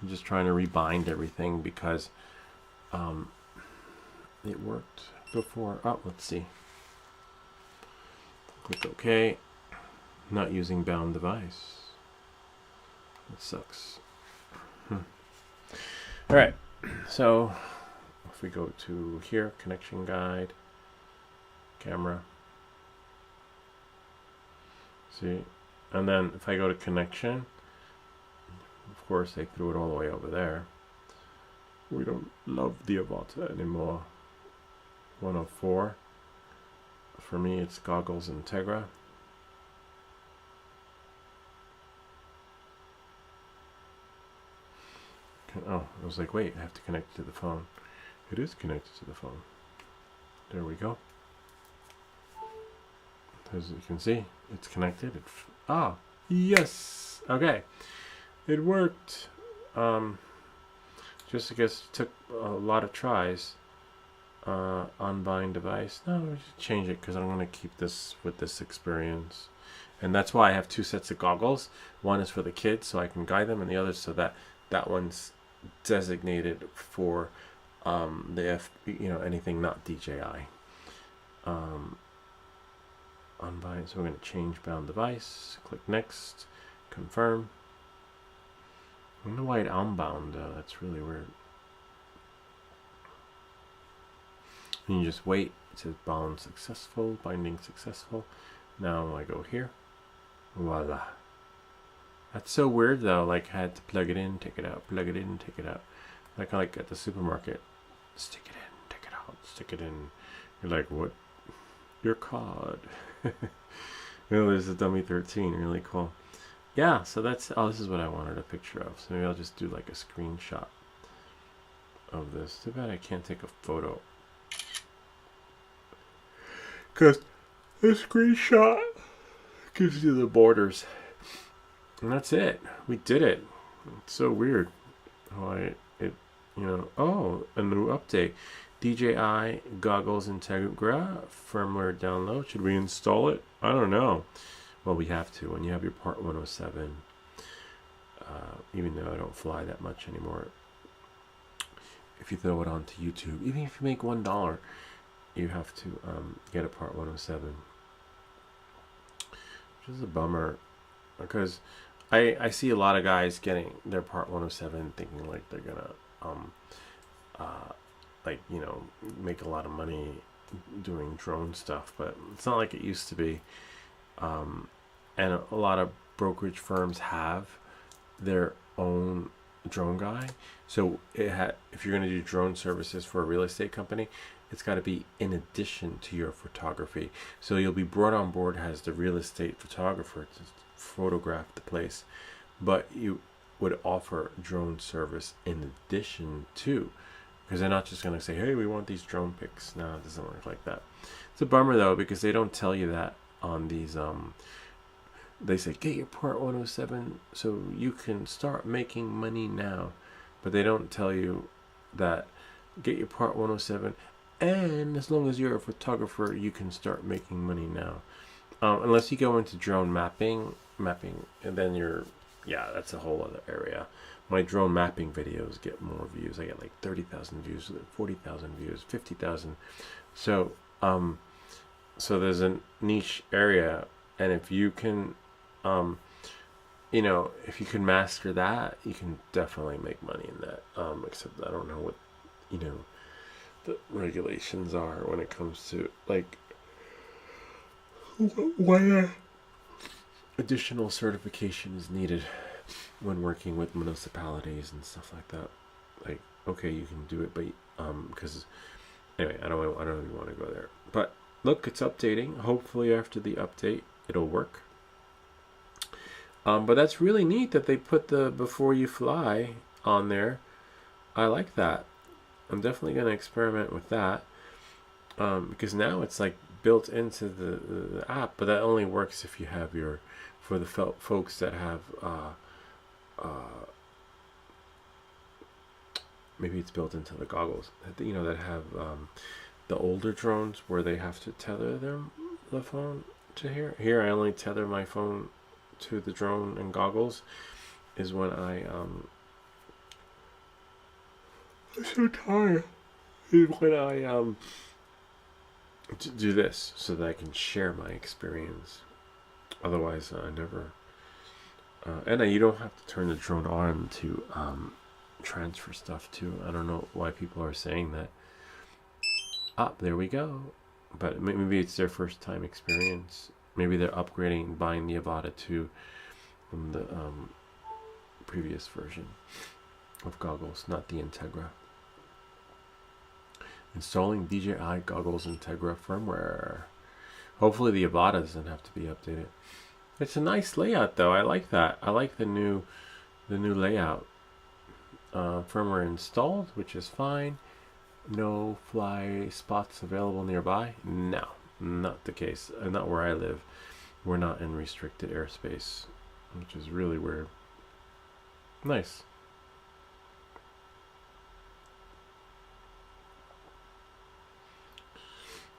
I'm just trying to rebind everything because it worked before. Oh, let's see. Click OK. Not using bound device. That sucks. Alright, so if we go to here, connection guide, camera. See? And then if I go to connection, of course they threw it all the way over there. We don't love the Avata anymore. 104. For me it's Goggles Integra. Oh, I was like, wait, I have to connect it to the phone. It is connected to the phone. There we go. As you can see, it's connected. Yes. Okay, it worked. Just I guess it took a lot of tries. Unbind device. No, we should change it because I'm going to keep this with this experience, and that's why I have two sets of goggles. One is for the kids, so I can guide them, and the other so that one's designated for anything not DJI. Unbind. So we're going to change bound device. Click next. Confirm. I don't know why it unbound. That's really weird. And you just wait. It says bound successful. Binding successful. Now I go here. Voila. That's so weird though. Like I had to plug it in, take it out, plug it in, take it out. Like at the supermarket. Stick it in, take it out, stick it in. You're like, what? Your card. There's a dummy 13. Really cool. Yeah, so that's... Oh, this is what I wanted a picture of. So maybe I'll just do like a screenshot of this. Too bad I can't take a photo. Because the screenshot gives you the borders. And that's it. We did it. It's so weird how oh, a new update. DJI Goggles Integra firmware download. Should we install it? I don't know. Well, we have to. When you have your Part 107, even though I don't fly that much anymore, if you throw it onto YouTube, even if you make $1, you have to get a Part 107. Which is a bummer, because I see a lot of guys getting their Part 107 thinking like they're gonna make a lot of money doing drone stuff, but it's not like it used to be. And a lot of brokerage firms have their own drone guy. So if you're going to do drone services for a real estate company, it's got to be in addition to your photography. So you'll be brought on board as the real estate photographer to photograph the place, but you would offer drone service in addition to, because they're not just going to say, hey, we want these drone pics. No, it doesn't work like that. It's a bummer though, because they don't tell you that on these they say get your Part 107 so you can start making money now, but they don't tell you that get your Part 107 and as long as you're a photographer you can start making money now, unless you go into drone mapping, and then that's a whole other area. My drone mapping videos get more views. I get like 30,000 views, 40,000 views, 50,000. So there's a niche area, and if you can if you can master that, you can definitely make money in that. Except I don't know what the regulations are when it comes to like where additional certification is needed when working with municipalities and stuff like that. Like, okay, you can do it, but because anyway, I don't even want to go there. But look, it's updating. Hopefully, after the update, it'll work. But that's really neat that they put the before you fly on there. I like that. I'm definitely going to experiment with that, because now it's like built into the app, but that only works if you have for the folks that have maybe it's built into the goggles, that have the older drones where they have to tether the phone to here. Here I only tether my phone to the drone and goggles is when I'm so tired. Is when I do this so that I can share my experience. Otherwise, I never. And you don't have to turn the drone on to transfer stuff too. I don't know why people are saying that. There we go. But maybe it's their first time experience. Maybe they're upgrading, buying the Avata 2 from the previous version of goggles, not the Integra. Installing DJI goggles Integra firmware. Hopefully the Avata doesn't have to be updated. It's a nice layout though. I like that. I like the new layout. Firmware installed, which is fine. No fly spots available nearby. No, not the case. Not where I live. We're not in restricted airspace, which is really weird. Nice.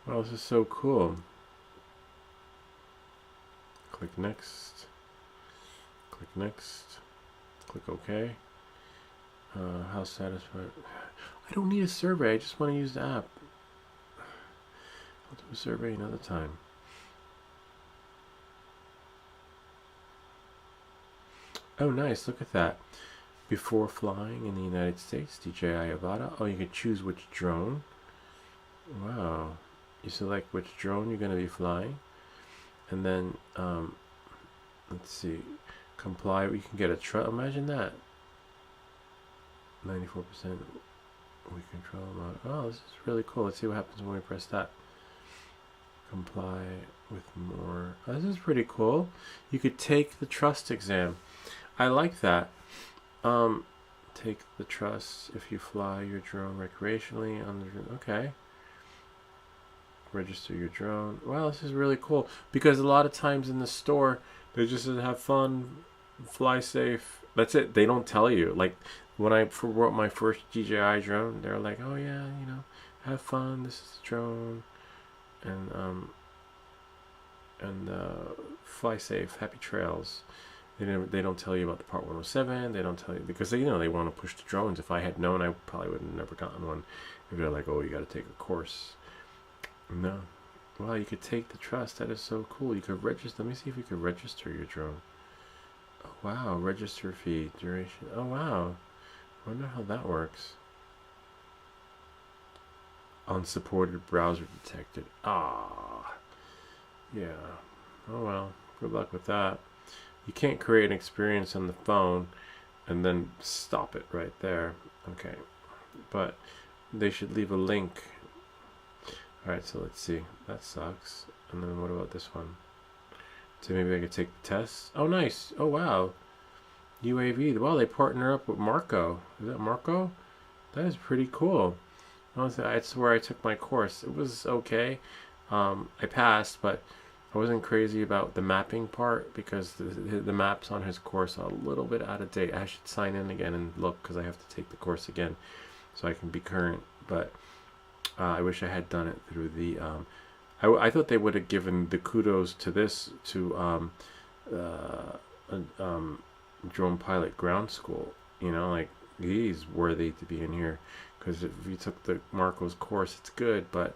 Well, this is so cool. Click next. Click next. Click OK. How satisfied? I don't need a survey. I just want to use the app. I'll do a survey another time. Oh, nice. Look at that. Before flying in the United States, DJI Avata. Oh, you can choose which drone. Wow. You select which drone you're going to be flying. And then, let's see. Comply. We can get a truck. Imagine that. 94%. We control mode. Oh, this is really cool. Let's see what happens when we press that. Comply with more. Oh, this is pretty cool. You could take the trust exam. I like that. Take the trust if you fly your drone recreationally on the. Okay. Register your drone. Wow, this is really cool because a lot of times in the store they just have fun, fly safe. That's it. They don't tell you. Like when I wrote my first DJI drone, they're like, "Oh yeah, have fun. This is the drone, and fly safe. Happy trails." They don't tell you about the Part 107. They don't tell you because they want to push the drones. If I had known, I probably would have never gotten one. If they're like, "Oh, you got to take a course." No. Wow, you could take the trust. That is so cool. You could register. Let me see if you could register your drone. Oh, wow, register fee, duration. Oh, wow. I wonder how that works. Unsupported browser detected. Ah. Yeah. Oh, well. Good luck with that. You can't create an experience on the phone and then stop it right there. Okay. But they should leave a link. Alright, so let's see. That sucks. And then what about this one? So maybe I could take the test. Oh, nice. Oh, wow. UAV. Well, they partner up with Marco. Is that Marco? That is pretty cool. That's where I took my course. It was okay. I passed, but I wasn't crazy about the mapping part because the maps on his course are a little bit out of date. I should sign in again and look because I have to take the course again so I can be current. But I wish I had done it through the. I thought they would have given the kudos to this to drone pilot ground school. Like he's worthy to be in here because if you took the Marco's course, it's good, but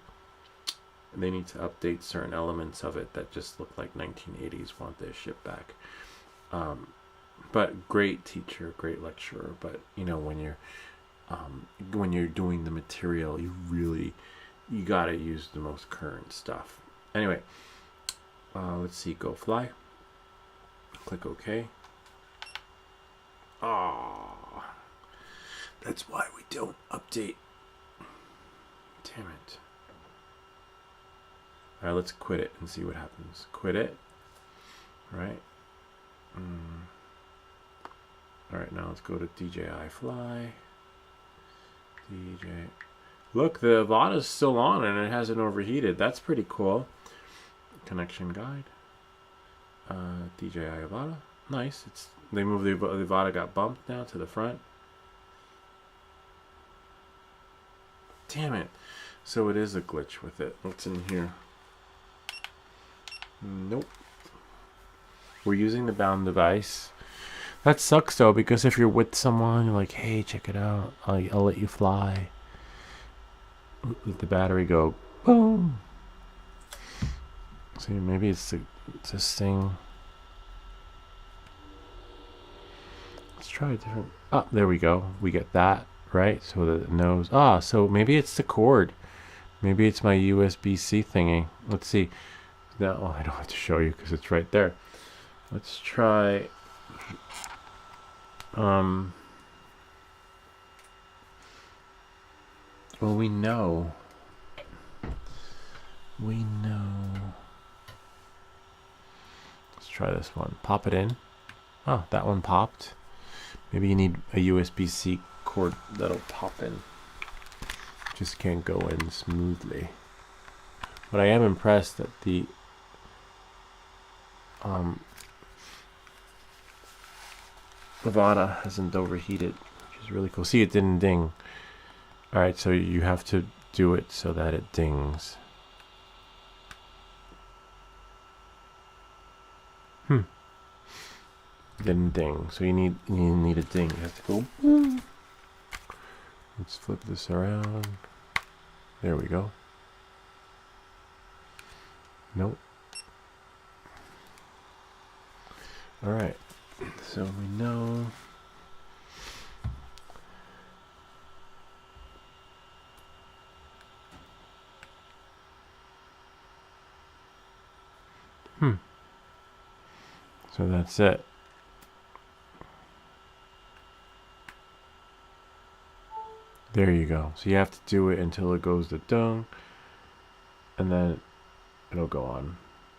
they need to update certain elements of it that just look like 1980s. Want their shit back. But great teacher, great lecturer. But when you're doing the material, you gotta use the most current stuff. Anyway, let's see. Go fly. Click OK. Oh, that's why we don't update. Damn it. All right, let's quit it and see what happens. Quit it. All right. All right, now let's go to DJI Fly. Look, the Avata's still on and it hasn't overheated. That's pretty cool. Connection guide. DJI Avata. Nice. They moved the Avata, got bumped now to the front. Damn it. So it is a glitch with it. What's in here? Nope. We're using the bound device. That sucks though, because if you're with someone, you're like, hey, check it out. I'll let you fly. Let the battery go boom. See, maybe it's this thing. Let's try a different. Oh, there we go. We get that, right? So that it knows. So maybe it's the cord. Maybe it's my USB-C thingy. Let's see. Now, I don't have to show you because it's right there. Let's try. Well, we know. Let's try this one. Pop it in. Oh, that one popped. Maybe you need a USB-C cord that'll pop in. Just can't go in smoothly. But I am impressed that the Avata hasn't overheated, which is really cool. See, it didn't ding. Alright, so you have to do it so that it dings. Didn't ding. So you need a ding. You have to go boom. Let's flip this around. There we go. Nope. Alright. So we know. So that's it. There you go. So you have to do it until it goes to dung, and then it'll go on.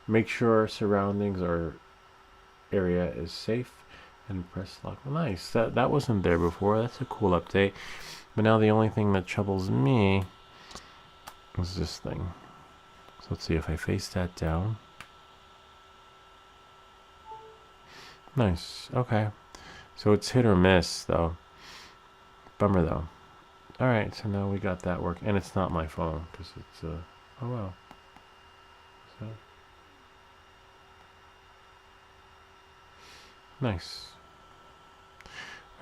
Make sure surroundings or area is safe and press lock. Well, nice. That wasn't there before. That's a cool update. But now the only thing that troubles me is this thing. So let's see if I face that down. Nice. Okay. So it's hit or miss though. Bummer though. Alright, so now we got that work. And it's not my phone because it's oh wow. So nice.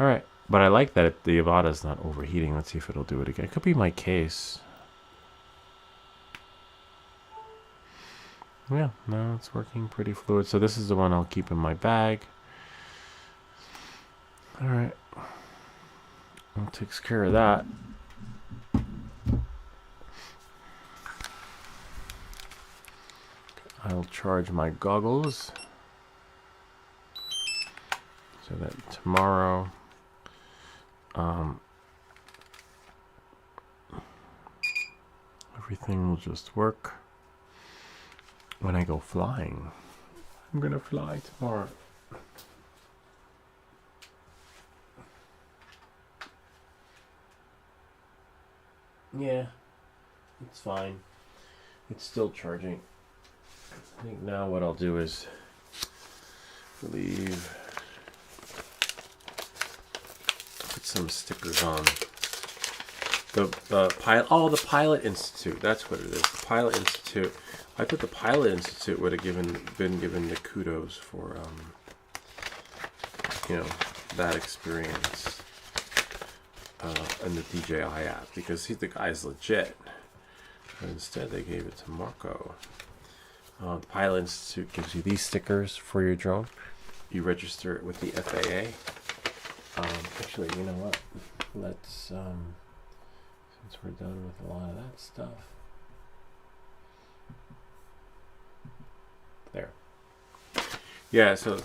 Alright. But I like that the Avata's not overheating. Let's see if it'll do it again. It could be my case. Yeah, no, it's working pretty fluid. So this is the one I'll keep in my bag. Alright. That takes care of that. I'll charge my goggles so that tomorrow everything will just work when I go flying. I'm gonna fly tomorrow. Yeah, it's fine. It's still charging. I think now what I'll do is leave, put some stickers on the pilot. Oh, the Pilot Institute. That's what it is. The Pilot Institute. I thought the Pilot Institute would have been given the kudos for that experience in the DJI app, because the guy's legit. But instead they gave it to Marco. The Pilot Institute gives you these stickers for your drone. You register it with the FAA. Actually, you know what? Let's, since we're done with a lot of that stuff. There. Yeah, so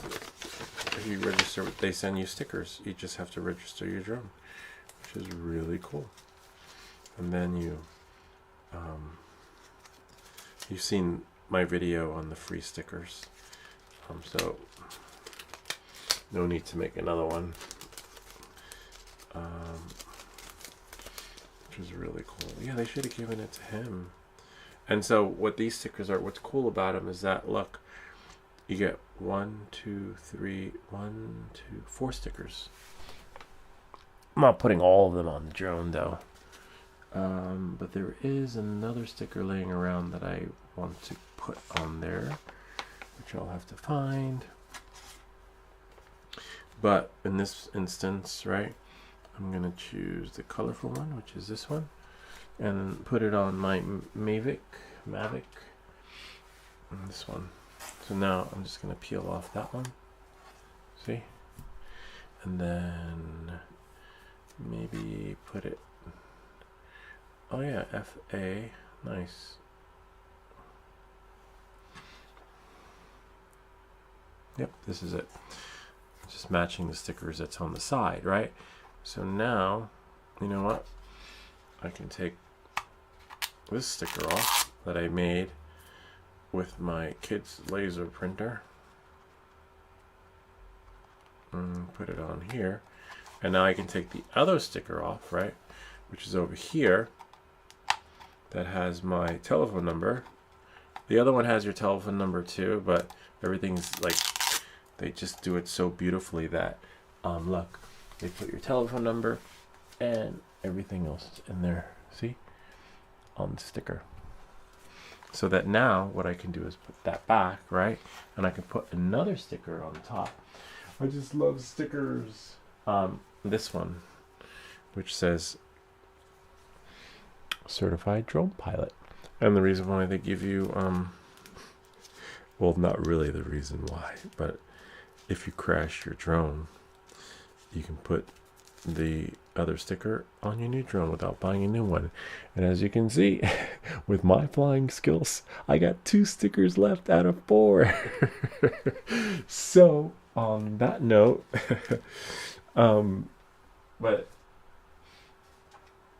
if you register, they send you stickers. You just have to register your drone, which is really cool. And then you've seen my video on the free stickers, so no need to make another one, which is really cool. Yeah, they should have given it to him. And so what these stickers are, what's cool about them is that, look, you get 4 stickers. I'm not putting all of them on the drone though. But there is another sticker laying around that I want to put on there, which I'll have to find. But in this instance, right, I'm gonna choose the colorful one, which is this one, and put it on my Mavic, and this one. So now I'm just gonna peel off that one, see, and then maybe put it, oh yeah, FA, nice. Yep, this is it. Just matching the stickers that's on the side, right? So now, you know what? I can take this sticker off that I made with my kid's laser printer and put it on here. And now I can take the other sticker off, right? Which is over here, that has my telephone number. The other one has your telephone number too, but everything's like, they just do it so beautifully that, look, they put your telephone number and everything else in there, see, on the sticker. So that now what I can do is put that back, right? And I can put another sticker on top. I just love stickers. This one, which says certified drone pilot. And the reason why they give you, well, not really the reason why, but if you crash your drone, you can put the other sticker on your new drone without buying a new one. And as you can see, with my flying skills, I got 2 stickers left out of 4. So on that note, but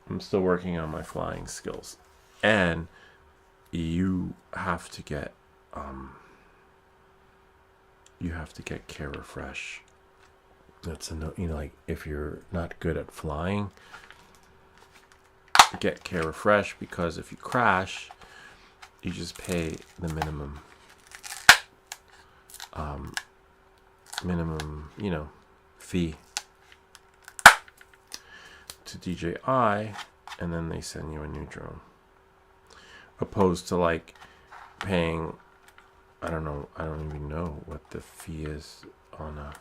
I'm still working on my flying skills, and you have to get Care Refresh. That's a no, you know, like if you're not good at flying, get Care Refresh, because if you crash, you just pay the minimum, you know, fee to DJI, and then they send you a new drone, opposed to like paying, I don't even know what the fee is on a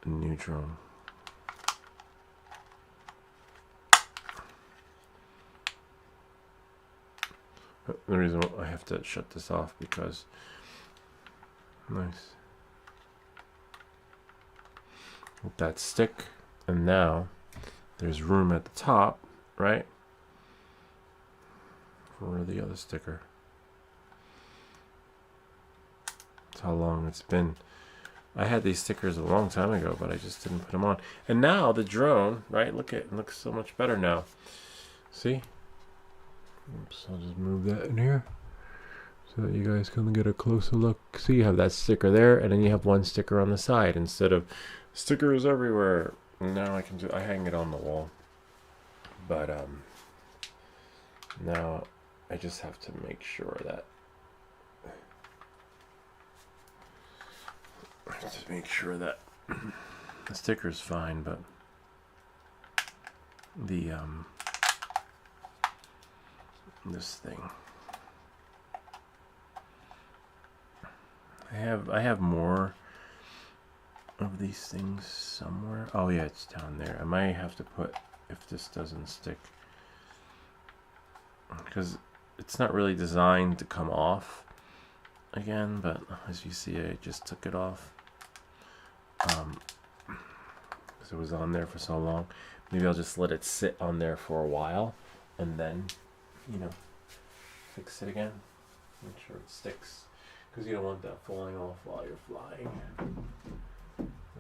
new drone. The reason I have to shut this off because, nice, with that stick, and now there's room at the top, right, for the other sticker. That's how long it's been. I had these stickers a long time ago, but I just didn't put them on. And now the drone, right, look, it looks so much better now. See? Oops, I'll just move that in here so that you guys can get a closer look. See, you have that sticker there, and then you have one sticker on the side instead of stickers everywhere. Now I hang it on the wall. But now I just have to make sure that the sticker's fine, but the this thing, I have more of these things somewhere. Oh yeah, it's down there. I might have to put, if this doesn't stick, because it's not really designed to come off again, but as you see, I just took it off because it was on there for so long. Maybe I'll just let it sit on there for a while and then, you know, fix it again, make sure it sticks, because you don't want that falling off while you're flying.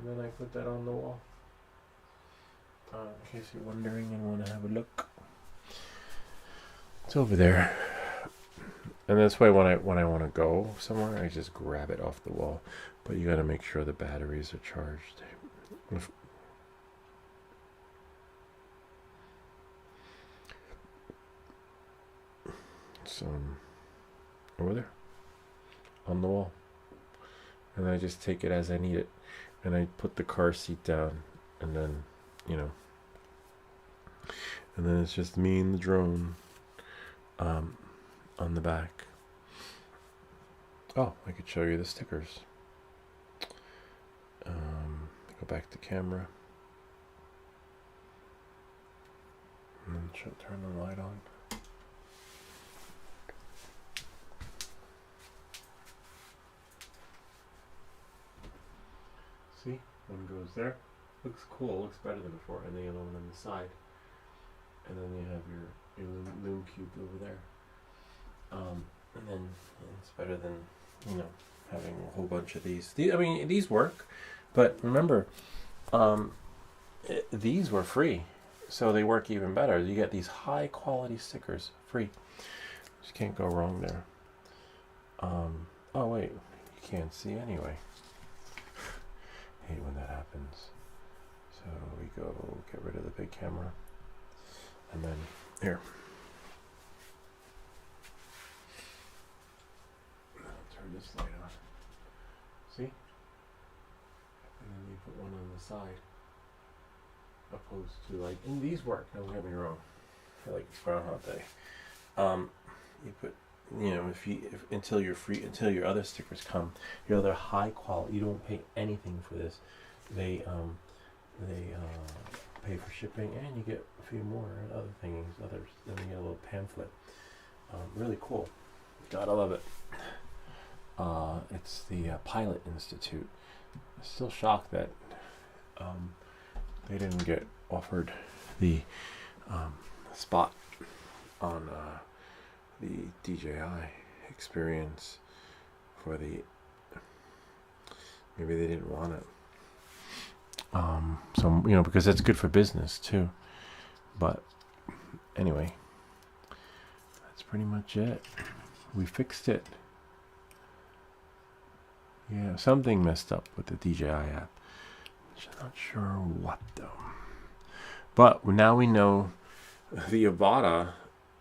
And then I put that on the wall. In case you're wondering and want to have a look. It's over there. And that's why when I want to go somewhere, I just grab it off the wall. But you got to make sure the batteries are charged. It's over there on the wall. And I just take it as I need it. And I put the car seat down, and then, you know, and then it's just me and the drone on the back. Oh, I could show you the stickers. Go back to camera. And then turn the light on. See? One goes there. Looks cool, looks better than before. And then the other one on the side. And then you have your Loom Cube over there. And then it's better than, you know, having a whole bunch of these. I mean, these work, but remember, these were free, so they work even better. You get these high quality stickers free. Just can't go wrong there. Oh wait, you can't see anyway. Hate when that happens. So we go get rid of the big camera, and then here. Turn this light on. See? And then you put one on the side. Opposed to like, and these work, don't get me wrong. I feel like it's Groundhog Day. You put, you know, until your other stickers come, your other high quality, you don't pay anything for this. They pay for shipping, and you get a few more other things, others. Then you get a little pamphlet. Really cool. Gotta love it. It's the Pilot Institute. I'm still shocked that they didn't get offered the spot on the DJI experience for the. Maybe they didn't want it. So, you know, because that's good for business too. But anyway, that's pretty much it. We fixed it. Yeah, something messed up with the DJI app. I'm not sure what though. But now we know the Avata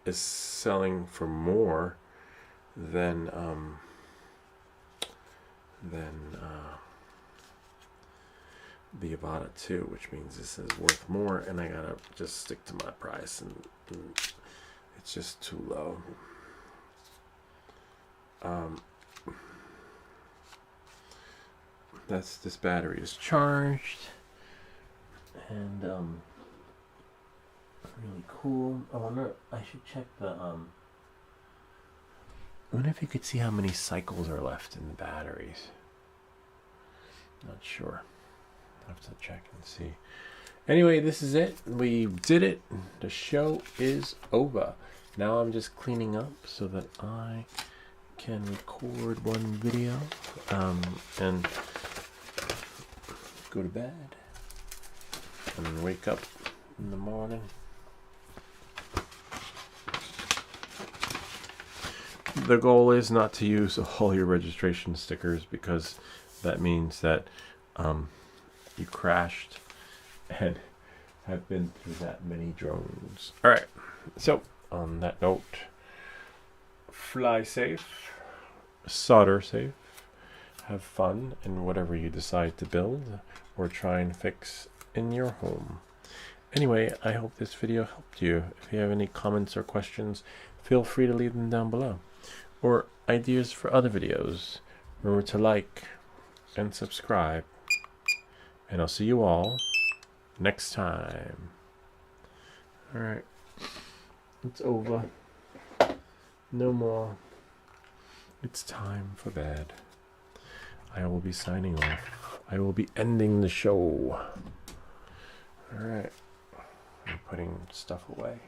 is selling for more than the Avata 2, which means this is worth more, and I gotta just stick to my price, and it's just too low. This battery is charged, and really cool. I should check the I wonder if you could see how many cycles are left in the batteries. Not sure. I'll have to check and see. Anyway, this is it. We did it. The show is over. Now I'm just cleaning up so that I can record one video and go to bed and wake up in the morning. The goal is not to use all your registration stickers, because that means that you crashed and have been through that many drones. Alright, so on that note, fly safe, solder safe, have fun in whatever you decide to build or try and fix in your home. Anyway, I hope this video helped you. If you have any comments or questions, feel free to leave them down below. Or ideas for other videos. Remember to like and subscribe. And I'll see you all next time. Alright. It's over. No more. It's time for bed. I will be signing off. I will be ending the show. Alright. I'm putting stuff away.